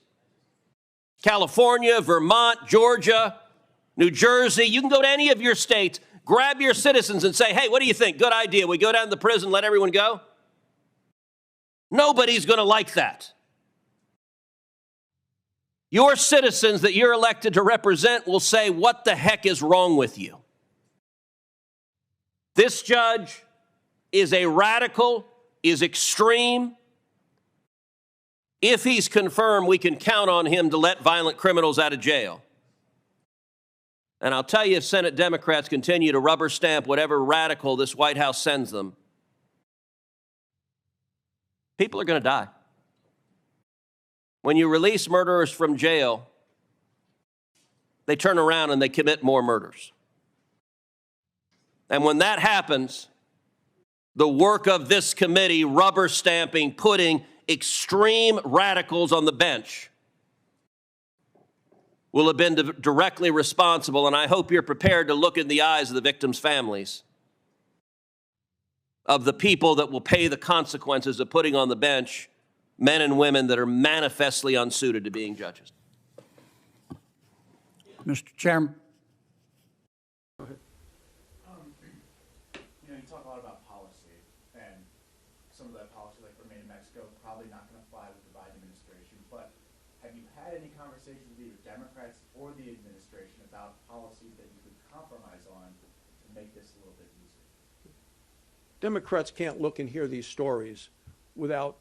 S1: California, Vermont, Georgia, New Jersey, you can go to any of your states, grab your citizens and say, hey, what do you think? Good idea. We go down to the prison, let everyone go? Nobody's going to like that. Your citizens that you're elected to represent will say, what the heck is wrong with you? This judge is a radical, is extreme. If he's confirmed, we can count on him to let violent criminals out of jail. And I'll tell you, if Senate Democrats continue to rubber stamp whatever radical this White House sends them, people are going to die. When you release murderers from jail, they turn around and they commit more murders. And when that happens, the work of this committee, rubber stamping, putting extreme radicals on the bench, will have been directly responsible, and I hope you're prepared to look in the eyes of the victims' families, of the people that will pay the consequences of putting on the bench men and women that are manifestly unsuited to being judges.
S15: Mr. Chairman.
S16: You talk a lot about policy, and some of that policy, like Remain in Mexico, probably not going to fly with the Biden administration, but have you had any conversations with either Democrats or the administration about policies that you could compromise on to make this a little bit easier?
S17: Democrats can't look and hear these stories without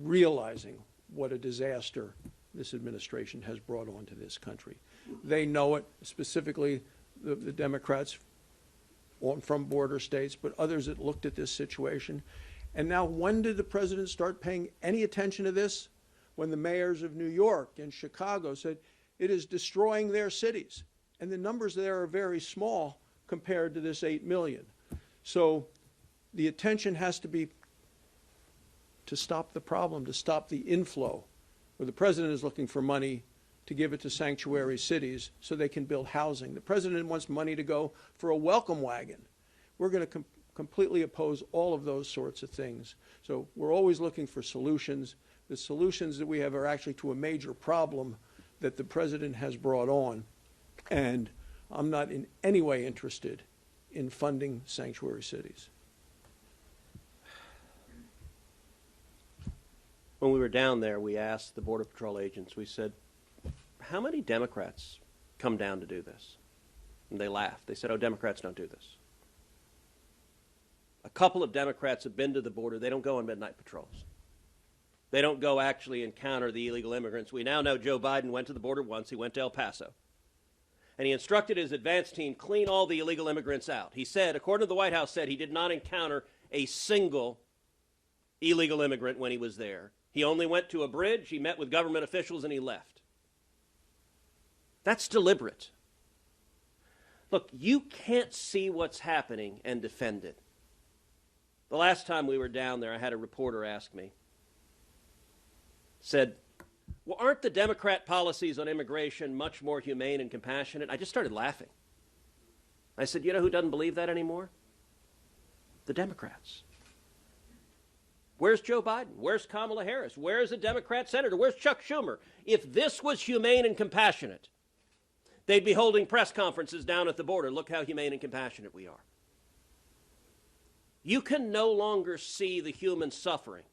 S17: realizing what a disaster this administration has brought onto this country. They know it, specifically the Democrats from border states, but others that looked at this situation. And now, when did the president start paying any attention to this? When the mayors of New York and Chicago said it is destroying their cities. And the numbers there are very small compared to this 8 million. So the attention has to be to stop the problem, to stop the inflow, where the president is looking for money to give it to sanctuary cities so they can build housing. The president wants money to go for a welcome wagon. We're going to completely oppose all of those sorts of things. So we're always looking for solutions. The solutions that we have are actually to a major problem that the president has brought on. And I'm not in any way interested in funding sanctuary cities.
S1: When we were down there, we asked the Border Patrol agents, we said, how many Democrats come down to do this? And they laughed. They said, oh, Democrats don't do this. A couple of Democrats have been to the border. They don't go on midnight patrols. They don't go actually encounter the illegal immigrants. We now know Joe Biden went to the border once. He went to El Paso. And he instructed his advance team, clean all the illegal immigrants out. He said, according to the White House, said he did not encounter a single illegal immigrant when he was there. He only went to a bridge, he met with government officials, and he left. That's deliberate. Look, you can't see what's happening and defend it. The last time we were down there, I had a reporter ask me, said, well, aren't the Democrat policies on immigration much more humane and compassionate? I just started laughing. I said, you know who doesn't believe that anymore? The Democrats. Where's Joe Biden? Where's Kamala Harris? Where's a Democrat senator? Where's Chuck Schumer? If this was humane and compassionate, they'd be holding press conferences down at the border. Look how humane and compassionate we are. You can no longer see the human suffering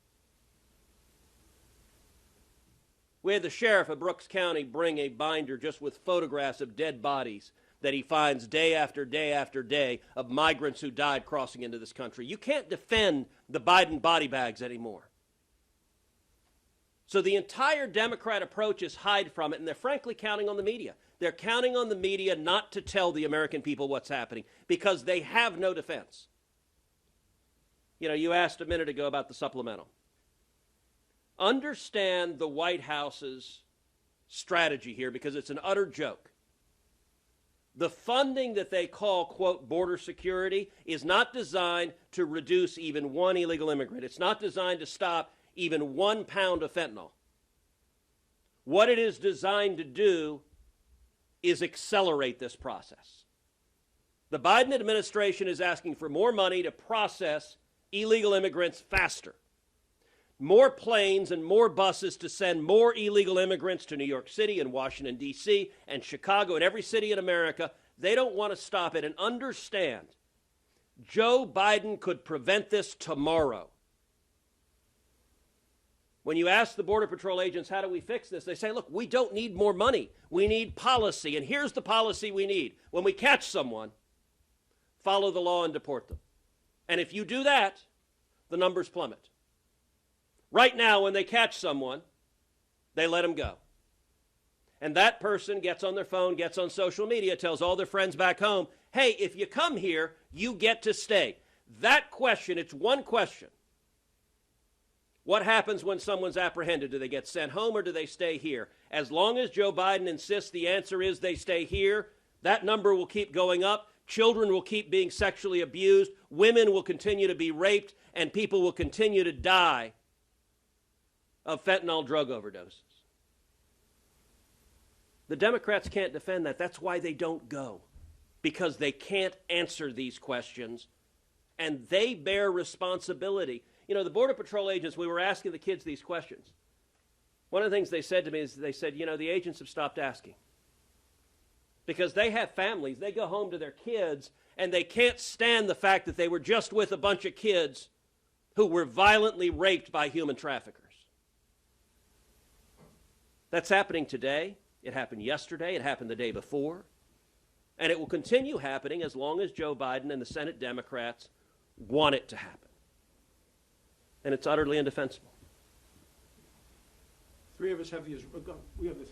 S1: We had the sheriff of Brooks County bring a binder just with photographs of dead bodies that he finds day after day after day of migrants who died crossing into this country. You can't defend the Biden body bags anymore. So the entire Democrat approach is hide from it, and they're frankly counting on the media. They're counting on the media not to tell the American people what's happening because they have no defense. You know, you asked a minute ago about the supplemental. Understand the White House's strategy here because it's an utter joke. The funding that they call, quote, border security is not designed to reduce even one illegal immigrant. It's not designed to stop even 1 pound of fentanyl. What it is designed to do is accelerate this process. The Biden administration is asking for more money to process illegal immigrants faster. More planes and more buses to send more illegal immigrants to New York City and Washington, D.C. and Chicago and every city in America. They don't want to stop it. And understand, Joe Biden could prevent this tomorrow. When you ask the Border Patrol agents, how do we fix this? They say, look, we don't need more money. We need policy. And here's the policy we need. When we catch someone, follow the law and deport them. And if you do that, the numbers plummet. Right now, when they catch someone, they let them go. And that person gets on their phone, gets on social media, tells all their friends back home, hey, if you come here, you get to stay. That question, it's one question. What happens when someone's apprehended? Do they get sent home or do they stay here? As long as Joe Biden insists the answer is they stay here, that number will keep going up. Children will keep being sexually abused. Women will continue to be raped. And people will continue to die of fentanyl drug overdoses. The Democrats can't defend that. That's why they don't go, because they can't answer these questions, and they bear responsibility. You know, the Border Patrol agents, we were asking the kids these questions. One of the things they said to me is they said, you know, the agents have stopped asking because they have families. They go home to their kids, and they can't stand the fact that they were just with a bunch of kids who were violently raped by human traffickers. That's happening today. It happened yesterday. It happened the day before. And it will continue happening as long as Joe Biden and the Senate Democrats want it to happen. And it's utterly indefensible.
S17: Three of us have these. We have the